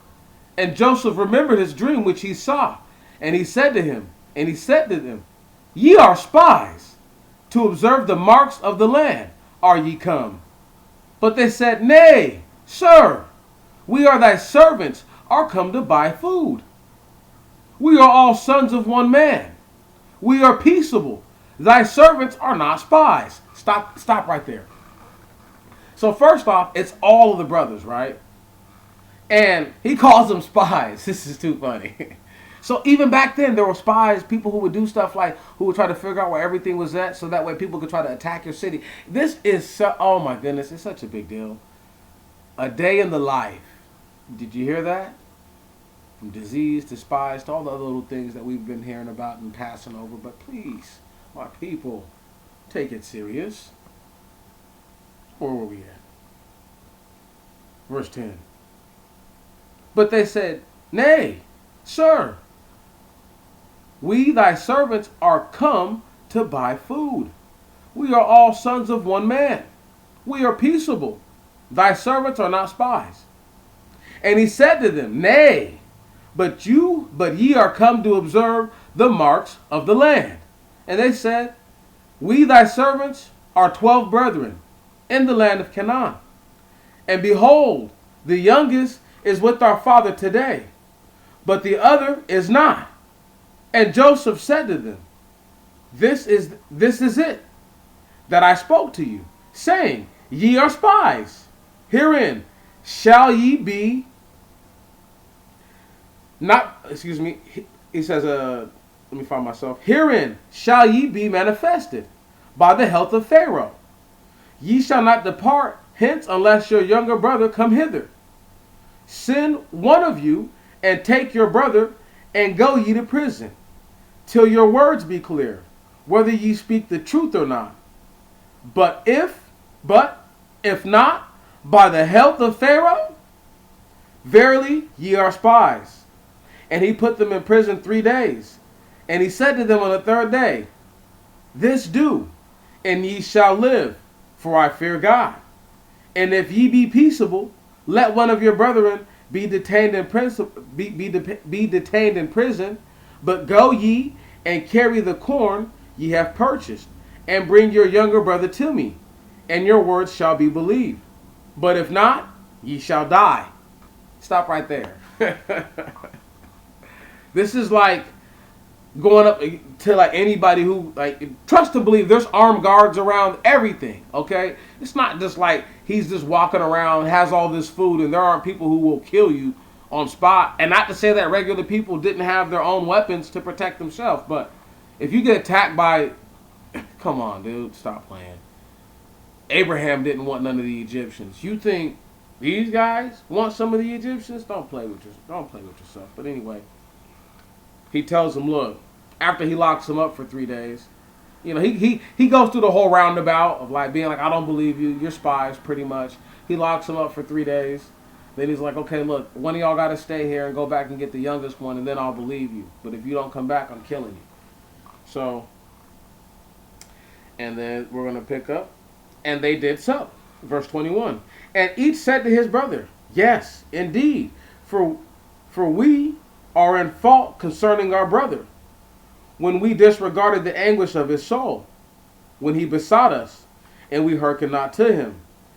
And Joseph remembered his dream which he saw, and he said to them, ye are spies, to observe the marks of the land are ye come. But they said, nay, sir, we are thy servants, are come to buy food. We are all sons of one man. We are peaceable. Thy servants are not spies. Stop right there. So first off, it's all of the brothers, right? And he calls them spies. This is too funny. So even back then, there were spies, people who would do stuff like, who would try to figure out where everything was at, so that way people could try to attack your city. This is, oh my goodness, it's such a big deal. A day in the life. Did you hear that? From disease to spies to all the other little things that we've been hearing about and passing over. But please, my people, take it serious. Where were we at? Verse 10. But they said, nay, sir, we thy servants are come to buy food. We are all sons of one man. We are peaceable. Thy servants are not spies. And he said to them, nay, but ye are come to observe the marks of the land. And they said, we thy servants are 12 brethren in the land of Canaan. And behold, the youngest is with our father today. but the other is not. And Joseph said to them, This is it that I spoke to you, saying, Ye are spies. Herein shall ye be not, excuse me, he says, let me find myself. Herein shall ye be manifested by the health of Pharaoh. Ye shall not depart hence unless your younger brother come hither. Send one of you and take your brother and go ye to prison, till your words be clear, whether ye speak the truth or not. But if not, by the health of Pharaoh, verily ye are spies. And he put them in prison 3 days. And he said to them on the third day, This do, and ye shall live, for I fear God. And if ye be peaceable, let one of your brethren be detained in prison, be detained in prison, but go ye and carry the corn ye have purchased, and bring your younger brother to me, and your words shall be believed. But if not, ye shall die. Stop right there. This is like going up to like anybody who like trust to believe there's armed guards around everything. Okay, it's not just like he's just walking around, has all this food, and there aren't people who will kill you on spot. And not to say that regular people didn't have their own weapons to protect themselves, but if you get attacked by, come on, dude, stop playing. Abraham didn't want none of the Egyptians. You think these guys want some of the Egyptians? Don't play with yourself. But anyway, he tells him, look, after he locks him up for 3 days, you know, he goes through the whole roundabout of like being like, I don't believe you, you're spies, pretty much. He locks him up for 3 days. Then he's like, okay, look, one of y'all got to stay here and go back and get the youngest one, and then I'll believe you. But if you don't come back, I'm killing you. So, and then we're going to pick up. And they did so. Verse 21. And each said to his brother, Yes, indeed, for we are in fault concerning our brother, when we disregarded the anguish of his soul, when he besought us, and we hearkened not to him.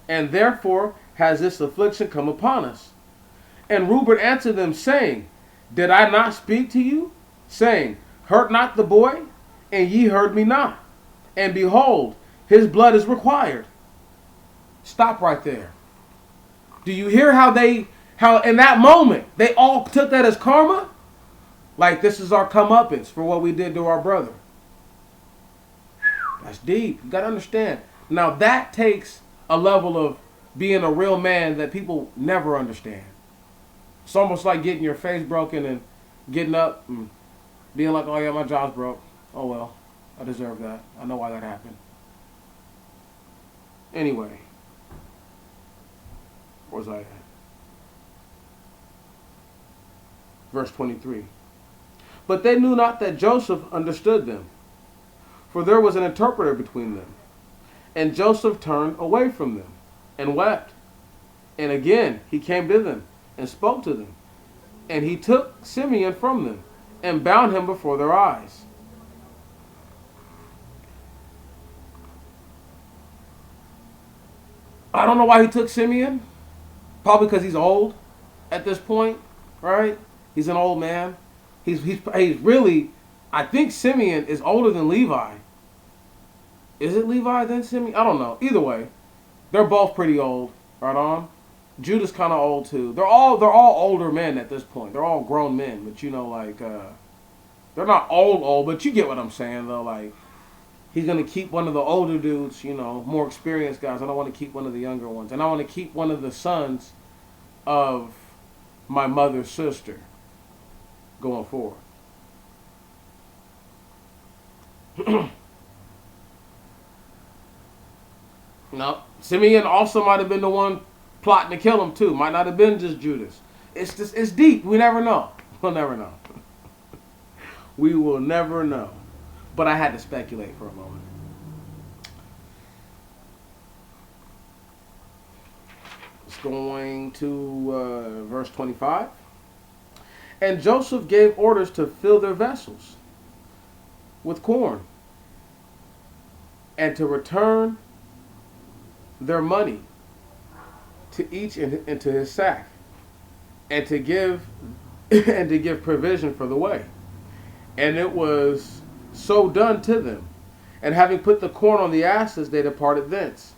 And therefore has this affliction come upon us. And Reuben answered them, saying, Did I not speak to you, saying, Hurt not the boy? And ye heard me not. And behold, his blood is required. Stop right there. Do you hear how in that moment, they all took that as karma? Like, this is our comeuppance for what we did to our brother. That's deep. You got to understand. Now, that takes a level of being a real man that people never understand. It's almost like getting your face broken and getting up and being like, oh, yeah, my jaw's broke. Oh, well, I deserve that. I know why that happened. Anyway, where was I at? Verse 23. But they knew not that Joseph understood them, for there was an interpreter between them. And Joseph turned away from them and wept. And again he came to them and spoke to them. And he took Simeon from them and bound him before their eyes. I don't know why he took Simeon. Probably because he's old at this point, right? He's an old man. He's really, I think Simeon is older than Levi. Is it Levi then Simeon? I don't know. Either way, they're both pretty old, right on. Judah's kind of old too. They're all older men at this point. They're all grown men, but you know, like they're not old, but you get what I'm saying though. Like, he's gonna keep one of the older dudes, you know, more experienced guys. I don't want to keep one of the younger ones, and I want to keep one of the sons of my mother's sister going forward. No, Simeon also might have been the one plotting to kill him too. Might not have been just Judas. It's deep. We never know. We'll never know. We will never know. But I had to speculate for a moment. It's going to verse 25. And Joseph gave orders to fill their vessels with corn, and to return their money to each into his sack, and to give and to give provision for the way. And it was so done to them. And having put the corn on the asses, they departed thence.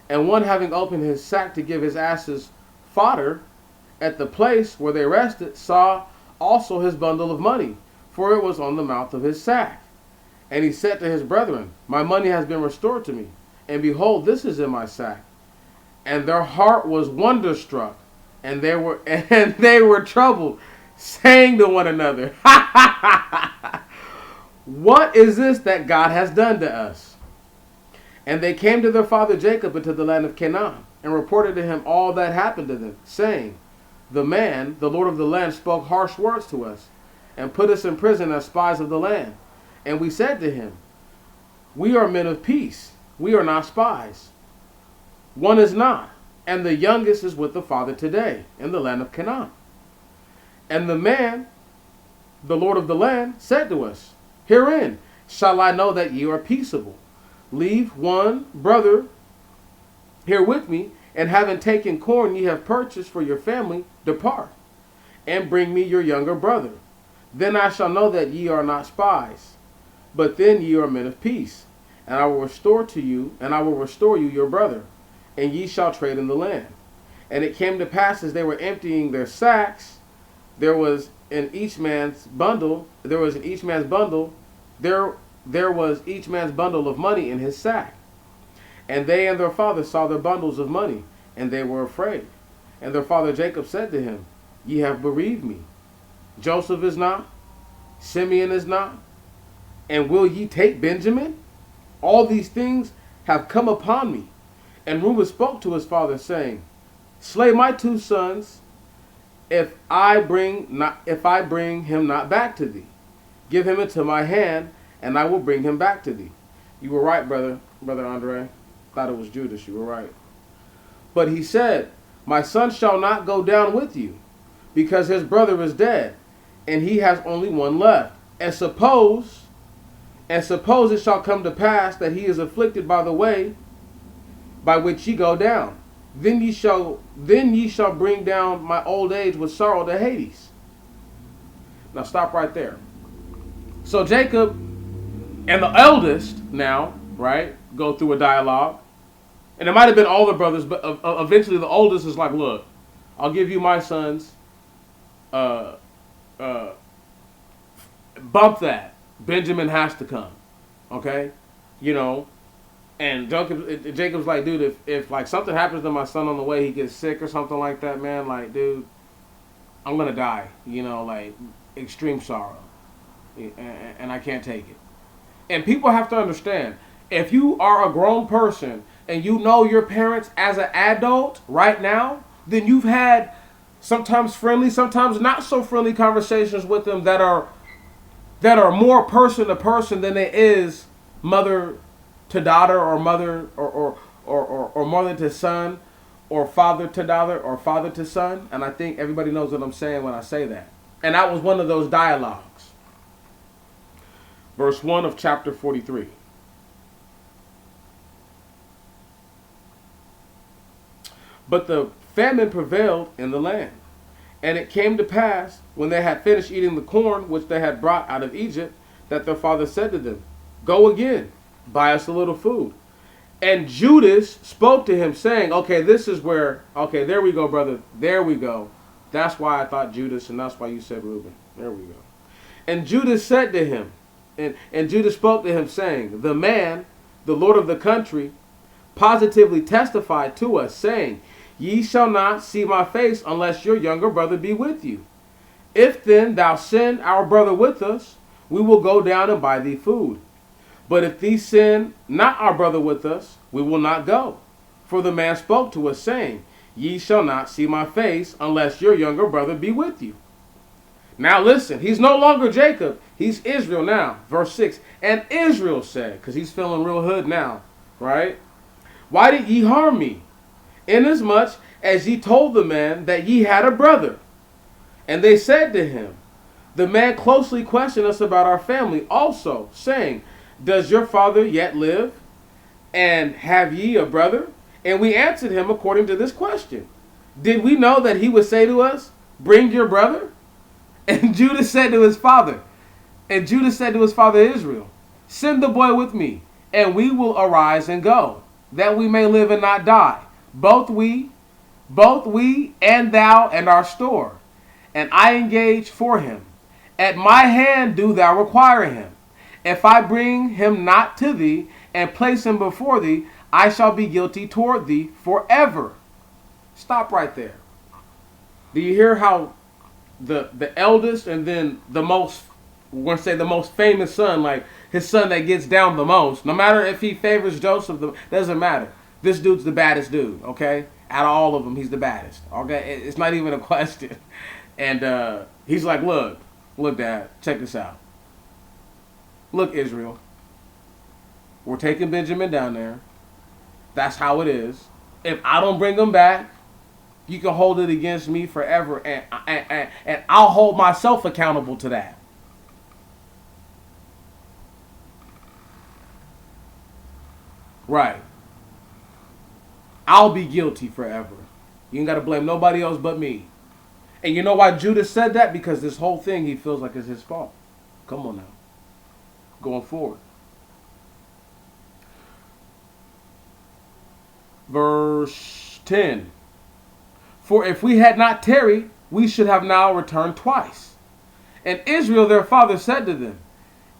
And one having opened his sack to give his asses fodder at the place where they rested, saw also his bundle of money, for it was on the mouth of his sack. And he said to his brethren, My money has been restored to me, and behold, this is in my sack. And their heart was wonderstruck, and they were troubled, saying to one another, What is this that God has done to us? And they came to their father Jacob into the land of Canaan, and reported to him all that happened to them, saying, The man, the Lord of the land, spoke harsh words to us, and put us in prison as spies of the land. And we said to him, We are men of peace, we are not spies. One is not, and the youngest is with the father today, in the land of Canaan. And the man, the Lord of the land, said to us, Herein shall I know that ye are peaceable. Leave one brother here with me, and having taken corn ye have purchased for your family, depart, and bring me your younger brother. Then I shall know that ye are not spies, but then ye are men of peace. And I will restore you your brother, and ye shall trade in the land. And it came to pass, as they were emptying their sacks, there was each man's bundle of money in his sack. And they and their father saw their bundles of money, and they were afraid. And their father Jacob said to him, Ye have bereaved me. Joseph is not, Simeon is not, and will ye take Benjamin? All these things have come upon me. And Reuben spoke to his father, saying, Slay my two sons, if I bring him not back to thee. Give him into my hand, and I will bring him back to thee. You were right, brother Andre. Thought it was Judas. You were right. But he said, My son shall not go down with you, because his brother is dead, and he has only one left. And suppose it shall come to pass that he is afflicted by the way by which ye go down. Then ye shall bring down my old age with sorrow to Hades. Now stop right there. So Jacob and the eldest now, right, go through a dialogue. And it might have been all the brothers, but eventually the oldest is like, Look, I'll give you my sons. Bump that. Benjamin has to come. Okay? You know, and Jacob's like, dude, if like something happens to my son on the way, he gets sick or something like that, man, like, dude, I'm going to die. You know, like, extreme sorrow. And I can't take it. And people have to understand, if you are a grown person and you know your parents as an adult right now, then you've had sometimes friendly, sometimes not so friendly conversations with them that are more person to person than it is mother to daughter, or mother or mother to son, or father to daughter, or father to son. And I think everybody knows what I'm saying when I say that. And that was one of those dialogues. Verse 1 of chapter 43. But the famine prevailed in the land. And it came to pass, when they had finished eating the corn which they had brought out of Egypt, that their father said to them, Go again, buy us a little food. And Judas spoke to him, saying, Okay, there we go, brother. There we go. That's why I thought Judas, and that's why you said Reuben. There we go. And Judas said to him, and Judas spoke to him, saying, The man, the Lord of the country, positively testified to us, saying, Ye shall not see my face unless your younger brother be with you. If then thou send our brother with us, we will go down and buy thee food. But if thee send not our brother with us, we will not go. For the man spoke to us, saying, Ye shall not see my face unless your younger brother be with you. Now listen, he's no longer Jacob, he's Israel now. Verse 6, and Israel said, because he's feeling real hood now, right? Why did ye harm me? Inasmuch as ye told the man that ye had a brother. And they said to him, The man closely questioned us about our family also, saying, Does your father yet live? And have ye a brother? And we answered him according to this question. Did we know that he would say to us, Bring your brother? And Judah said to his father, and Judah said to his father Israel, send the boy with me, and we will arise and go, that we may live and not die, both we and thou and our store. And I engage for him. At my hand do thou require him. If I bring him not to thee, and place him before thee, I shall be guilty toward thee forever. Stop right there. Do you hear how the eldest and then the most, we're going to say the most famous son, like his son that gets down the most, no matter if he favors Joseph, doesn't matter. This dude's the baddest dude, okay? Out of all of them, he's the baddest, okay? It's not even a question. And he's like, look, Dad, check this out. Look, Israel, we're taking Benjamin down there. That's how it is. If I don't bring him back, you can hold it against me forever, and I'll hold myself accountable to that. Right. I'll be guilty forever. You ain't got to blame nobody else but me. And you know why Judah said that? Because this whole thing he feels like is his fault. Come on now. Going forward. Verse 10. For if we had not tarried, we should have now returned twice. And Israel their father said to them,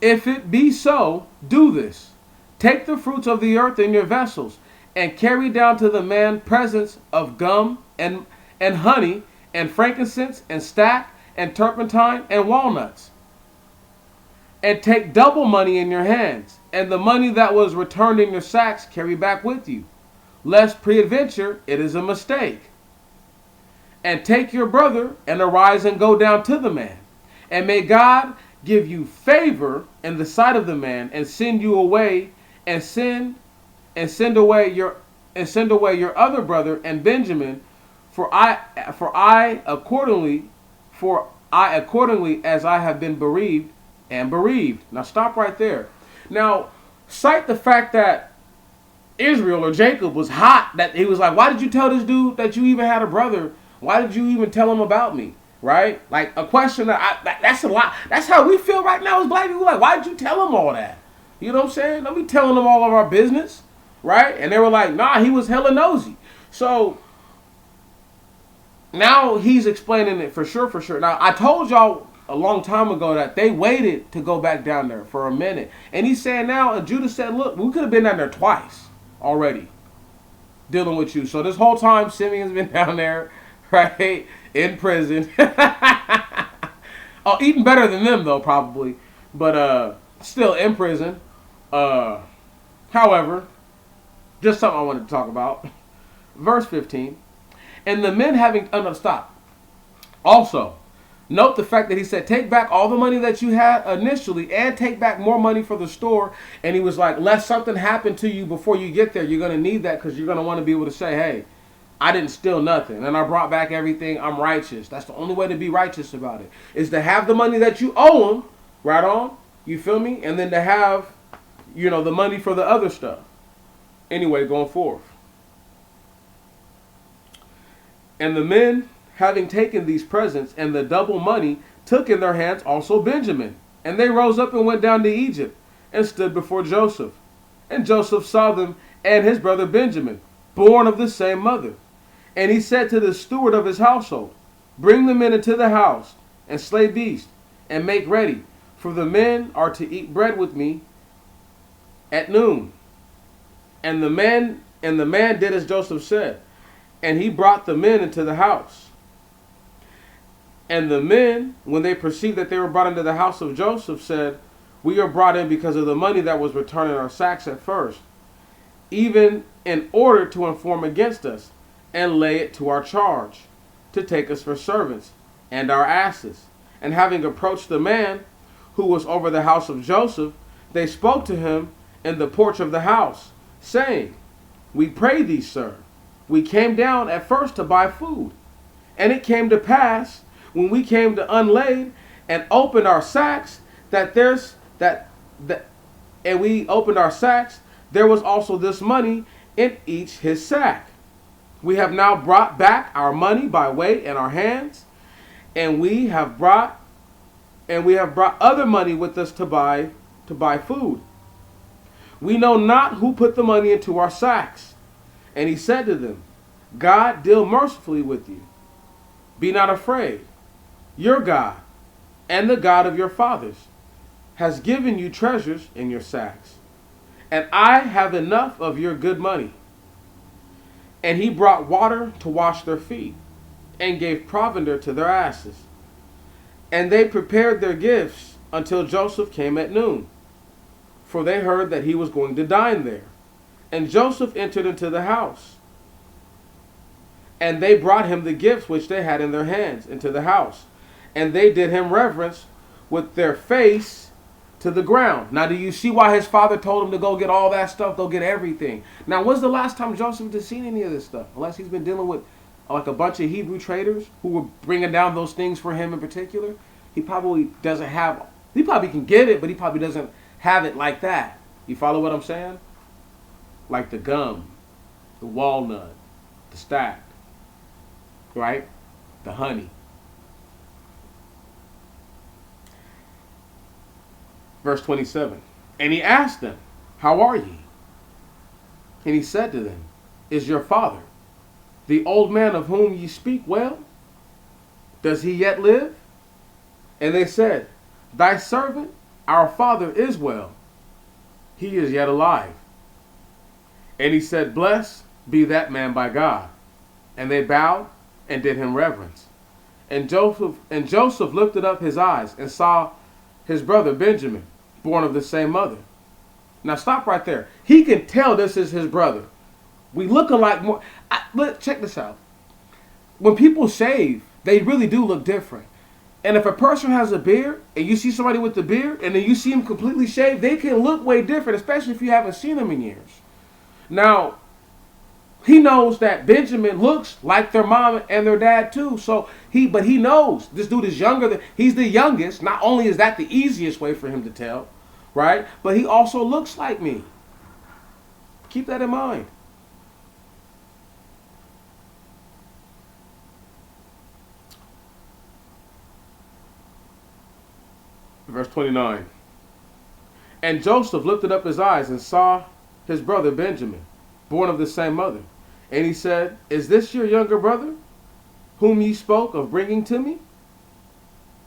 if it be so, do this. Take the fruits of the earth in your vessels, and carry down to the man presents of gum and honey, and frankincense, and stack, and turpentine, and walnuts. And take double money in your hands, and the money that was returned in your sacks carry back with you, lest peradventure it is a mistake. And take your brother, and arise and go down to the man. And may God give you favor in the sight of the man, and send you away, and send away your other brother and Benjamin, for I accordingly as I have been bereaved and bereaved. Now stop right there. Now cite the fact that Israel or Jacob was hot, that he was like, why did you tell this dude that you even had a brother? Why did you even tell him about me? Right? Like a question that's a lot. That's how we feel right now as black people. Like, why did you tell him all that? You know what I'm saying? Don't be telling them all of our business. Right? And they were like, nah, he was hella nosy. So now he's explaining it for sure. Now, I told y'all a long time ago that they waited to go back down there for a minute. And he's saying now, and Judah said, look, we could have been down there twice already dealing with you. So this whole time, Simeon's been down there, right, in prison. Oh, eating better than them, though, probably. But still in prison. However, just something I wanted to talk about. Verse 15. And the men having... Oh, no, stop. Also, note the fact that he said, take back all the money that you had initially and take back more money for the store. And he was like, lest something happen to you before you get there. You're going to need that because you're going to want to be able to say, hey, I didn't steal nothing. And I brought back everything. I'm righteous. That's the only way to be righteous about it. Is to have the money that you owe them. Right on. You feel me? And then to have, you know, the money for the other stuff. Anyway, going forth. And the men, having taken these presents and the double money, took in their hands also Benjamin. And they rose up and went down to Egypt, and stood before Joseph. And Joseph saw them and his brother Benjamin, born of the same mother. And he said to the steward of his household, bring the men into the house, and slay beasts, and make ready, for the men are to eat bread with me at noon. And the man did as Joseph said. And he brought the men into the house. And the men, when they perceived that they were brought into the house of Joseph, said, we are brought in because of the money that was returned in our sacks at first, even in order to inform against us, and lay it to our charge, to take us for servants, and our asses. And having approached the man who was over the house of Joseph, they spoke to him in the porch of the house, saying, we pray thee, sir, we came down at first to buy food. And it came to pass, when we came to unlade and open our sacks, and we opened our sacks, there was also this money in each his sack. We have now brought back our money by weight in our hands, and we have brought and we have brought other money with us to buy food. We know not who put the money into our sacks. And he said to them, God deal mercifully with you. Be not afraid. Your God and the God of your fathers has given you treasures in your sacks. And I have enough of your good money. And he brought water to wash their feet, and gave provender to their asses. And they prepared their gifts until Joseph came at noon, for they heard that he was going to dine there. And Joseph entered into the house. And they brought him the gifts which they had in their hands into the house. And they did him reverence with their face to the ground. Now, do you see why his father told him to go get all that stuff? Go get everything. Now, when's the last time Joseph has seen any of this stuff? Unless he's been dealing with like a bunch of Hebrew traders who were bringing down those things for him in particular. He probably doesn't have, he probably can get it, but he probably doesn't have it like that. You follow what I'm saying? Like the gum, the walnut, the stack, right? The honey. Verse 27. And he asked them, how are ye? And he said to them, is your father, the old man of whom ye speak, well? Does he yet live? And they said, thy servant, our father, is well. He is yet alive. And he said, blessed be that man by God. And they bowed and did him reverence. And Joseph lifted up his eyes and saw his brother Benjamin, born of the same mother. Now stop right there. He can tell this is his brother. We look alike more. Check this out. When people shave, they really do look different. And if a person has a beard and you see somebody with the beard and then you see him completely shaved, they can look way different, especially if you haven't seen them in years. Now, he knows that Benjamin looks like their mom and their dad too. But he knows this dude is younger. He's the youngest. Not only is that the easiest way for him to tell, right? But he also looks like me. Keep that in mind. Verse 29. And Joseph lifted up his eyes and saw his brother Benjamin, born of the same mother. And he said, is this your younger brother, whom ye spoke of bringing to me?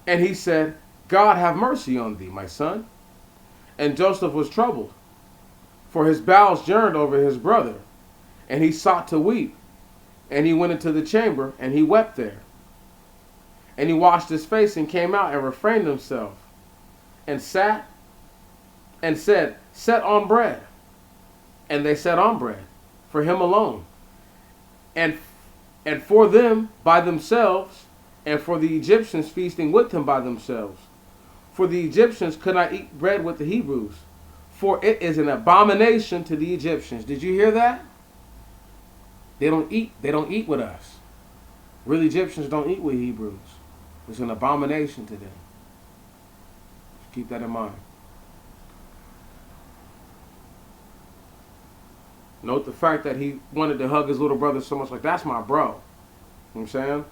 And he said, God have mercy on thee, my son. And Joseph was troubled, for his bowels yearned over his brother. And he sought to weep. And he went into the chamber, and he wept there. And he washed his face, and came out, and refrained himself, and sat, and said, set on bread. And they set on bread, for him alone, and for them by themselves, and for the Egyptians feasting with him by themselves. For the Egyptians could not eat bread with the Hebrews, for it is an abomination to the Egyptians. Did you hear that? They don't eat with us. Real Egyptians don't eat with Hebrews. It's an abomination to them. Keep that in mind. Note the fact that he wanted to hug his little brother so much, like, that's my bro. You know what I'm saying?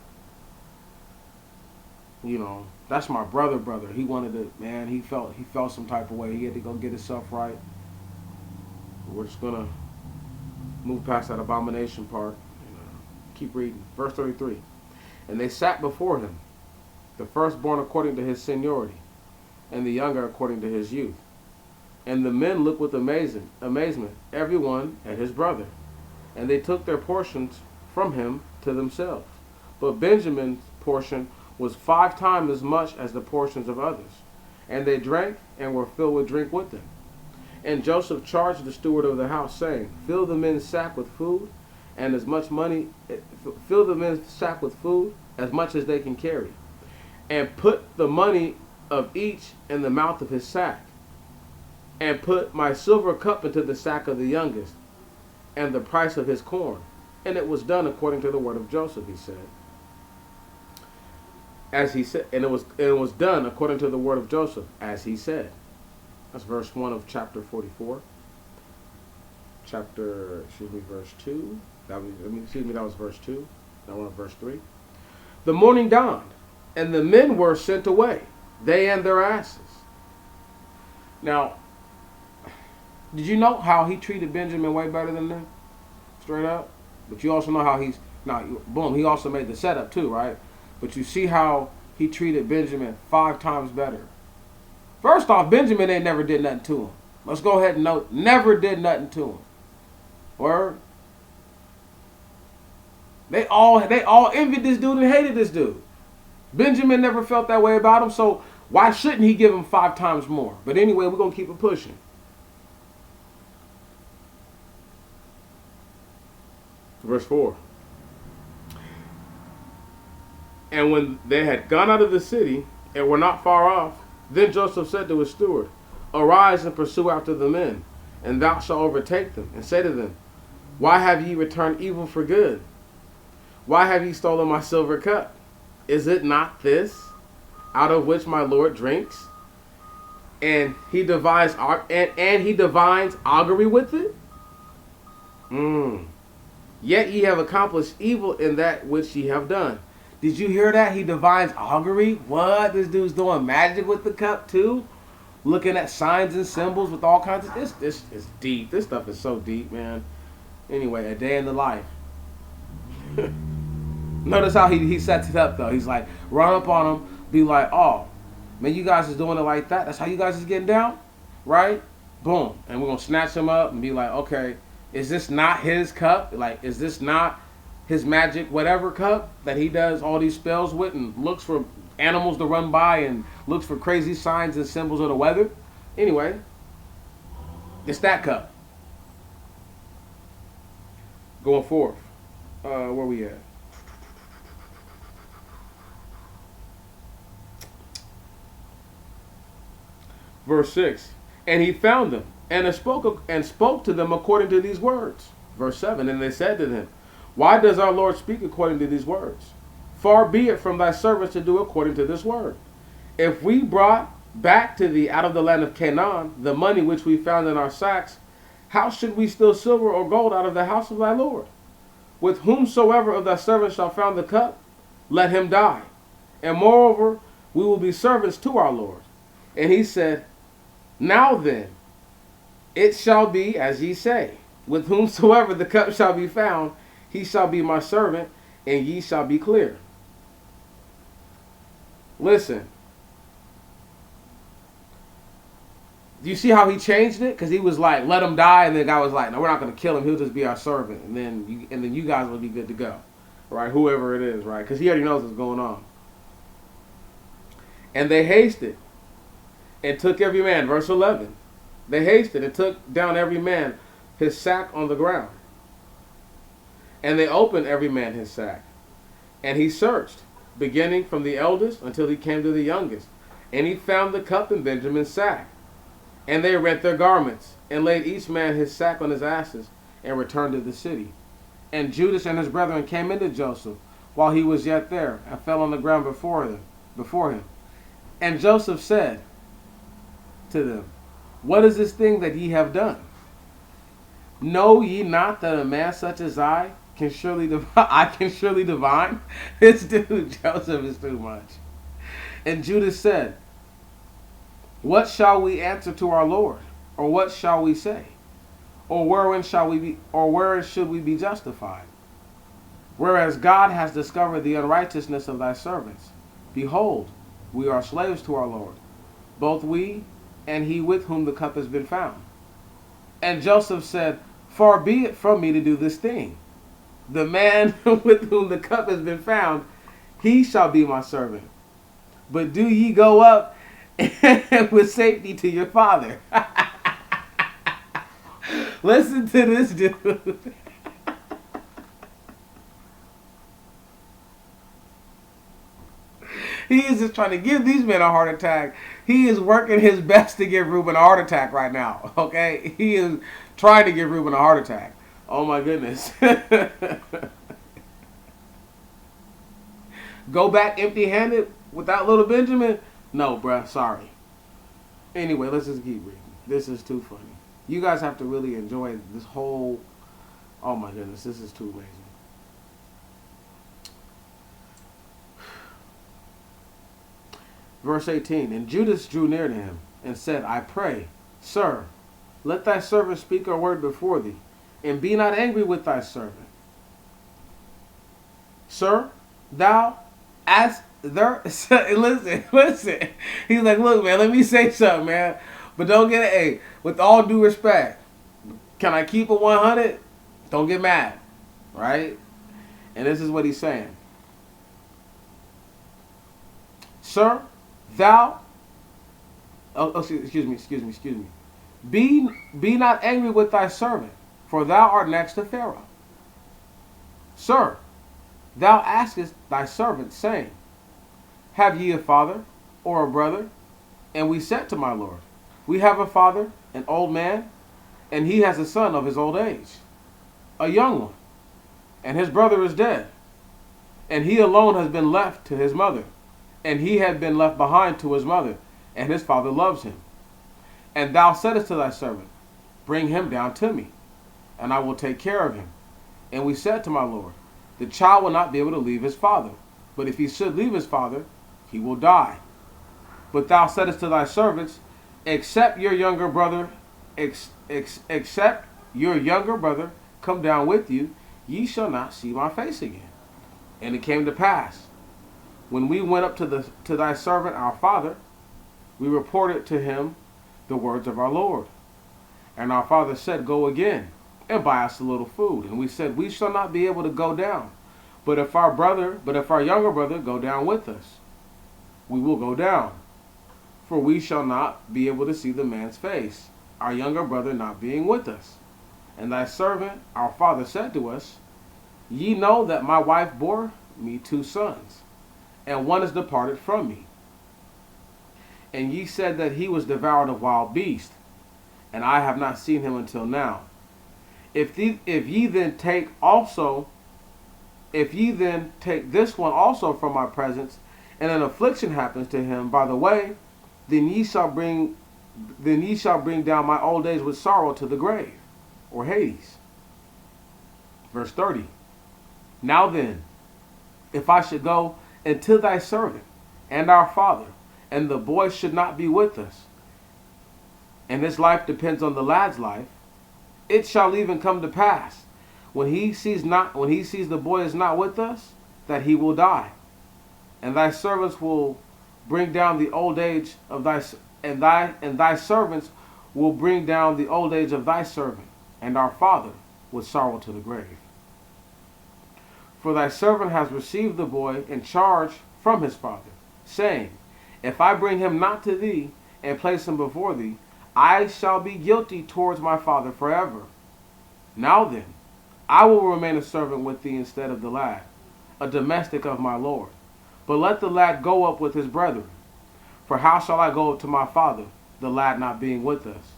You know, that's my brother. He wanted to, man, he felt some type of way. He had to go get himself right. We're just going to move past that abomination part. Keep reading. Verse 33. And they sat before him, the firstborn according to his seniority, and the younger according to his youth. And the men looked with amazement, everyone at his brother. And they took their portions from him to themselves. But Benjamin's portion was 5 times as much as the portions of others. And they drank and were filled with drink with them. And Joseph charged the steward of the house, saying, fill the men's sack with food, and as much money, fill the men's sack with food, as much as they can carry. And put the money of each in the mouth of his sack, and put my silver cup into the sack of the youngest, and the price of his corn. And it was done according to the word of Joseph, he said. As he said, and it was done according to the word of Joseph, as he said. That's verse 1 of chapter 44. Verse 2. That was verse 2. Now we're on verse 3. The morning dawned, and the men were sent away, they and their asses. Now, did you know how he treated Benjamin way better than them? Straight up. But you also know how he's now. Boom. He also made the setup too, right? But you see how he treated Benjamin 5 times better. First off, Benjamin ain't never did nothing to him. Let's go ahead and note, never did nothing to him. Word. They all envied this dude and hated this dude. Benjamin never felt that way about him, so why shouldn't he give him 5 times more? But anyway, we're gonna keep it pushing. Verse 4. And when they had gone out of the city and were not far off, then Joseph said to his steward, Arise and pursue after the men, and thou shalt overtake them, and say to them, Why have ye returned evil for good? Why have ye stolen my silver cup? Is it not this, out of which my Lord drinks? And he divines augury with it? Yet ye have accomplished evil in that which ye have done. Did you hear that? He divines augury? What? This dude's doing magic with the cup too? Looking at signs and symbols with all kinds of... This is deep. This stuff is so deep, man. Anyway, a day in the life. Notice how he sets it up, though. He's like, run up on him, be like, oh, man, you guys is doing it like that? That's how you guys is getting down? Right? Boom. And we're going to snatch him up and be like, okay, is this not his cup? Like, is this not his magic whatever cup that he does all these spells with and looks for animals to run by and looks for crazy signs and symbols of the weather? Anyway, it's that cup. Going forth. Where we at? Verse 6. And he found them and spoke to them according to these words. Verse 7. And they said to him, Why does our Lord speak according to these words? Far be it from thy servants to do according to this word. If we brought back to thee out of the land of Canaan the money which we found in our sacks, how should we steal silver or gold out of the house of thy Lord? With whomsoever of thy servants shall found the cup, let him die. And moreover, we will be servants to our Lord. And he said, Now then, it shall be as ye say. With whomsoever the cup shall be found, he shall be my servant, and ye shall be clear. Listen. Do you see how he changed it? Because he was like, let him die, and the guy was like, no, we're not going to kill him. He'll just be our servant, and then you guys will be good to go, right? Whoever it is, right? Because he already knows what's going on. And they hasted and took every man, verse 11. They hasted and took down every man his sack on the ground. And they opened every man his sack. And he searched, beginning from the eldest until he came to the youngest. And he found the cup in Benjamin's sack. And they rent their garments, and laid each man his sack on his asses, and returned to the city. And Judas and his brethren came into Joseph, while he was yet there, and fell on the ground before him. And Joseph said to them, What is this thing that ye have done? Know ye not that a man such as I can surely divine? This dude, Joseph, is too much. And Judas said, What shall we answer to our Lord? Or what shall we say? Or wherein should we be justified? Whereas God has discovered the unrighteousness of thy servants. Behold, we are slaves to our Lord, both we and he with whom the cup has been found. And Joseph said, Far be it from me to do this thing. The man with whom the cup has been found, he shall be my servant. But do ye go up with safety to your father. Listen to this dude. He is just trying to give these men a heart attack. He is working his best to give Reuben a heart attack right now. Okay? He is trying to give Reuben a heart attack. Oh my goodness. Go back empty-handed without little Benjamin? No, bruh. Sorry. Anyway, let's just keep reading. This is too funny. You guys have to really enjoy this whole... Oh my goodness. This is too amazing. Verse 18, and Judas drew near to him and said, I pray, Sir, let thy servant speak a word before thee, and be not angry with thy servant. Sir, thou ask there. Listen. He's like, look, man, let me say something, man. But don't get it. Hey, with all due respect, can I keep a 100? Don't get mad, right? And this is what he's saying. Sir, thou. Excuse me. Be not angry with thy servant, for thou art next to Pharaoh. Sir, thou askest thy servant, saying, Have ye a father or a brother? And we said to my Lord, We have a father, an old man, and he has a son of his old age, a young one, and his brother is dead, and he alone has been left to his mother, and he had been left behind to his mother, and his father loves him. And thou saidst to thy servant, Bring him down to me, and I will take care of him. And we said to my Lord, The child will not be able to leave his father, but if he should leave his father, he will die. But thou saidst to thy servants, Except your younger brother come down with you, ye shall not see my face again. And it came to pass, when we went up to thy servant our father, we reported to him the words of our Lord. And our father said, Go again, and buy us a little food. And we said, We shall not be able to go down. But if our younger brother go down with us, we will go down. For we shall not be able to see the man's face, our younger brother not being with us. And thy servant, our father, said to us, Ye know that my wife bore me 2 sons, and one is departed from me. And ye said that he was devoured of wild beasts, and I have not seen him until now. If ye then take this one also from my presence, and an affliction happens to him by the way, then ye shall bring down my old age with sorrow to the grave, or Hades. Verse 30. Now then, if I should go into thy servant and our father, and the boy should not be with us, and his life depends on the lad's life, it shall even come to pass, when he sees the boy is not with us, that he will die. And thy servants will bring down the old age of thy servants will bring down the old age of thy servant and our father with sorrow to the grave. For thy servant has received the boy in charge from his father, saying, If I bring him not to thee and place him before thee, I shall be guilty towards my father forever. Now then, I will remain a servant with thee instead of the lad, a domestic of my Lord. But let the lad go up with his brethren. For how shall I go up to my father, the lad not being with us?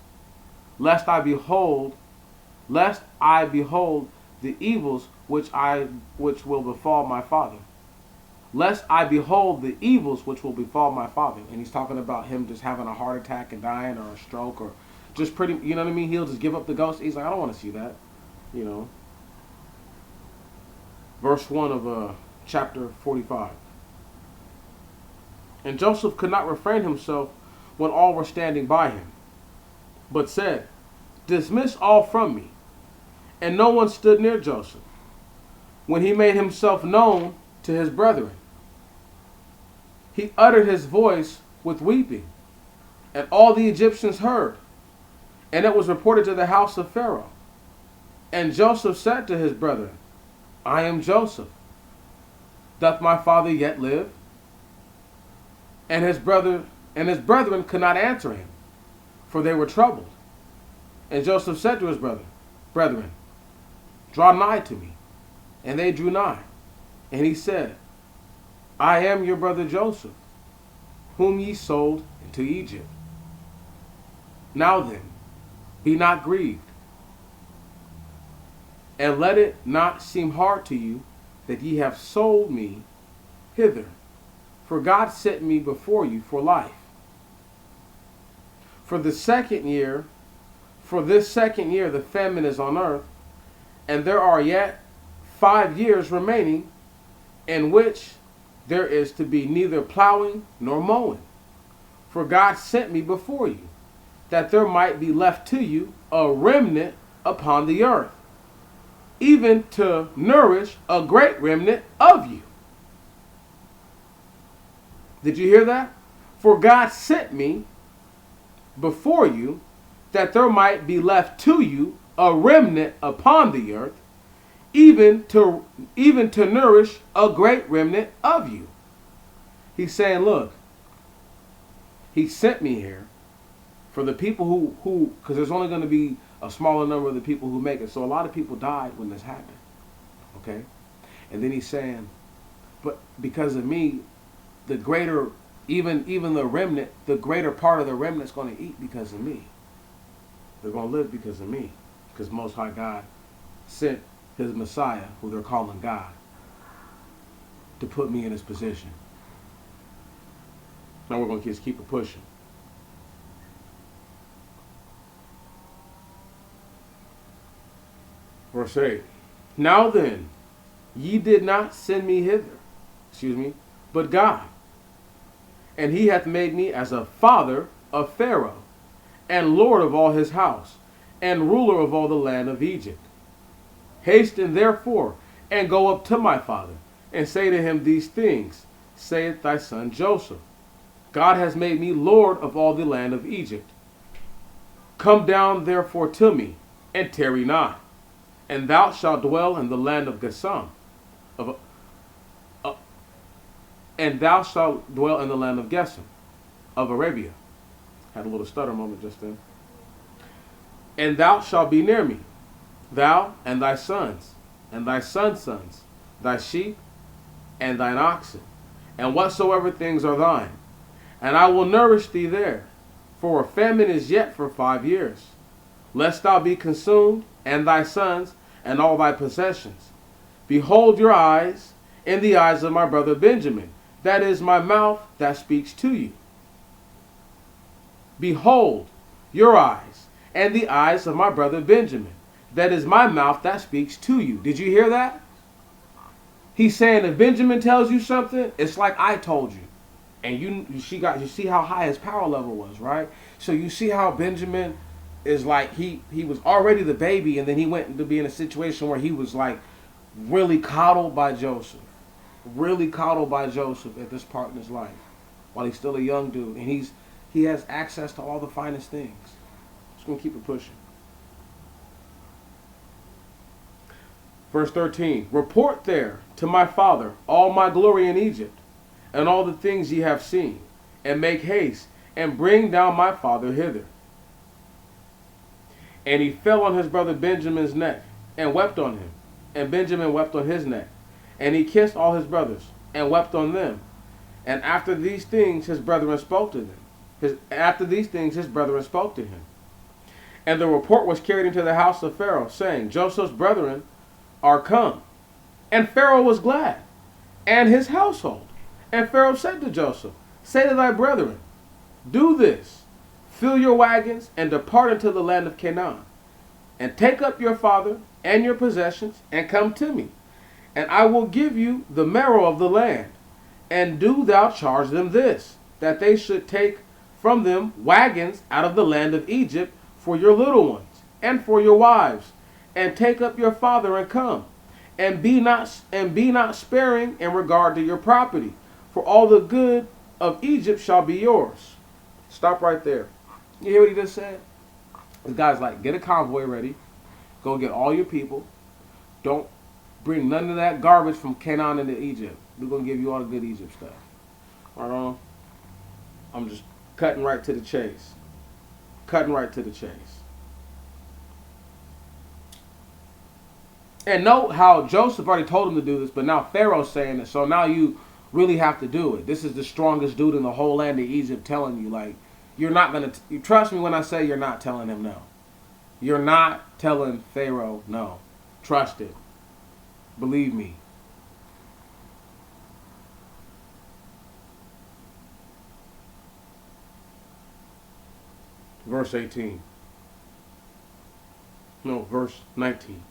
Lest I behold the evils which will befall my father. Lest I behold the evils which will befall my father. And he's talking about him just having a heart attack and dying, or a stroke, or just you know what I mean? He'll just give up the ghost. He's like, I don't want to see that, you know. Verse 1 of chapter 45. And Joseph could not refrain himself when all were standing by him, but said, Dismiss all from me. And no one stood near Joseph, when he made himself known to his brethren. He uttered his voice with weeping, and all the Egyptians heard. And it was reported to the house of Pharaoh. And Joseph said to his brethren, I am Joseph. Doth my father yet live? And his brethren could not answer him, for they were troubled. And Joseph said to his brethren, Draw nigh to me. And they drew nigh. And he said, I am your brother Joseph, whom ye sold into Egypt. Now then, be not grieved, and let it not seem hard to you that ye have sold me hither. For God set me before you for life. For this second year the famine is on earth, and there are yet 5 years remaining, in which there is to be neither plowing nor mowing. For God sent me before you, that there might be left to you a remnant upon the earth, even to nourish a great remnant of you. Did you hear that? For God sent me before you, that there might be left to you a remnant upon the earth, even to nourish a great remnant of you. He's saying, look, he sent me here for the people who because there's only going to be a smaller number of the people who make it. So a lot of people died when this happened. Okay? And then he's saying, but because of me, the greater, even the remnant, the greater part of the remnant is going to eat because of me. They're going to live because of me. Because Most High God sent his Messiah, who they're calling God, to put me in his position. Now we're going to just keep it pushing. Verse 8. Now then, ye did not send me hither, but God. And he hath made me as a father of Pharaoh, and Lord of all his house, and ruler of all the land of Egypt. Hasten therefore, and go up to my father, and say to him these things, saith thy son Joseph. God has made me Lord of all the land of Egypt. Come down therefore to me, and tarry not, and thou shalt dwell in the land of Gumbo, and thou shalt dwell in the land of Gesem, of Arabia. Had a little stutter moment just then. And thou shalt be near me, thou and thy sons, and thy sons' sons, thy sheep, and thine oxen, and whatsoever things are thine. And I will nourish thee there, for a famine is yet for 5 years, lest thou be consumed, and thy sons, and all thy possessions. Behold your eyes in the eyes of my brother Benjamin, that is my mouth that speaks to you. Behold your eyes and the eyes of my brother Benjamin, that is my mouth that speaks to you. Did you hear that? He's saying if Benjamin tells you something, it's like I told you. And you see how high his power level was, right? So you see how Benjamin is like he was already the baby, and then he went to be in a situation where he was like really coddled by Joseph. Really coddled by Joseph at this part in his life. While he's still a young dude. And he has access to all the finest things. Just gonna keep it pushing. Verse 13. Report there to my father all my glory in Egypt, and all the things ye have seen, and make haste, and bring down my father hither. And he fell on his brother Benjamin's neck, and wept on him. And Benjamin wept on his neck. And he kissed all his brothers, and wept on them. And after these things his brethren spoke to them. After these things his brethren spoke to him. And the report was carried into the house of Pharaoh, saying, Joseph's brethren are come. And Pharaoh was glad, and his household. And Pharaoh said to Joseph, say to thy brethren, do this, fill your wagons, and depart into the land of Canaan, and take up your father and your possessions, and come to me. And I will give you the marrow of the land. And do thou charge them this, that they should take from them wagons out of the land of Egypt for your little ones, and for your wives, and take up your father and come, and be not sparing in regard to your property, for all the good of Egypt shall be yours. Stop right there. You hear what he just said? This guy's like, get a convoy ready, go get all your people, don't bring none of that garbage from Canaan into Egypt. We're going to give you all the good Egypt stuff. Right on? I'm just cutting right to the chase. Cutting right to the chase. And note how Joseph already told him to do this, but now Pharaoh's saying it, so now you really have to do it. This is the strongest dude in the whole land of Egypt telling you, like, you're not going to, you trust me when I say you're not telling him no. You're not telling Pharaoh no. Trust it. Believe me. Verse 18. No, verse 19.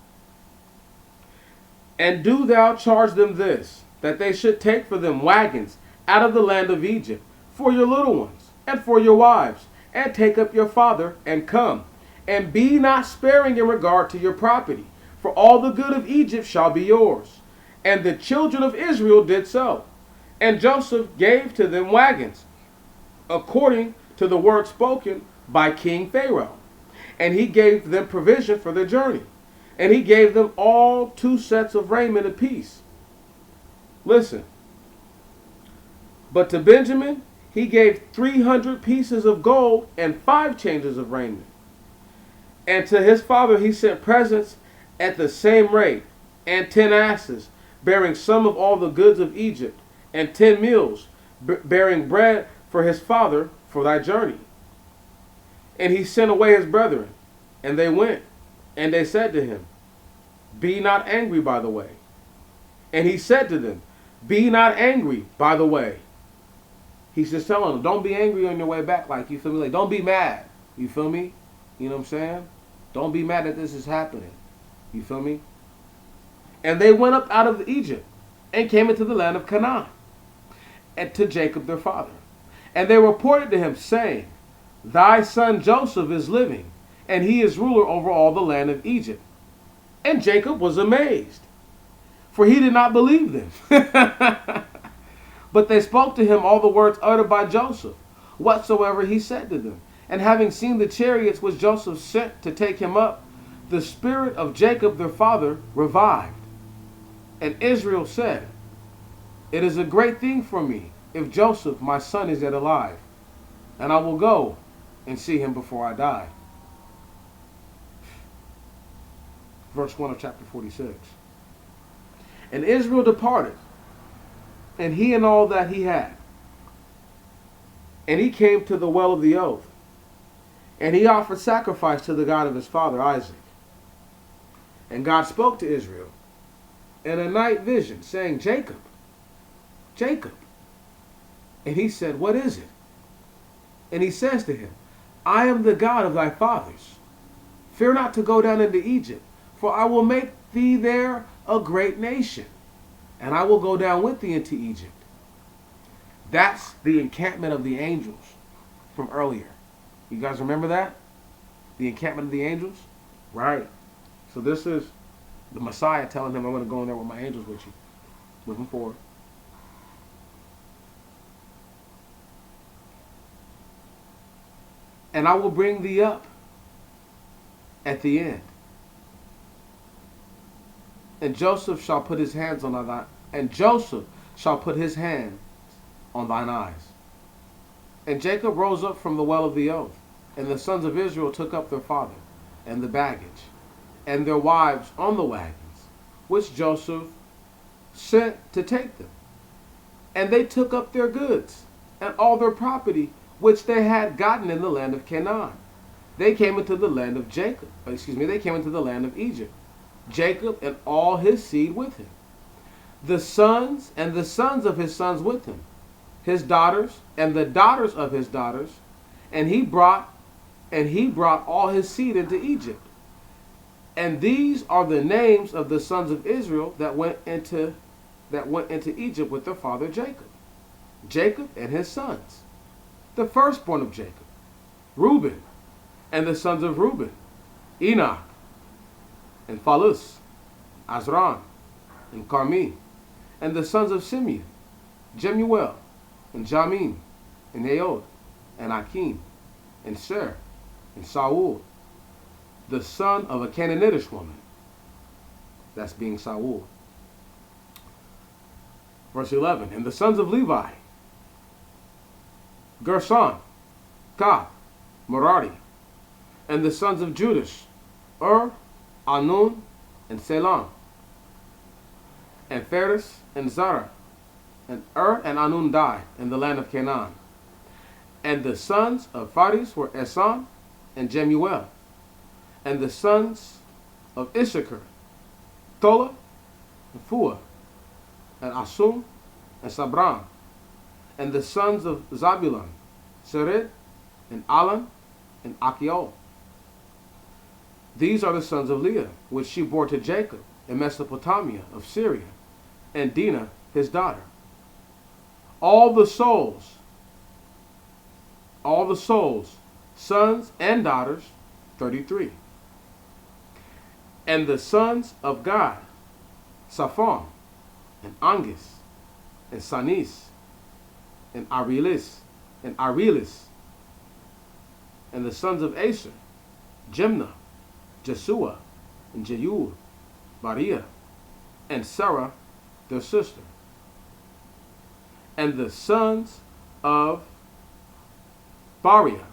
And do thou charge them this, that they should take for them wagons out of the land of Egypt for your little ones, and for your wives, and take up your father, and come. And be not sparing in regard to your property, for all the good of Egypt shall be yours. And the children of Israel did so. And Joseph gave to them wagons, according to the word spoken by King Pharaoh. And he gave them provision for their journey. And he gave them all 2 sets of raiment apiece. Listen. But to Benjamin he gave 300 pieces of gold and 5 changes of raiment. And to his father he sent presents at the same rate, and 10 asses, bearing some of all the goods of Egypt, and 10 mules, bearing bread for his father for thy journey. And he sent away his brethren, and they went, and they said to him, Be not angry by the way. And he said to them, Be not angry by the way. He's just telling them, don't be angry on your way back, like, you feel me? Like, don't be mad, you feel me? You know what I'm saying? Don't be mad that this is happening, you feel me? And they went up out of Egypt, and came into the land of Canaan, and to Jacob their father. And they reported to him, saying, Thy son Joseph is living, and he is ruler over all the land of Egypt. And Jacob was amazed, for he did not believe them. But they spoke to him all the words uttered by Joseph, whatsoever he said to them. And having seen the chariots which Joseph sent to take him up, the spirit of Jacob their father revived. And Israel said, It is a great thing for me, if Joseph my son is yet alive, and I will go and see him before I die. Verse 1 of chapter 46. And Israel departed, and he and all that he had. And he came to the well of the oath, and he offered sacrifice to the God of his father Isaac. And God spoke to Israel in a night vision, saying, Jacob, Jacob. And he said, What is it? And he says to him, I am the God of thy fathers. Fear not to go down into Egypt, for I will make thee there a great nation, and I will go down with thee into Egypt. That's the encampment of the angels from earlier. You guys remember that? The encampment of the angels? Right. So this is the Messiah telling him, I'm going to go in there with my angels with you. Moving forward. And I will bring thee up at the end. And Joseph shall put his hands on thine, and Joseph shall put his hands on thine eyes. And Jacob rose up from the well of the oath, and the sons of Israel took up their father, and the baggage, and their wives on the wagons, which Joseph sent to take them. And they took up their goods, and all their property, which they had gotten in the land of Canaan. They came into the land of they came into the land of Egypt. Jacob and all his seed with him. The sons and the sons of his sons with him. His daughters and the daughters of his daughters. And he brought all his seed into Egypt. And these are the names of the sons of Israel that went into Egypt with their father Jacob. Jacob and his sons. The firstborn of Jacob, Reuben, and the sons of Reuben, Enoch, and Phalus, Azran, and Carmi, and the sons of Simeon, Jemuel, and Jamin, and Eod, and Akim, and Ser, and Saul, the son of a Canaanitish woman. That's being Saul. Verse 11, and the sons of Levi, Gerson, Gad, Merari, and the sons of Judas, Anun, and Selam, and Phares, and Zara, and and Anun died in the land of Canaan. And the sons of Phares were Esan and Jemuel, and the sons of Issachar, Tola, and Phua, and Asum, and Sabran, and the sons of Zabulon, Sered, and Alan, and Achiol. These are the sons of Leah, which she bore to Jacob in Mesopotamia of Syria, and Dinah his daughter. All the souls All the souls, sons and daughters, 33. And the sons of God, Saphon, and Angus, and Sanis, and Arilis. And the sons of Aser, Jimnah, Jesua, and Jeuel, Bariah, and Sarah, their sister. And the sons of Bariah,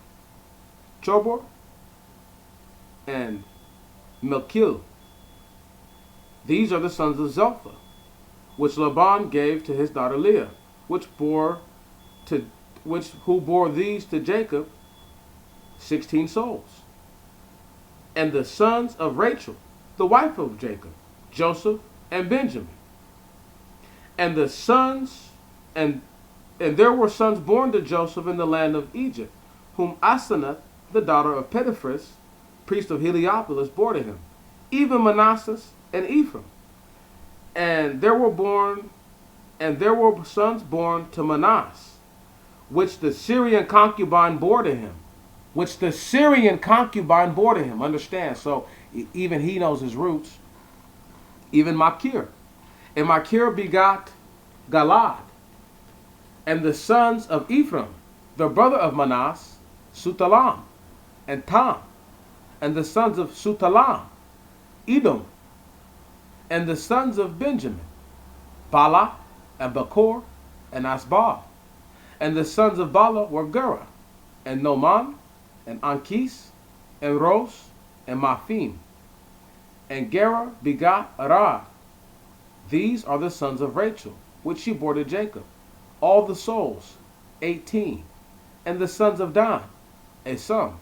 Chobor, and Melchil. These are the sons of Zilpah, which Laban gave to his daughter Leah, who bore these to Jacob, 16 souls. And the sons of Rachel, the wife of Jacob, Joseph and Benjamin. And the sons, and there were sons born to Joseph in the land of Egypt, whom Asenath, the daughter of Petiphrus, priest of Heliopolis, bore to him, even Manasseh and Ephraim. And there were sons born to Manasseh, which the Syrian concubine bore to him. Understand? So even he knows his roots. Even Machir. And Machir begot Galad. And the sons of Ephraim, the brother of Manasseh, Sutalam and Tam. And the sons of Sutalam, Edom. And the sons of Benjamin, Bala and Bakor and Asbal. And the sons of Bala were Gera, and Noman, and Anchis, and Ros, and Maphim. And Gera begot Arad. These are the sons of Rachel, which she bore to Jacob. All the souls, 18. And the sons of Dan, Esam.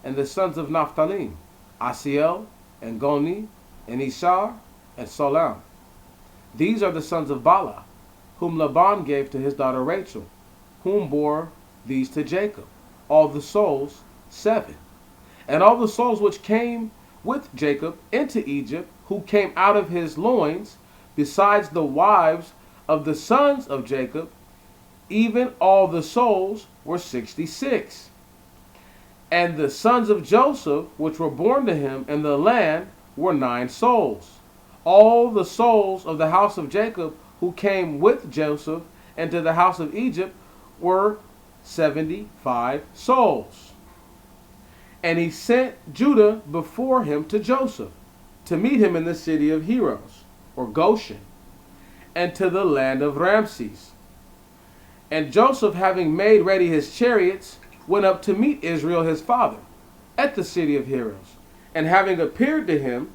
And the sons of Naphtali, Asiel, and Goni, and Ishar, and Solam. These are the sons of Bala, whom Laban gave to his daughter Rachel, whom bore these to Jacob. All the souls, 7. And all the souls which came with Jacob into Egypt, who came out of his loins, besides the wives of the sons of Jacob, even all the souls were 66. And the sons of Joseph, which were born to him in the land, were 9 souls. All the souls of the house of Jacob who came with Joseph into the house of Egypt were 75 souls. And he sent Judah before him to Joseph, to meet him in the city of Heroes, or Goshen, and to the land of Ramses. And Joseph, having made ready his chariots, went up to meet Israel his father at the city of Heroes, and having appeared to him,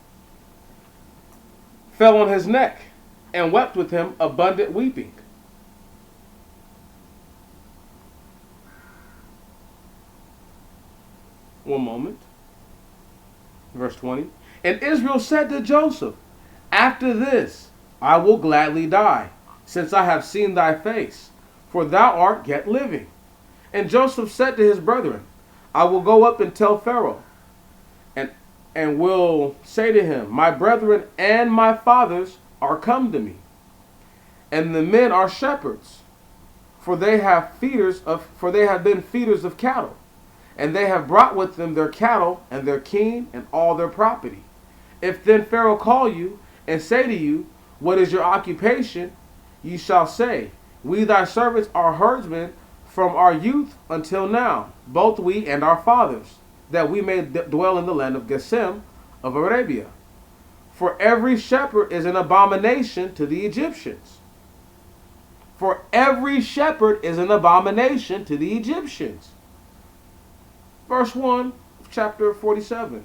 fell on his neck, and wept with him abundant weeping. One moment. Verse 20. And Israel said to Joseph, after this I will gladly die, since I have seen thy face, for thou art yet living. And Joseph said to his brethren, I will go up and tell Pharaoh, and will say to him, my brethren and my fathers are come to me, and the men are shepherds, for they have been feeders of cattle, and they have brought with them their cattle and their kine and all their property. If then Pharaoh call you and say to you, what is your occupation? Ye shall say, we thy servants are herdsmen from our youth until now, both we and our fathers, that we may dwell in the land of Gesem of Arabia. For every shepherd is an abomination to the Egyptians. For every shepherd is an abomination to the Egyptians. Verse 1 of chapter 47.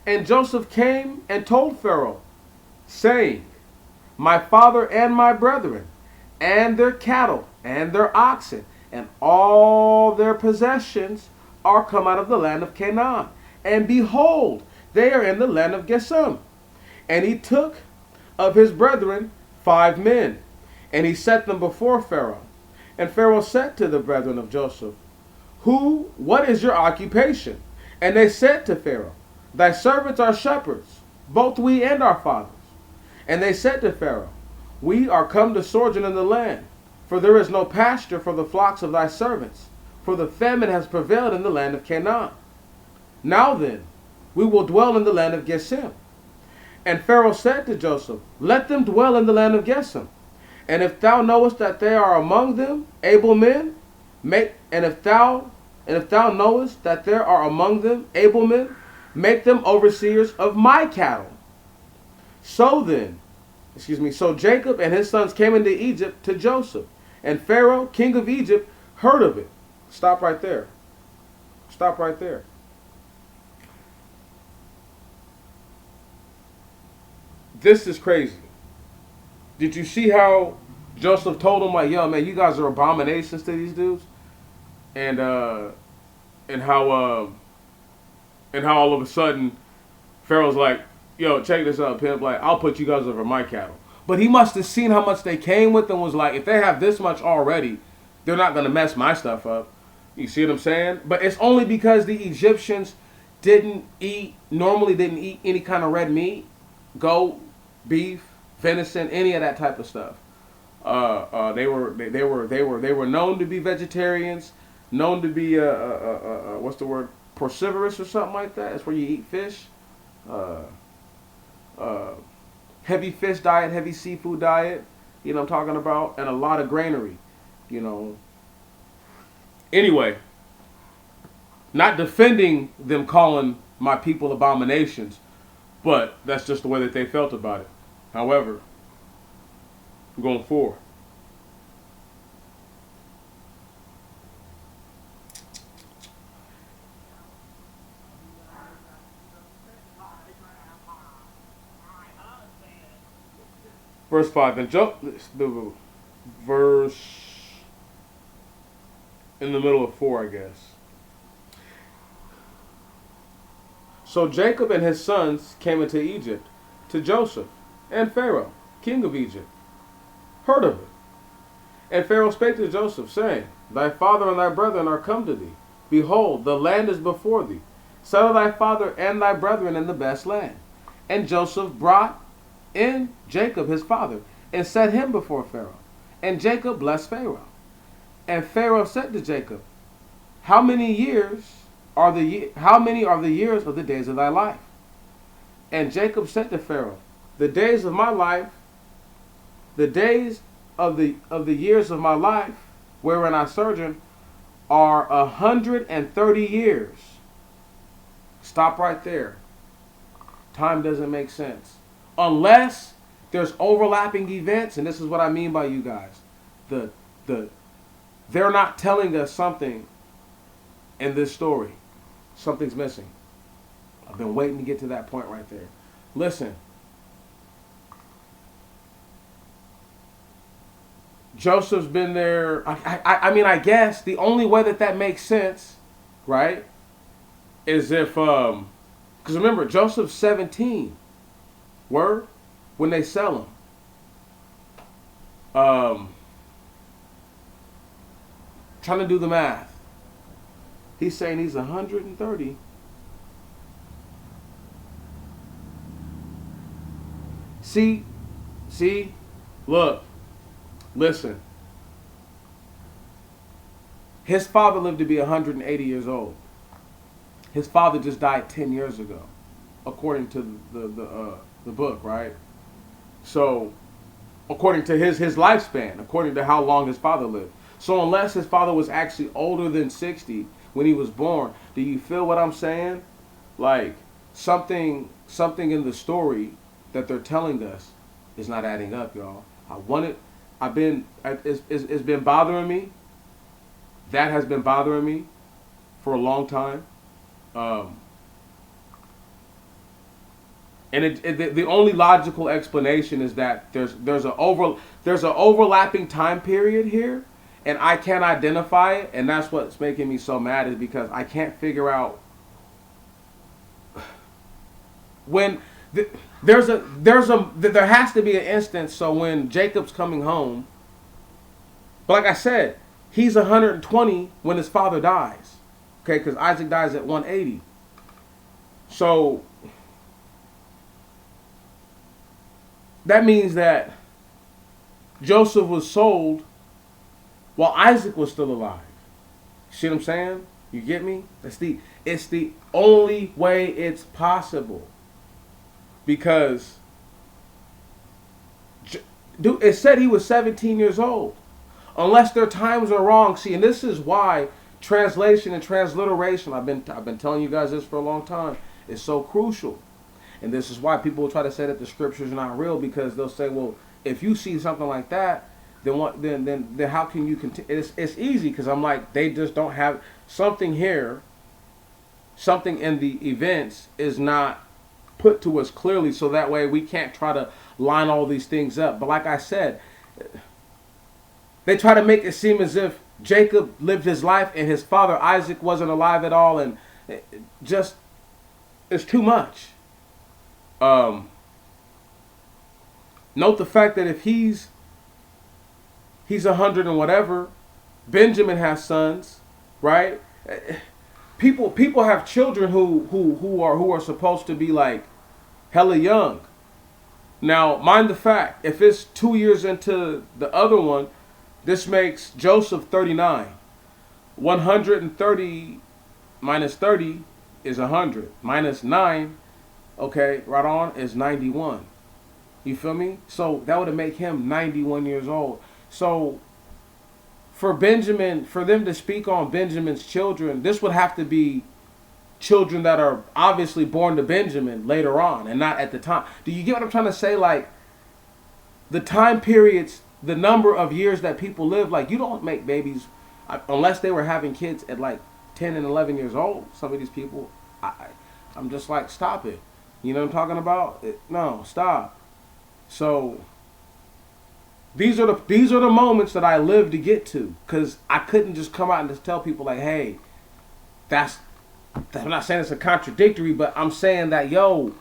And Joseph came and told Pharaoh, saying, my father and my brethren, and their cattle, and their oxen, and all their possessions are come out of the land of Canaan. And behold, they are in the land of Gesem. And he took of his brethren 5 men, and he set them before Pharaoh. And Pharaoh said to the brethren of Joseph, what is your occupation? And they said to Pharaoh, thy servants are shepherds, both we and our fathers. And they said to Pharaoh, we are come to sojourn in the land, for there is no pasture for the flocks of thy servants, for the famine has prevailed in the land of Canaan. Now then, we will dwell in the land of Geshem. And Pharaoh said to Joseph, let them dwell in the land of Geshem. And if thou knowest that they are among them able men, if thou knowest that there are among them able men, make them overseers of my cattle. So Jacob and his sons came into Egypt to Joseph, and Pharaoh, king of Egypt, heard of it. Stop right there. Stop right there. This is crazy. Did you see how Joseph told him, like, yo, man, you guys are abominations to these dudes? And how all of a sudden Pharaoh's like, yo, check this out, pimp. Like, I'll put you guys over my cattle. But he must have seen how much they came with and was like, if they have this much already, they're not going to mess my stuff up. You see what I'm saying? But it's only because the Egyptians normally didn't eat any kind of red meat, goat, beef, venison, any of that type of stuff. They were known to be vegetarians, known to be what's the word, porcivorous or something like that. That's where you eat fish. Heavy fish diet, heavy seafood diet. You know what I'm talking about, and a lot of granary. You know. Anyway, not defending them calling my people abominations, but that's just the way that they felt about it. However, going forward. Verse 5. And the verse in the middle of 4, I guess. So Jacob and his sons came into Egypt to Joseph, and Pharaoh, king of Egypt, heard of it. And Pharaoh spake to Joseph, saying, thy father and thy brethren are come to thee. Behold, the land is before thee. Settle thy father and thy brethren in the best land. And Joseph brought in Jacob his father, and set him before Pharaoh. And Jacob blessed Pharaoh. And Pharaoh said to Jacob, how many are the years of the days of thy life? And Jacob said to Pharaoh, the days of my life, the days of the years of my life, wherein I sojourn, are 130 years. Stop right there. Time doesn't make sense. Unless there's overlapping events, and this is what I mean by you guys. They're not telling us something in this story. Something's missing. I've been waiting to get to that point right there. Listen. Joseph's been there. I mean, I guess the only way that makes sense, right, is if, because remember, Joseph's 17. Word? When they sell him. Trying to do the math. He's saying he's 130. See, look, listen. His father lived to be 180 years old. His father just died 10 years ago, according to the book, right? So, according to his lifespan, according to how long his father lived. So unless his father was actually older than 60 when he was born, do you feel what I'm saying? Like, something in the story that they're telling us is not adding up, y'all. It's been bothering me. That has been bothering me for a long time. And the only logical explanation is that there's an overlapping time period here, and I can't identify it, and that's what's making me so mad, is because I can't figure out when there has to be an instance. So when Jacob's coming home, but like I said, he's 120 when his father dies, okay? Because Isaac dies at 180. So that means that Joseph was sold while Isaac was still alive. See what I'm saying? You get me? It's the only way it's possible. Because dude, it said he was 17 years old. Unless their times are wrong. See, and this is why translation and transliteration, I've been telling you guys this for a long time, is so crucial. And this is why people will try to say that the scriptures are not real, because they'll say, well, if you see something like that, then what? Then how can you continue? It's easy, because I'm like, they just don't have something here. Something in the events is not put to us clearly, so that way we can't try to line all these things up. But like I said, they try to make it seem as if Jacob lived his life and his father Isaac wasn't alive at all, and just it's too much. Note the fact that if he's 100 and whatever, Benjamin has sons, right? People have children who are supposed to be like hella young. Now, mind the fact, if it's 2 years into the other one, this makes Joseph 39. 130 minus 30 is 100. Minus 9, okay, right on, is 91. You feel me? So that would make him 91 years old. So for Benjamin, for them to speak on Benjamin's children, this would have to be children that are obviously born to Benjamin later on and not at the time. Do you get what I'm trying to say? Like, the time periods, the number of years that people live, like, you don't make babies unless they were having kids at like 10 and 11 years old. Some of these people, I'm just like, stop it. You know what I'm talking about? No, stop. So these are the moments that I live to get to, because I couldn't just come out and just tell people like, hey, I'm not saying it's a contradictory, but I'm saying that, yo,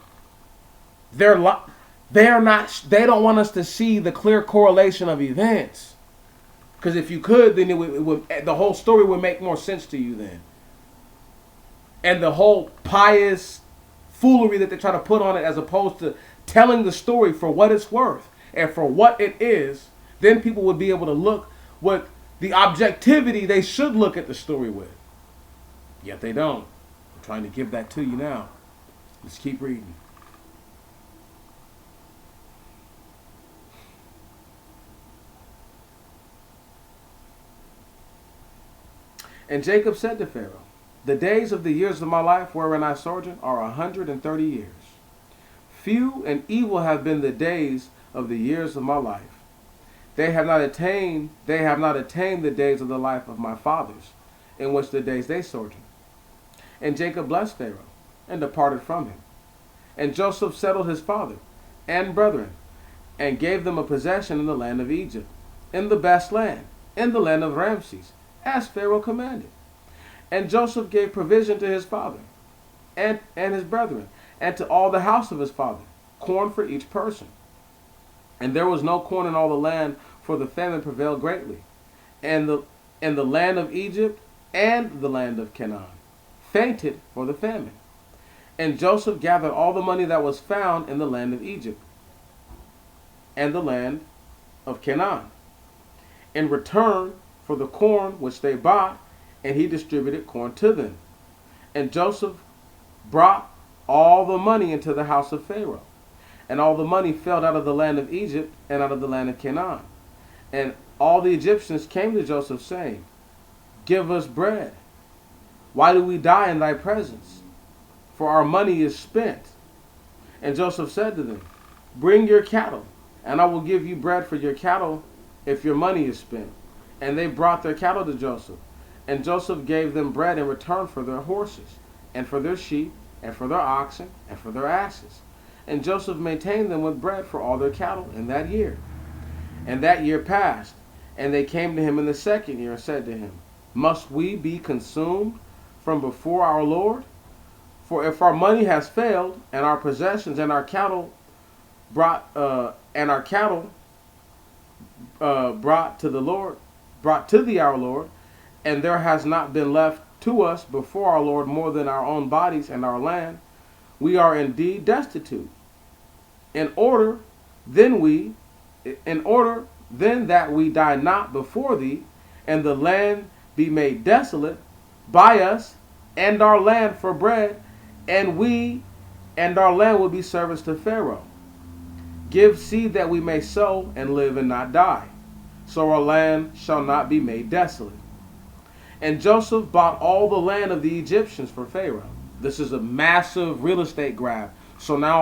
they don't want us to see the clear correlation of events. Because if you could, then the whole story would make more sense to you then. And the whole pious foolery that they try to put on it, as opposed to telling the story for what it's worth and for what it is, then people would be able to look with the objectivity they should look at the story with. Yet they don't. I'm trying to give that to you now. Let's keep reading. And Jacob said to Pharaoh, the days of the years of my life wherein I sojourn are 130 years. Few and evil have been the days of the years of my life. They have not attained the days of the life of my fathers, in which the days they sojourned. And Jacob blessed Pharaoh, and departed from him. And Joseph settled his father and brethren, and gave them a possession in the land of Egypt, in the best land, in the land of Ramses, as Pharaoh commanded. And Joseph gave provision to his father and his brethren, and to all the house of his father, corn for each person. And there was no corn in all the land, for the famine prevailed greatly. And the land of Egypt and the land of Canaan fainted for the famine. And Joseph gathered all the money that was found in the land of Egypt and the land of Canaan, in return for the corn which they bought, and he distributed corn to them. And Joseph brought all the money into the house of Pharaoh. And all the money fell out of the land of Egypt and out of the land of Canaan. And all the Egyptians came to Joseph, saying, give us bread. Why do we die in thy presence? For our money is spent. And Joseph said to them, bring your cattle, and I will give you bread for your cattle if your money is spent. And they brought their cattle to Joseph. And Joseph gave them bread in return for their horses, and for their sheep, and for their oxen, and for their asses. And Joseph maintained them with bread for all their cattle in that year. And that year passed, and they came to him in the second year, and said to him, must we be consumed from before our Lord? For if our money has failed, and our possessions and our cattle brought to thee our Lord, and there has not been left to us before our Lord more than our own bodies and our land, we are indeed destitute. In order then that we die not before thee, and the land be made desolate, buy us and our land for bread, and we and our land will be servants to Pharaoh. Give seed that we may sow and live and not die, so our land shall not be made desolate. And Joseph bought all the land of the Egyptians for Pharaoh. This is a massive real estate grab. So now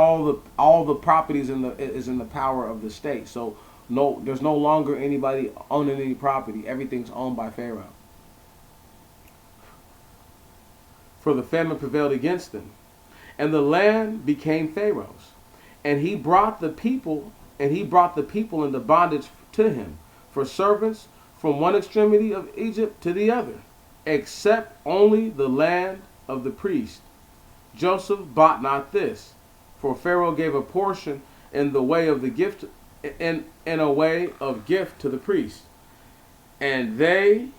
all the properties is in the power of the state. So no, there's no longer anybody owning any property. Everything's owned by Pharaoh. For the famine prevailed against them, and the land became Pharaoh's, and he brought the people into bondage to him for servants from one extremity of Egypt to the other, except only the land of the priest. Joseph bought not this, for Pharaoh gave a portion in the way of the gift in a way of gift to the priest, and they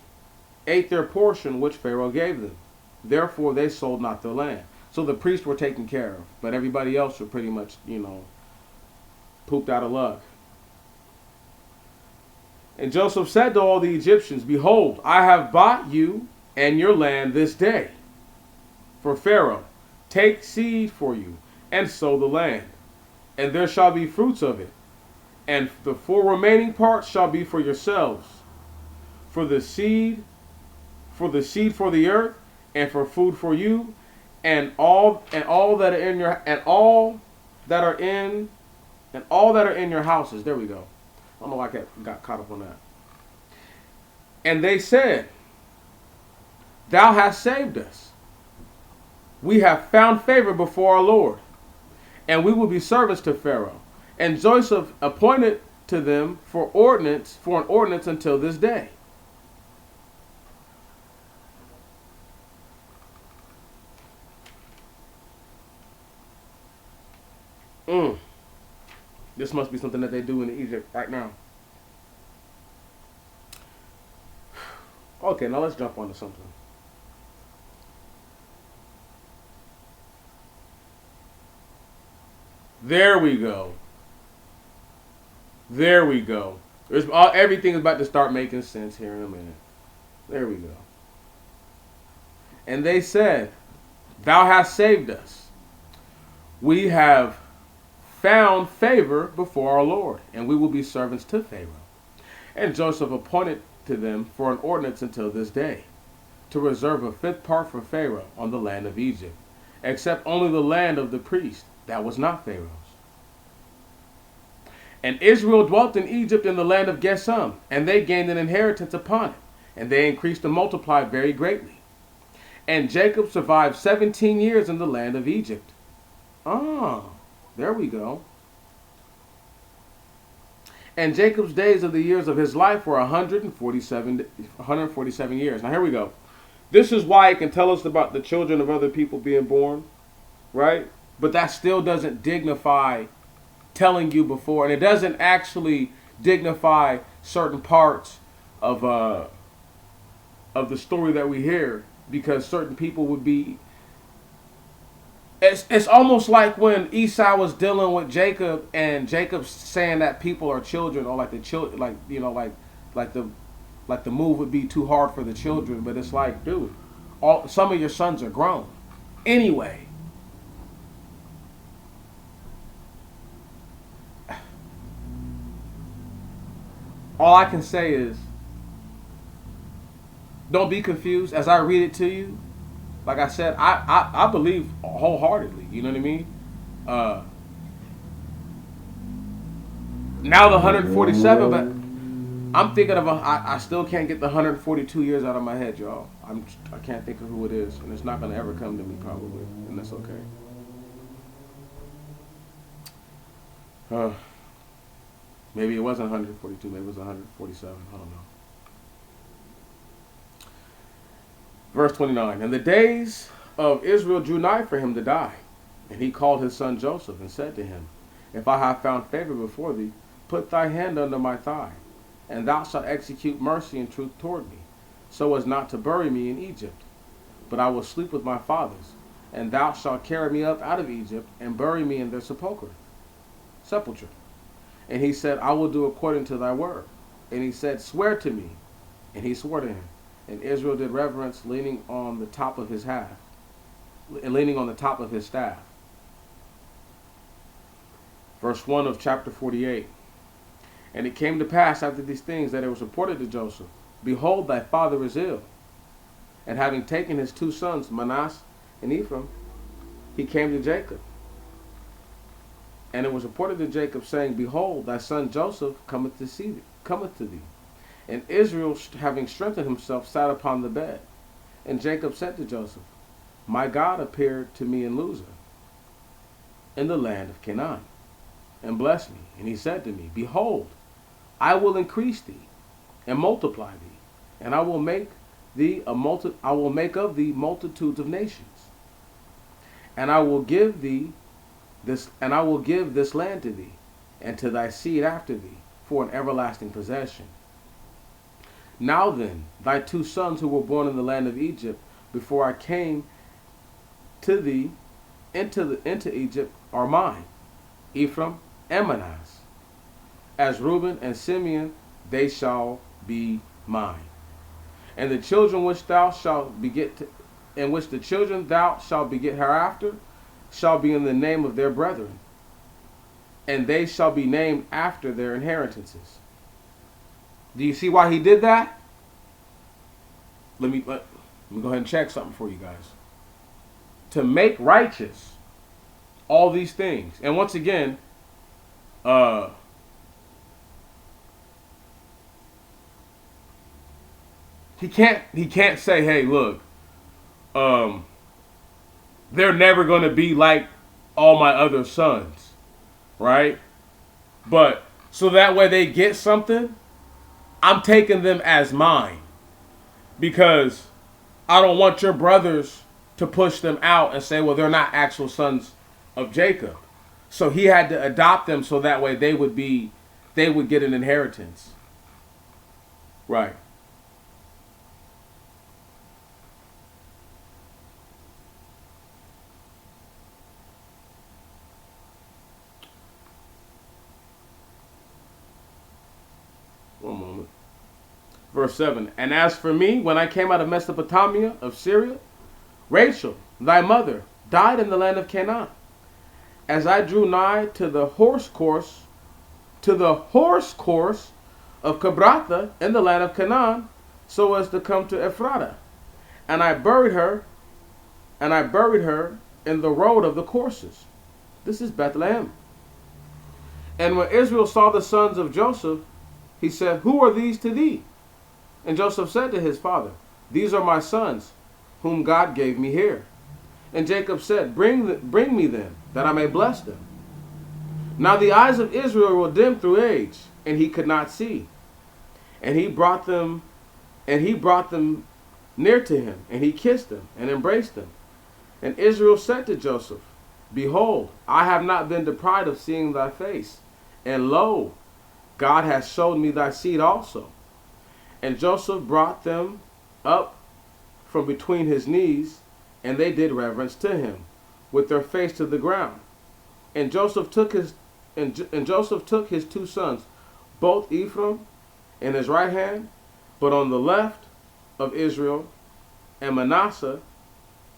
ate their portion which Pharaoh gave them. Therefore they sold not their land. So the priests were taken care of, but everybody else were pretty much, pooped out of luck. And Joseph said to all the Egyptians, behold, I have bought you and your land this day for Pharaoh. Take seed for you and sow the land, and there shall be fruits of it. And the 4 remaining parts shall be for yourselves, for the seed for the earth, and for food for you, and all that are in your houses. There we go. I don't know why I got caught up on that. And they said, thou hast saved us. We have found favor before our Lord, and we will be servants to Pharaoh. And Joseph appointed to them for an ordinance until this day. This must be something that they do in Egypt right now. Okay, now let's jump onto something. There we go. There we go. Everything is about to start making sense here in a minute. There we go. And they said, thou hast saved us. We have found favor before our Lord, and we will be servants to Pharaoh. And Joseph appointed to them for an ordinance until this day, to reserve a 5th part for Pharaoh on the land of Egypt, except only the land of the priest, that was not Pharaoh's. And Israel dwelt in Egypt in the land of Gesem, and they gained an inheritance upon it, and they increased and multiplied very greatly. And Jacob survived 17 years in the land of Egypt. There we go. And Jacob's days of the years of his life were 147 years. Now here we go. This is why it can tell us about the children of other people being born, right? But that still doesn't dignify telling you before, and it doesn't actually dignify certain parts of the story that we hear, because certain people would be. It's almost like when Esau was dealing with Jacob, and Jacob saying that people are children, or like the children, like the move would be too hard for the children. But it's like, dude, some of your sons are grown anyway. All I can say is, don't be confused as I read it to you. Like I said, I believe wholeheartedly. You know what I mean? Now the 147, but I'm thinking of I still can't get the 142 years out of my head, y'all. I can't think of who it is, and it's not gonna ever come to me probably, and that's okay. Maybe it wasn't 142. Maybe it was 147. I don't know. Verse 29, and the days of Israel drew nigh for him to die. And he called his son Joseph and said to him, if I have found favor before thee, put thy hand under my thigh, and thou shalt execute mercy and truth toward me, so as not to bury me in Egypt. But I will sleep with my fathers, and thou shalt carry me up out of Egypt, and bury me in their sepulchre. And he said, I will do according to thy word. And he said, swear to me. And he swore to him. And Israel did reverence, leaning on the top of his leaning on the top of his staff. Verse 1 of chapter 48. And it came to pass after these things that it was reported to Joseph, Behold, thy father is ill. And having taken his two sons, Manasseh and Ephraim, he came to Jacob. And it was reported to Jacob, saying, Behold, thy son Joseph cometh to thee. And Israel, having strengthened himself, sat upon the bed. And Jacob said to Joseph, My God appeared to me in Luzah, in the land of Canaan, and blessed me. And he said to me, Behold, I will increase thee, and multiply thee, and I will make of thee multitudes of nations. And I will give this land to thee, and to thy seed after thee, for an everlasting possession. Now then, thy two sons who were born in the land of Egypt, before I came to thee into Egypt, are mine, Ephraim and Manasseh. As Reuben and Simeon, they shall be mine. And the children which thou shalt beget, and which the children thou shalt beget hereafter, shall be in the name of their brethren, and they shall be named after their inheritances. Do you see why he did that? Let me go ahead and check something for you guys. To make righteous all these things. And once again, he can't say, hey, look, they're never going to be like all my other sons, right? But so that way they get something, I'm taking them as mine, because I don't want your brothers to push them out and say, well, they're not actual sons of Jacob. So he had to adopt them so that way they would get an inheritance. Right. One moment. Verse 7. And as for me, when I came out of Mesopotamia, of Syria, Rachel, thy mother, died in the land of Canaan. As I drew nigh to the horse course of Cabratha in the land of Canaan, so as to come to Ephrata. And I buried her in the road of the courses. This is Bethlehem. And when Israel saw the sons of Joseph, he said, Who are these to thee? And Joseph said to his father, These are my sons, whom God gave me here. And Jacob said, Bring me them, that I may bless them. Now the eyes of Israel were dim through age, and he could not see. And he brought them near to him, and he kissed them and embraced them. And Israel said to Joseph, Behold, I have not been deprived of seeing thy face, and lo, God has showed me thy seed also. And Joseph brought them up from between his knees, and they did reverence to him, with their face to the ground. And Joseph took his two sons, both Ephraim in his right hand, but on the left of Israel, and Manasseh,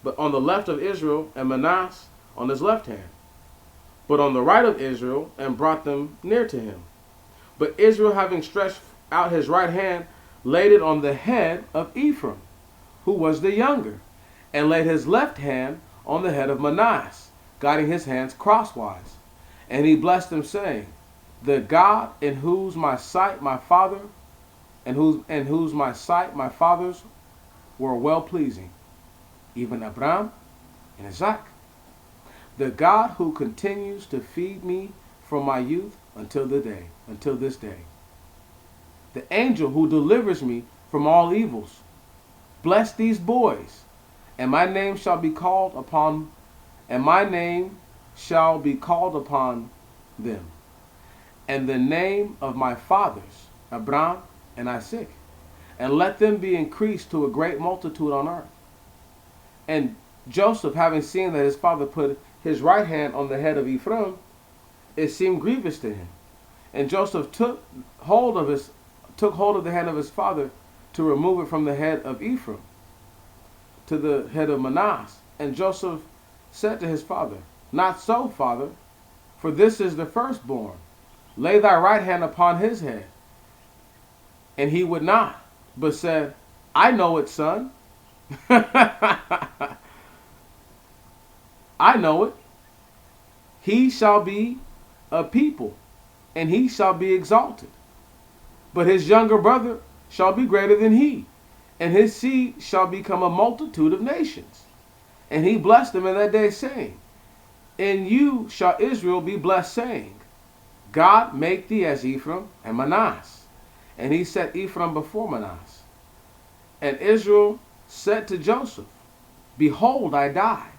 on his left hand, but on the right of Israel, and brought them near to him. But Israel, having stretched out his right hand, laid it on the head of Ephraim, who was the younger, and laid his left hand on the head of Manasseh, guiding his hands crosswise. And he blessed him, saying, The God in whose my sight my fathers were well pleasing, even Abraham and Isaac. The God who continues to feed me from my youth until this day. The angel who delivers me from all evils. Bless these boys, and my name shall be called upon them, and the name of my fathers, Abraham and Isaac, and let them be increased to a great multitude on earth. And Joseph, having seen that his father put his right hand on the head of Ephraim, it seemed grievous to him. And Joseph took hold of the hand of his father, to remove it from the head of Ephraim to the head of Manasseh. And Joseph said to his father, Not so, father, for this is the firstborn. Lay thy right hand upon his head. And he would not, but said, I know it, son. I know it. He shall be a people, and he shall be exalted. But his younger brother shall be greater than he, and his seed shall become a multitude of nations. And he blessed them in that day, saying, In you shall Israel be blessed, saying, God make thee as Ephraim and Manasseh. And he set Ephraim before Manasseh. And Israel said to Joseph, Behold, I die,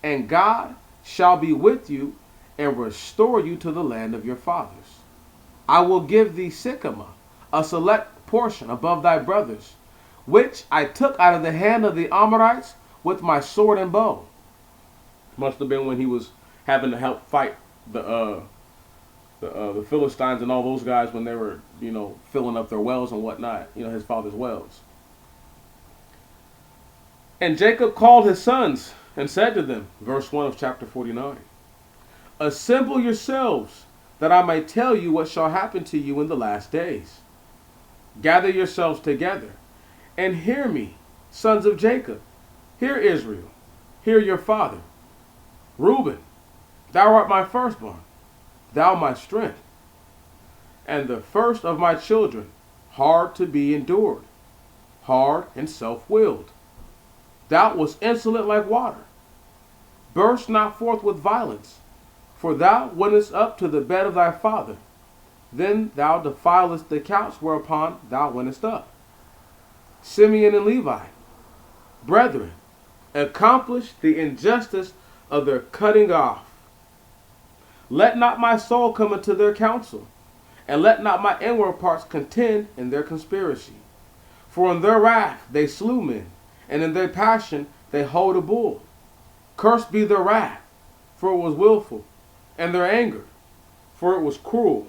and God shall be with you and restore you to the land of your fathers. I will give thee Sycamore, a select portion above thy brothers, which I took out of the hand of the Amorites with my sword and bow. Must have been when he was having to help fight the Philistines and all those guys when they were, filling up their wells and whatnot, his father's wells. And Jacob called his sons and said to them, verse 1 of chapter 49, Assemble yourselves, that I may tell you what shall happen to you in the last days. Gather yourselves together, and hear me, sons of Jacob. Hear Israel, hear your father. Reuben, thou art my firstborn, thou my strength, and the first of my children, hard to be endured, hard and self-willed. Thou wast insolent like water. Burst not forth with violence, for thou wentest up to the bed of thy father. Then thou defilest the couch whereupon thou wentest up. Simeon and Levi, brethren, accomplish the injustice of their cutting off. Let not my soul come into their counsel, and let not my inward parts contend in their conspiracy. For in their wrath they slew men, and in their passion they hold a bull. Cursed be their wrath, for it was willful, and their anger, for it was cruel.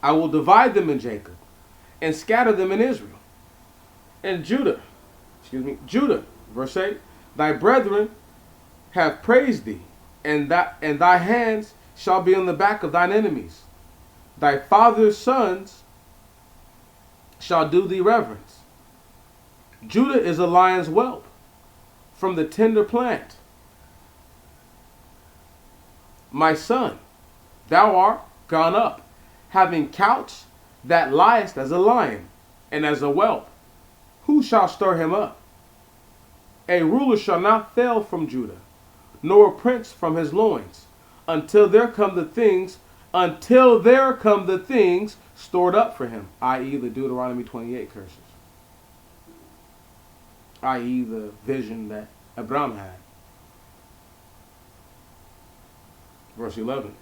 I will divide them in Jacob, and scatter them in Israel. And Judah, verse 8, thy brethren have praised thee, and thy hands shall be on the back of thine enemies. Thy father's sons shall do thee reverence. Judah is a lion's whelp from the tender plant. My son, thou art gone up, having couched that liest as a lion and as a whelp. Who shall stir him up? A ruler shall not fail from Judah, nor a prince from his loins, until there come the things stored up for him, i.e. the Deuteronomy 28 curses, i.e. the vision that Abraham had. Verse 11.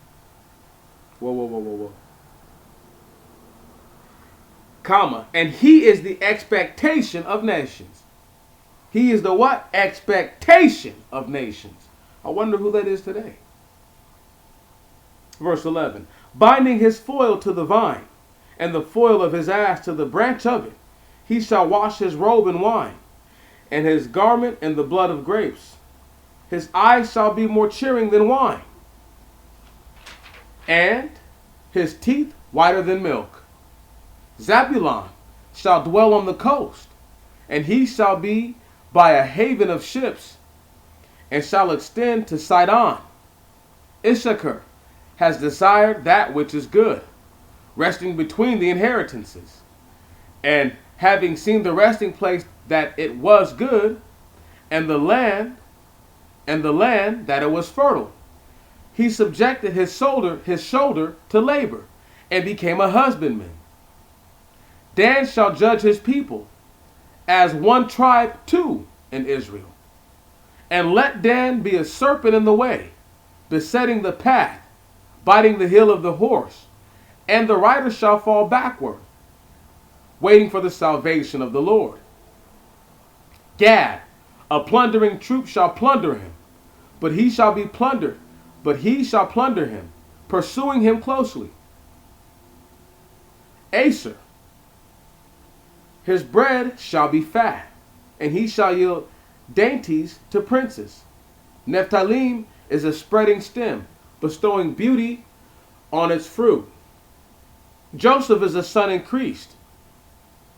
Whoa. Comma. And he is the expectation of nations. He is the what? Expectation of nations. I wonder who that is today. Verse 11. Binding his foil to the vine, and the foil of his ass to the branch of it, he shall wash his robe in wine, and his garment in the blood of grapes. His eyes shall be more cheering than wine, and his teeth whiter than milk. Zabulon shall dwell on the coast, and he shall be by a haven of ships, and shall extend to Sidon. Issachar has desired that which is good, resting between the inheritances. And having seen the resting place that it was good, and the land that it was fertile, he subjected his shoulder to labor, and became a husbandman. Dan shall judge his people, as one tribe too in Israel. And let Dan be a serpent in the way, besetting the path, biting the heel of the horse, and the rider shall fall backward, waiting for the salvation of the Lord. Gad, a plundering troop shall plunder him, but he shall plunder him, pursuing him closely. Aser, His bread shall be fat, and he shall yield dainties to princes. Nephthalim is a spreading stem, bestowing beauty on its fruit. Joseph is a son increased.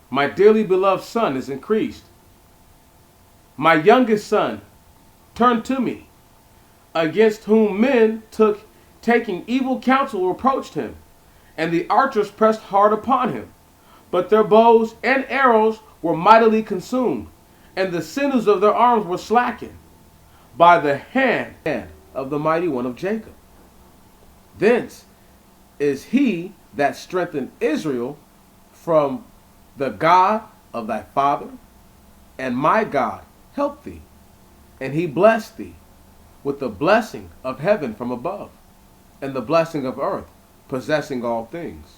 My dearly beloved son is increased. My youngest son turned to me, against whom men taking evil counsel reproached him, and the archers pressed hard upon him. But their bows and arrows were mightily consumed, and the sinews of their arms were slackened by the hand of the mighty one of Jacob. Thence is he that strengthened Israel from the God of thy father, and my God helped thee, and he blessed thee with the blessing of heaven from above, and the blessing of earth, possessing all things,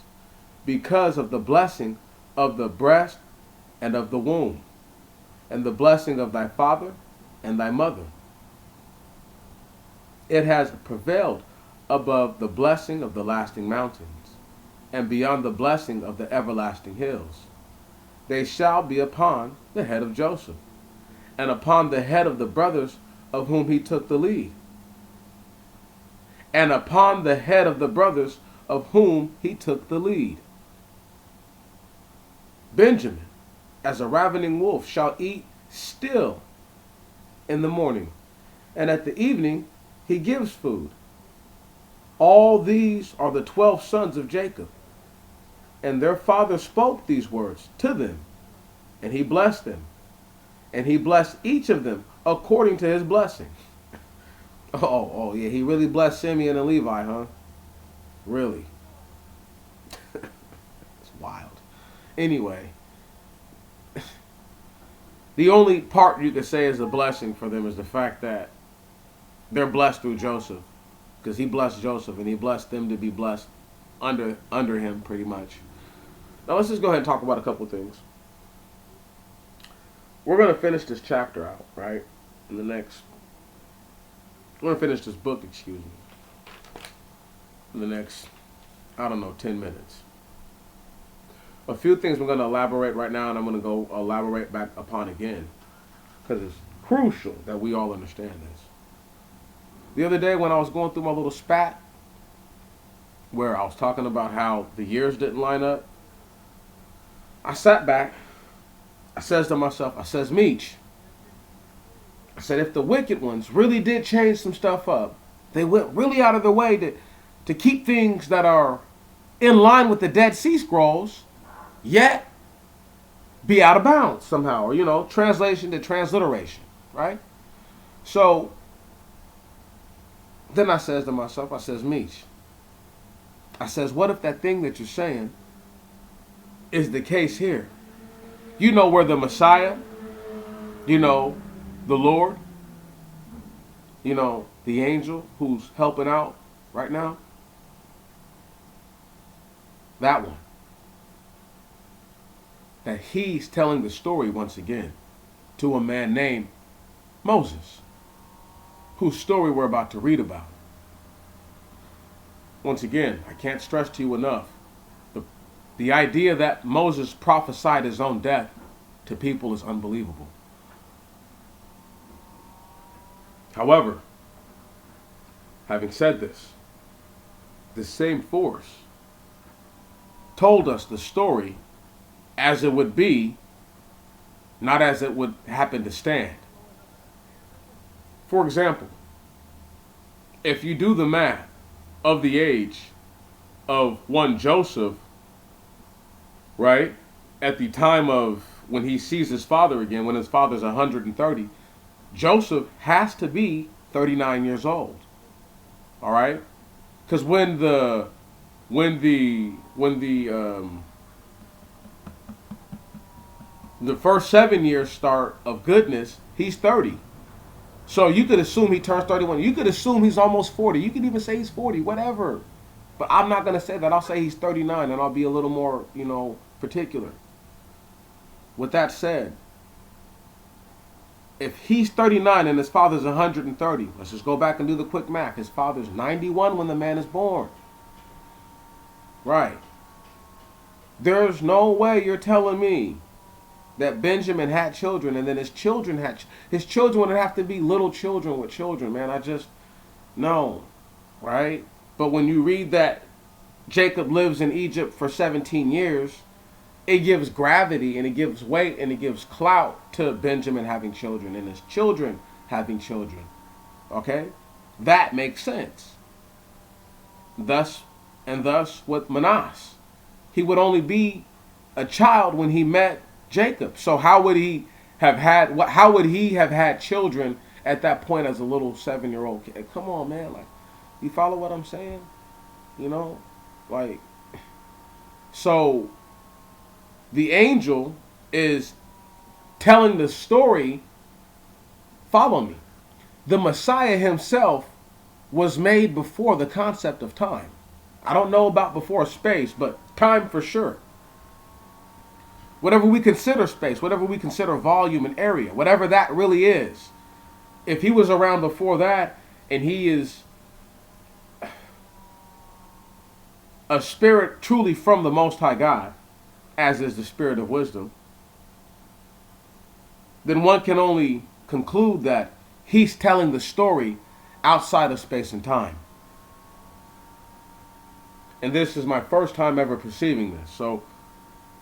because of the blessing of the breast and of the womb, and the blessing of thy father and thy mother. It has prevailed above the blessing of the lasting mountains, and beyond the blessing of the everlasting hills. They shall be upon the head of Joseph, and upon the head of the brothers of whom he took the lead, and upon the head of the brothers of whom he took the lead. Benjamin, as a ravening wolf, shall eat still in the morning, and at the evening he gives food. All these are the 12 sons of Jacob, and their father spoke these words to them, and he blessed them, and he blessed each of them according to his blessing. Oh, yeah, he really blessed Simeon and Levi, huh? Really? It's wild. Anyway, the only part you could say is a blessing for them is the fact that they're blessed through Joseph, because he blessed Joseph and he blessed them to be blessed under him, pretty much. Now let's just go ahead and talk about a couple things. We're going to finish this chapter out, right? We're going to finish this book, excuse me, in the next, 10 minutes. A few things we're going to elaborate right now, and I'm going to go elaborate back upon again, because it's crucial that we all understand this. The other day when I was going through my little spat, where I was talking about how the years didn't line up, I sat back, I says to myself, Meech, I said, if the wicked ones really did change some stuff up, they went really out of their way to keep things that are in line with the Dead Sea Scrolls, yet be out of bounds somehow, or, translation to transliteration, right? So then I says to myself, Meech, I says, what if that thing that you're saying is the case here? You know where the Messiah, the Lord, the angel who's helping out right now, that one, that he's telling the story once again to a man named Moses, whose story we're about to read about. Once again, I can't stress to you enough, the idea that Moses prophesied his own death to people is unbelievable. However, having said this, the same force told us the story as it would be, not as it would happen to stand. For example, if you do the math of the age of one Joseph, right, at the time of when he sees his father again, when his father's 130, Joseph has to be 39 years old. All right? Because when the first 7 years start of goodness, he's 30. So you could assume he turns 31. You could assume he's almost 40. You could even say he's 40, whatever. But I'm not going to say that. I'll say he's 39, and I'll be a little more, particular. With that said, if he's 39 and his father's 130, let's just go back and do the quick math. His father's 91 when the man is born. Right. There's no way you're telling me that Benjamin had children, and then his children would have to be little children with children, man. I just, no, right? But when you read that Jacob lives in Egypt for 17 years, it gives gravity and it gives weight and it gives clout to Benjamin having children and his children having children. Okay? That makes sense. Thus with Manasseh, he would only be a child when he met Jacob. So how would he have had children at that point as a little 7-year-old kid? Come on, man. Like, you follow what I'm saying? You know? Like, so the angel is telling the story. Follow me. The Messiah himself was made before the concept of time. I don't know about before space, but time for sure. Whatever we consider space, whatever we consider volume and area, whatever that really is, if he was around before that and he is a spirit truly from the Most High God, as is the spirit of wisdom, then one can only conclude that he's telling the story outside of space and time. And this is my first time ever perceiving this. So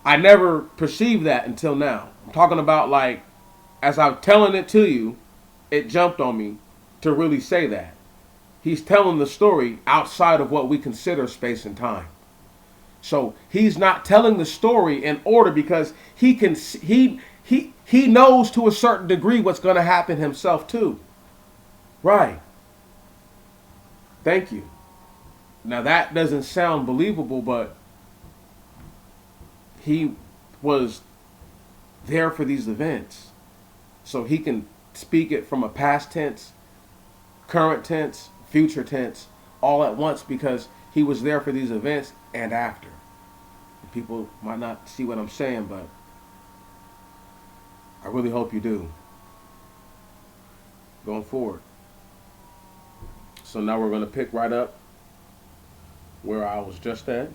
I never perceived that until now. I'm talking about, like, as I'm telling it to you, it jumped on me to really say that. He's telling the story outside of what we consider space and time. So he's not telling the story in order because he knows to a certain degree what's going to happen himself too. Right. Thank you. Now that doesn't sound believable, but he was there for these events. So he can speak it from a past tense, current tense, future tense, all at once because he was there for these events and after. People might not see what I'm saying, but I really hope you do. Going forward. So now we're going to pick right up where I was just at.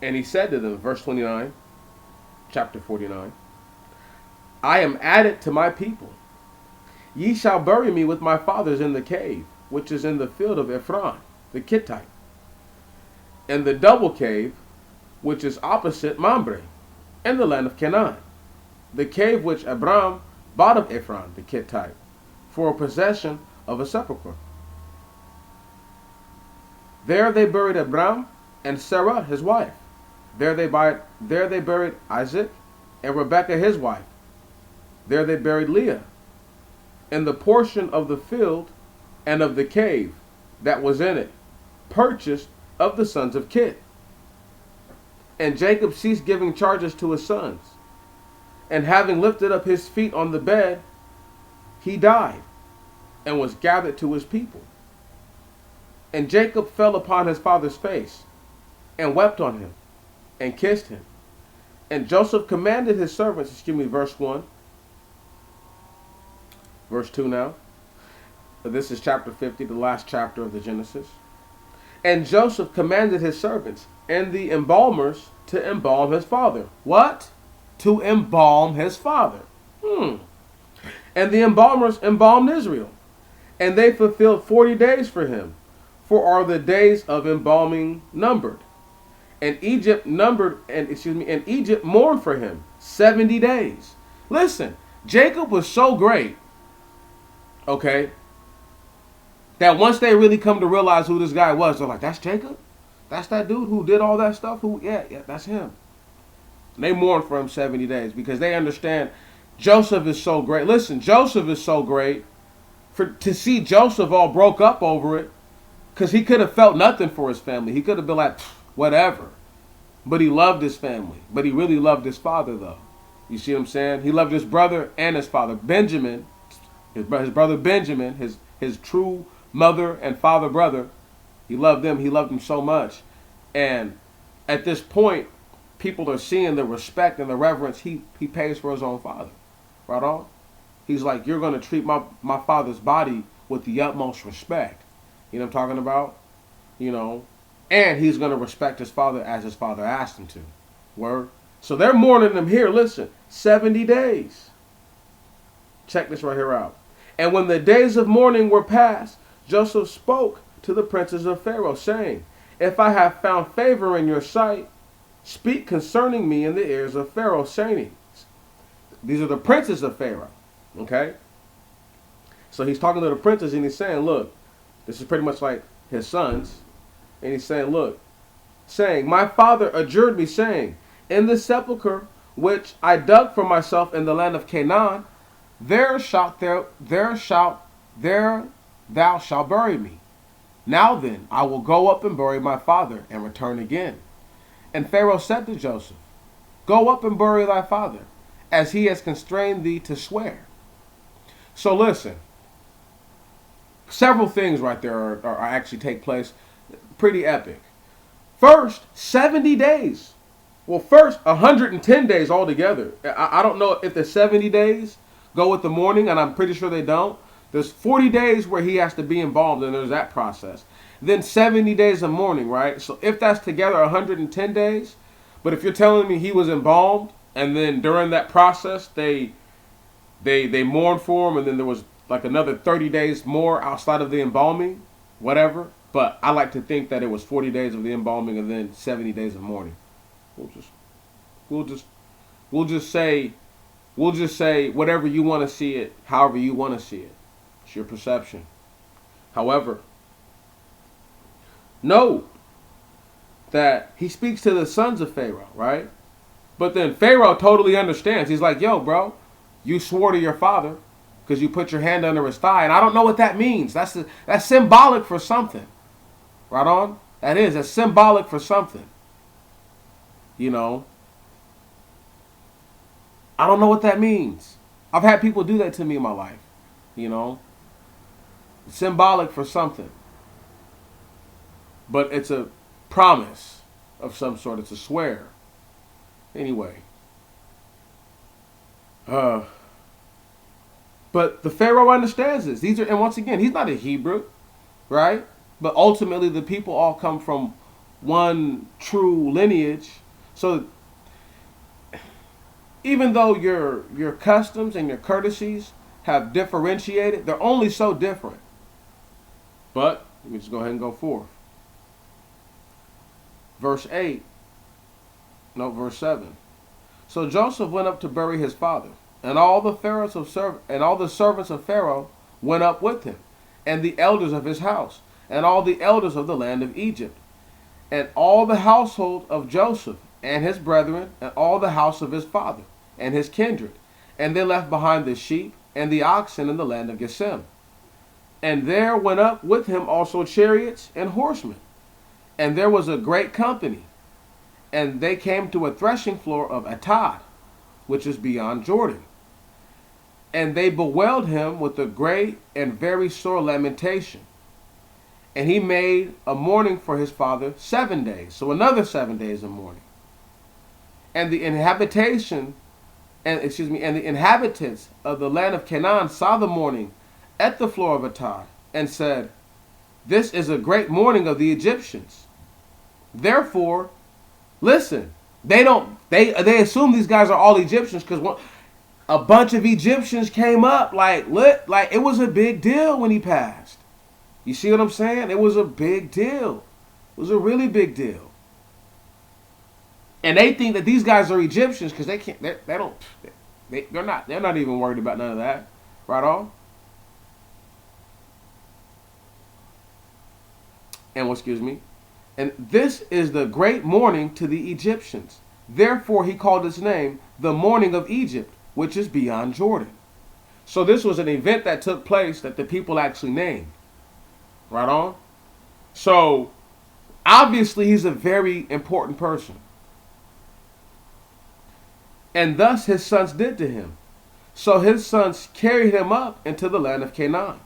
And he said to them, verse 29, chapter 49, I am added to my people. Ye shall bury me with my fathers in the cave, which is in the field of Ephron, the Kittite, and the double cave, which is opposite Mamre, in the land of Canaan, the cave which Abram bought of Ephron, the Kittite, for a possession of a sepulchre. There they buried Abram and Sarah his wife. There they buried Isaac and Rebekah his wife. There they buried Leah. And the portion of the field and of the cave that was in it, purchased of the sons of Kit. And Jacob ceased giving charges to his sons. And having lifted up his feet on the bed, he died, and was gathered to his people. And Jacob fell upon his father's face, and wept on him, and kissed him. And Joseph commanded his servants, verse 1. Verse 2 now. This is chapter 50, the last chapter of the Genesis. And Joseph commanded his servants and the embalmers to embalm his father. What? To embalm his father. And the embalmers embalmed Israel. And they fulfilled 40 days for him. For are the days of embalming numbered. And Egypt mourned for him 70 days. Listen, Jacob was so great, okay, that once they really come to realize who this guy was, they're like, that's Jacob? That's that dude who did all that stuff? Yeah, that's him. And they mourn for him 70 days because they understand Joseph is so great. Listen, Joseph is so great. To see Joseph all broke up over it, because he could have felt nothing for his family. He could have been like, whatever. But he loved his family. But he really loved his father, though. You see what I'm saying? He loved his brother and his father. Benjamin, his brother Benjamin, his true mother and father brother, he loved them. He loved them so much. And at this point, people are seeing the respect and the reverence he pays for his own father. Right on? He's like, you're going to treat my father's body with the utmost respect. You know what I'm talking about? You know, and he's going to respect his father as his father asked him to. Word. So they're mourning him here, listen, 70 days. Check this right here out. And when the days of mourning were past, Joseph spoke to the princes of Pharaoh, saying, if I have found favor in your sight, speak concerning me in the ears of Pharaoh, saying, these are the princes of Pharaoh. Okay? So he's talking to the princes and he's saying, look, this is pretty much like his sons. And he's saying, look, saying, my father adjured me, saying, in the sepulchre which I dug for myself in the land of Canaan, there thou shalt bury me. Now then, I will go up and bury my father and return again. And Pharaoh said to Joseph, go up and bury thy father, as he has constrained thee to swear. So listen, several things right there are actually take place. Pretty epic. First, 70 days. Well, first, 110 days altogether. I don't know if the 70 days go with the mourning, and I'm pretty sure they don't. There's 40 days where he has to be involved, and there's that process. Then 70 days of mourning, right? So if that's together 110 days, but if you're telling me he was embalmed, and then during that process they mourned for him, and then there was like another 30 days more outside of the embalming, whatever. But I like to think that it was 40 days of the embalming and then 70 days of mourning. We'll just say whatever you want to see it, however you want to see it. It's your perception. However, note that he speaks to the sons of Pharaoh, right? But then Pharaoh totally understands. He's like, yo, bro, you swore to your father because you put your hand under his thigh. And I don't know what that means. That's symbolic for something. Right on? That's symbolic for something. You know? I don't know what that means. I've had people do that to me in my life. You know? It's symbolic for something. But it's a promise of some sort. It's a swear. Anyway. But the Pharaoh understands this. And once again, he's not a Hebrew, right? But ultimately the people all come from one true lineage. So even though your customs and your courtesies have differentiated, they're only so different. But let me just go ahead and go forth. Verse 7. So Joseph went up to bury his father, and all the servants of Pharaoh went up with him, and the elders of his house, and all the elders of the land of Egypt, and all the household of Joseph, and his brethren, and all the house of his father, and his kindred. And they left behind the sheep and the oxen in the land of Gesem. And there went up with him also chariots and horsemen. And there was a great company. And they came to a threshing floor of Atad, which is beyond Jordan. And they bewailed him with a great and very sore lamentation. And he made a mourning for his father 7 days. So another 7 days of mourning. And the inhabitants of the land of Canaan saw the mourning at the floor of Atad, and said, this is a great mourning of the Egyptians. Therefore, listen, they assume these guys are all Egyptians because a bunch of Egyptians came up like it was a big deal when he passed. You see what I'm saying? It was a big deal. It was a really big deal. And they think that these guys are Egyptians because they're not even worried about none of that. Right on? And this is the great mourning to the Egyptians. Therefore he called its name the mourning of Egypt, which is beyond Jordan. So this was an event that took place that the people actually named. Right on? So obviously he's a very important person. And thus his sons did to him. So his sons carried him up into the land of Canaan,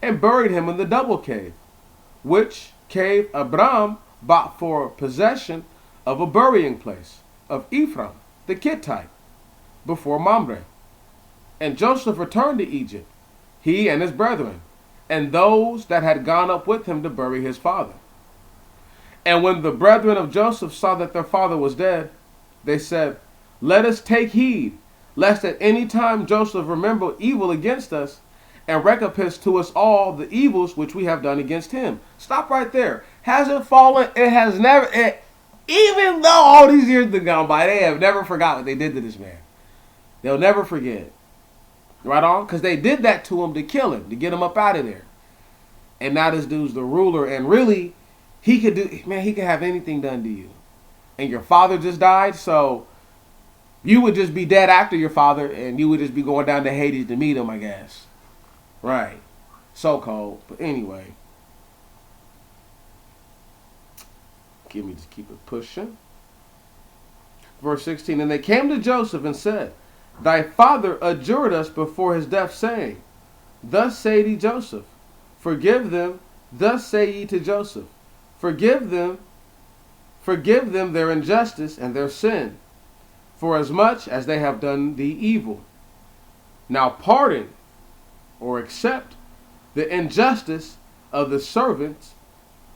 and buried him in the double cave, which cave Abram bought for possession of a burying place of Ephraim the Kittite, before Mamre. And Joseph returned to Egypt, he and his brethren, and those that had gone up with him to bury his father. And when the brethren of Joseph saw that their father was dead, they said, "Let us take heed, lest at any time Joseph remember evil against us, and recompense to us all the evils which we have done against him." Stop right there. Has it fallen? It has never. Even though all these years have gone by, they have never forgot what they did to this man. They'll never forget. Right on? Because they did that to him to kill him, to get him up out of there. And now this dude's the ruler, and really, he could have anything done to you. And your father just died, so you would just be dead after your father, and you would just be going down to Hades to meet him, I guess. Right. So cold. But anyway. Just keep it pushing. Verse 16, and they came to Joseph and said, "Thy father adjured us before his death, saying, Thus say ye Joseph, forgive them, thus say ye to Joseph, forgive them their injustice and their sin, for as much as they have done thee evil. Now pardon or accept the injustice of the servants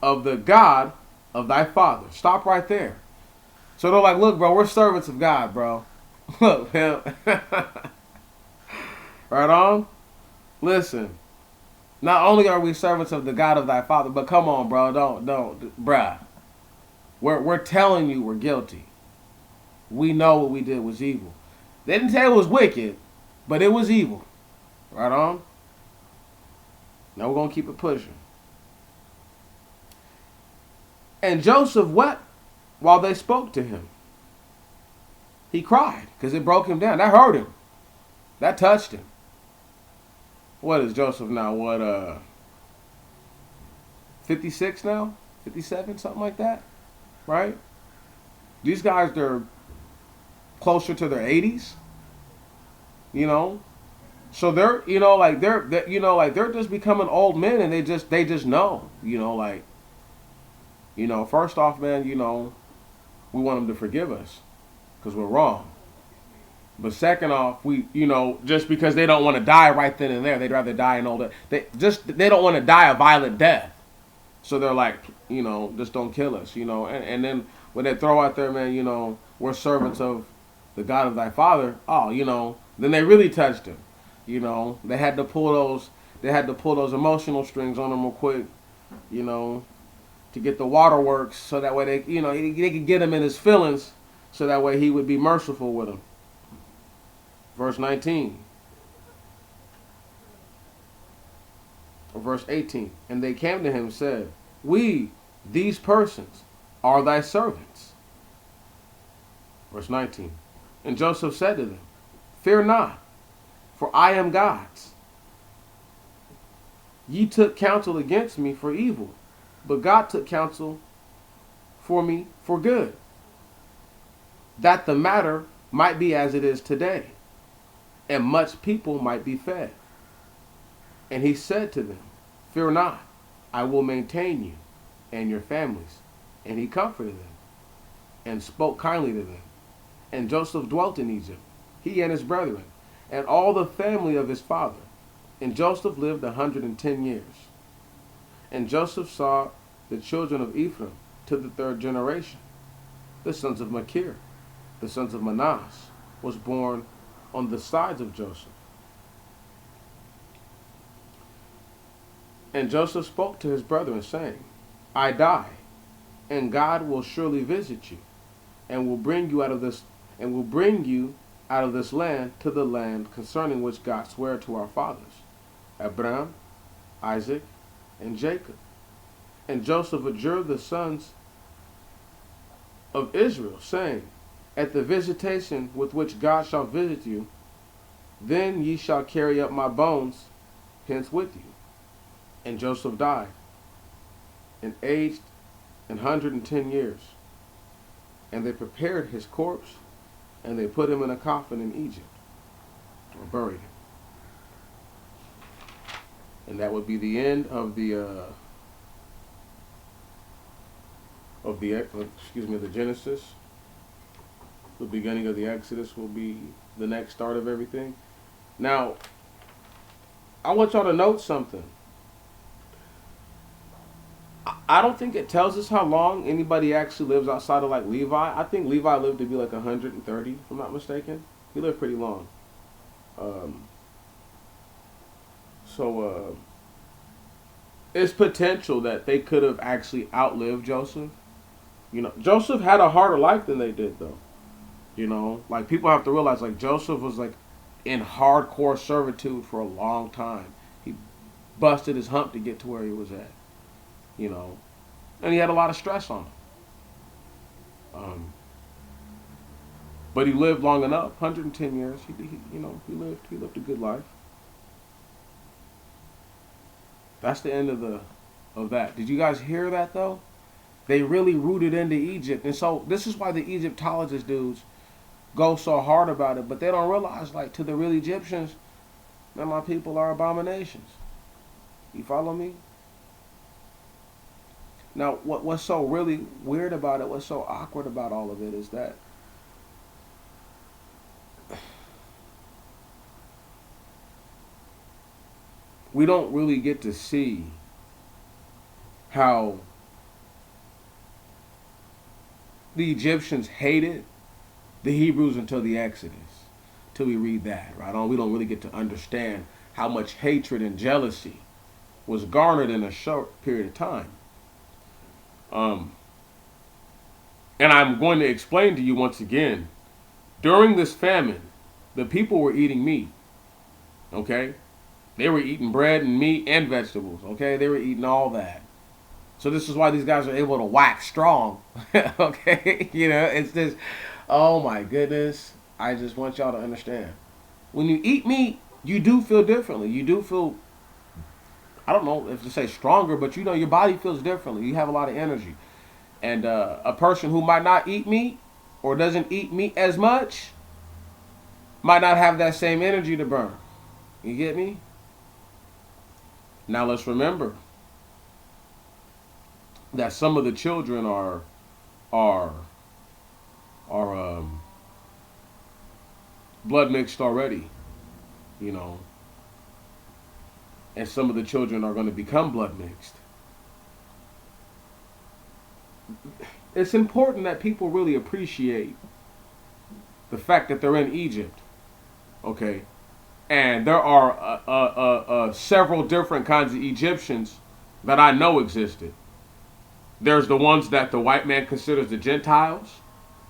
of the God of thy father." Stop right there. So they're like, look, bro, we're servants of God, bro. Look, man. Right on? Listen. Not only are we servants of the God of thy father, but come on, bro, don't, bruh. We're telling you we're guilty. We know what we did was evil. They didn't say it was wicked, but it was evil. Right on? Now we're going to keep it pushing. And Joseph wept while they spoke to him. He cried because it broke him down. That hurt him. That touched him. What is Joseph now? 56 now? 57? Something like that? Right? These guys, they're closer to their 80s. You know? So they're just becoming old men, and they just know, first off, man, we want them to forgive us because we're wrong. But second off, we, just because they don't want to die right then and there, they'd rather die in old age. They don't want to die a violent death. So they're like, just don't kill us, and then when they throw out there, man, we're servants of the God of thy father. Oh, then they really touched him. They had to pull those emotional strings on him real quick, to get the waterworks, so that way they could get him in his feelings, so that way he would be merciful with them. Verse 19. Or verse 18. And they came to him and said, "We, these persons, are thy servants." Verse 19. And Joseph said to them, "Fear not, for I am God's. Ye took counsel against me for evil, but God took counsel for me for good, that the matter might be as it is today, and much people might be fed." And he said to them, "Fear not, I will maintain you and your families." And he comforted them and spoke kindly to them. And Joseph dwelt in Egypt, he and his brethren, and all the family of his father. And Joseph lived 110 years. And Joseph saw the children of Ephraim to the third generation. The sons of Machir, the sons of Manasseh, was born on the sides of Joseph. And Joseph spoke to his brethren, saying, "I die, and God will surely visit you, and will bring you out of this land to the land concerning which God sware to our fathers, Abraham, Isaac, and Jacob." And Joseph adjured the sons of Israel, saying, "At the visitation with which God shall visit you, then ye shall carry up my bones hence with you." And Joseph died, and aged 110 years. And they prepared his corpse, and they put him in a coffin in Egypt, or buried him. And that would be the end of the Genesis. The beginning of the Exodus will be the next start of everything. Now, I want y'all to note something. I don't think it tells us how long anybody actually lives outside of like Levi. I think Levi lived to be like 130, if I'm not mistaken. He lived pretty long. Um, so it's potential that they could have actually outlived Joseph. Joseph had a harder life than they did, though. Like people have to realize, like Joseph was like in hardcore servitude for a long time. He busted his hump to get to where he was at. You know, and he had a lot of stress on him. Um, but he lived long enough, 110 years. He lived a good life. That's the end of that. Did you guys hear that though? They really rooted into Egypt, and so this is why the Egyptologist dudes go so hard about it. But they don't realize, like, to the real Egyptians, man, my people are abominations. You follow me? Now, what's so really weird about it, what's so awkward about all of it, is that we don't really get to see how the Egyptians hated the Hebrews until the Exodus. Till we read that, right on, we don't really get to understand how much hatred and jealousy was garnered in a short period of time. Um, and I'm going to explain to you once again. During this famine, the people were eating meat. Okay, they were eating bread and meat and vegetables. Okay, they were eating all that. So this is why these guys are able to wax strong. Okay, it's just, oh my goodness. I just want y'all to understand. When you eat meat, you do feel differently. You do feel, I don't know if to say stronger, but your body feels differently. You have a lot of energy. And a person who might not eat meat or doesn't eat meat as much might not have that same energy to burn. You get me? Now let's remember that some of the children are blood mixed already, you know, and some of the children are going to become blood mixed. It's important that people really appreciate the fact that they're in Egypt, okay, and there are several different kinds of Egyptians that I know existed. There's the ones that the white man considers the Gentiles,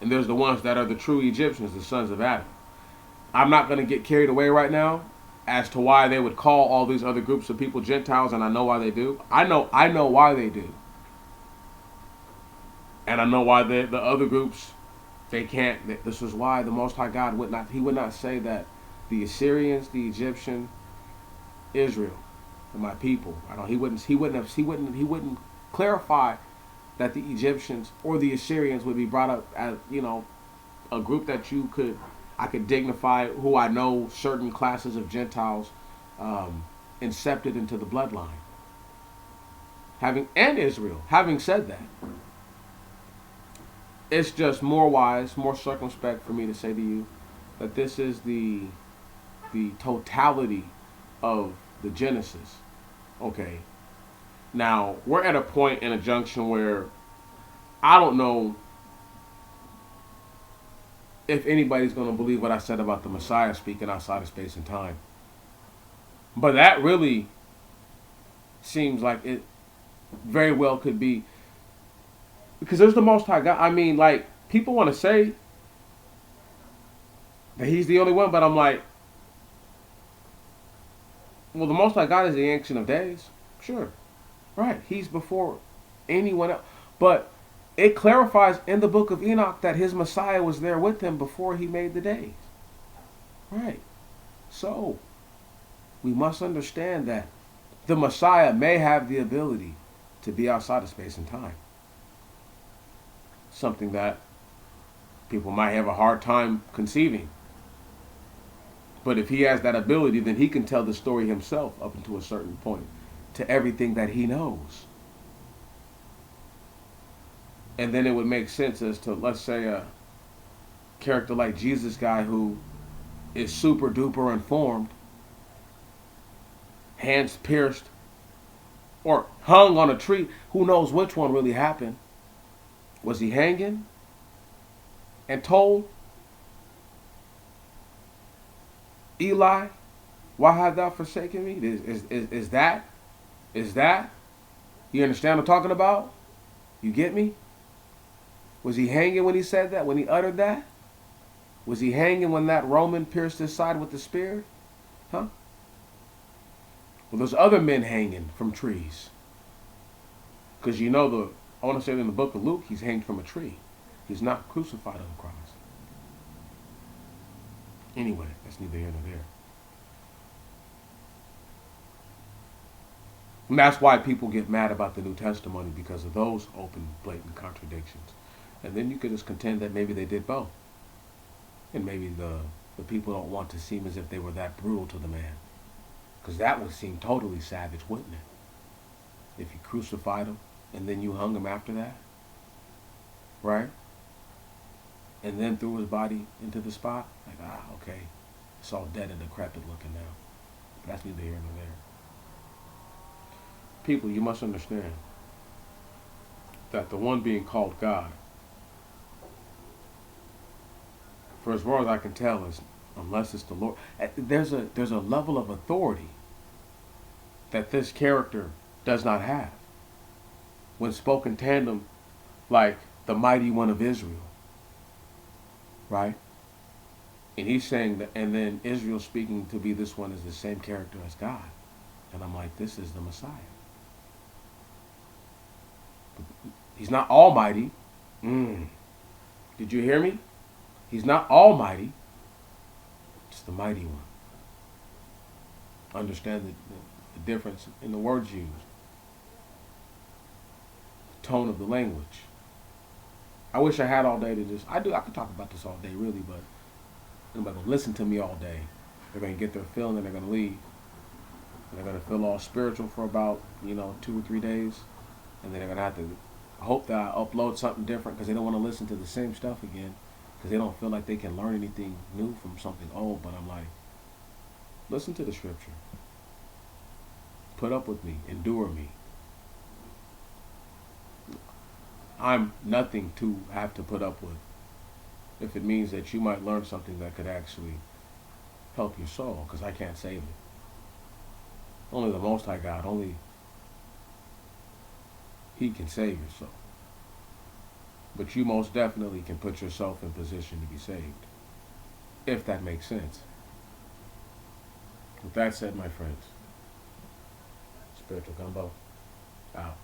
and there's the ones that are the true Egyptians, the sons of Adam. I'm not going to get carried away right now as to why they would call all these other groups of people Gentiles, and I know why they do. I know why they do. And I know why the other groups, they can't. This is why the Most High God would not say that the Assyrians, the Egyptian, Israel, are my people. He wouldn't clarify that the Egyptians or the Assyrians would be brought up as, a group that I could dignify, who I know certain classes of Gentiles incepted into the bloodline. And Israel. Having said that, it's just more wise, more circumspect for me to say to you that this is the totality of the Genesis. Okay. Now, we're at a point in a junction where I don't know if anybody's going to believe what I said about the Messiah speaking outside of space and time. But that really seems like it very well could be. Because there's the Most High God. I mean, like, people want to say that he's the only one, but I'm like, well, the Most High God is the Ancient of Days. Sure. Right. He's before anyone else. But it clarifies in the book of Enoch that his Messiah was there with him before he made the days. Right. So, we must understand that the Messiah may have the ability to be outside of space and time. Something that people might have a hard time conceiving. But if he has that ability, then he can tell the story himself up until a certain point to everything that he knows. And then it would make sense as to, let's say, a character like Jesus guy who is super duper informed, hands pierced, or hung on a tree. Who knows which one really happened? Was he hanging and told Eli, why have thou forsaken me? Is that? You understand what I'm talking about? You get me? Was he hanging when he said that? When he uttered that? Was he hanging when that Roman pierced his side with the spear? Huh? Well, there's other men hanging from trees. Because you know I want to say in the book of Luke, he's hanged from a tree. He's not crucified on the cross. Anyway, that's neither here nor there. And that's why people get mad about the New Testimony, because of those open, blatant contradictions. And then you could just contend that maybe they did both. And maybe the people don't want to seem as if they were that brutal to the man. Because that would seem totally savage, wouldn't it? If you crucified him and then you hung him after that. Right? And then threw his body into the spot. Like, okay. It's all dead and decrepit looking now. But that's neither here nor there. People, you must understand that the one being called God, for as far as I can tell, is unless it's the Lord, there's a level of authority that this character does not have when spoken tandem like the mighty one of Israel, right? And he's saying that, and then Israel speaking to be this one is the same character as God, and I'm like, this is the Messiah. He's not almighty. Did you hear me? He's not almighty. Just the mighty one. Understand the difference in the words used. The tone of the language. I wish I had all day to just... I could talk about this all day, really, but nobody's going to listen to me all day. They're going to get their feeling and they're going to leave. And they're going to feel all spiritual for about, 2 or 3 days. And then they're going to have to hope that I upload something different because they don't want to listen to the same stuff again because they don't feel like they can learn anything new from something old. But I'm like, listen to the scripture. Put up with me. Endure me. I'm nothing to have to put up with if it means that you might learn something that could actually help your soul, because I can't save it. Only the Most High God, only He can save your soul. But you most definitely can put yourself in position to be saved, if that makes sense. With that said, my friends, Spiritual Gumbo, out.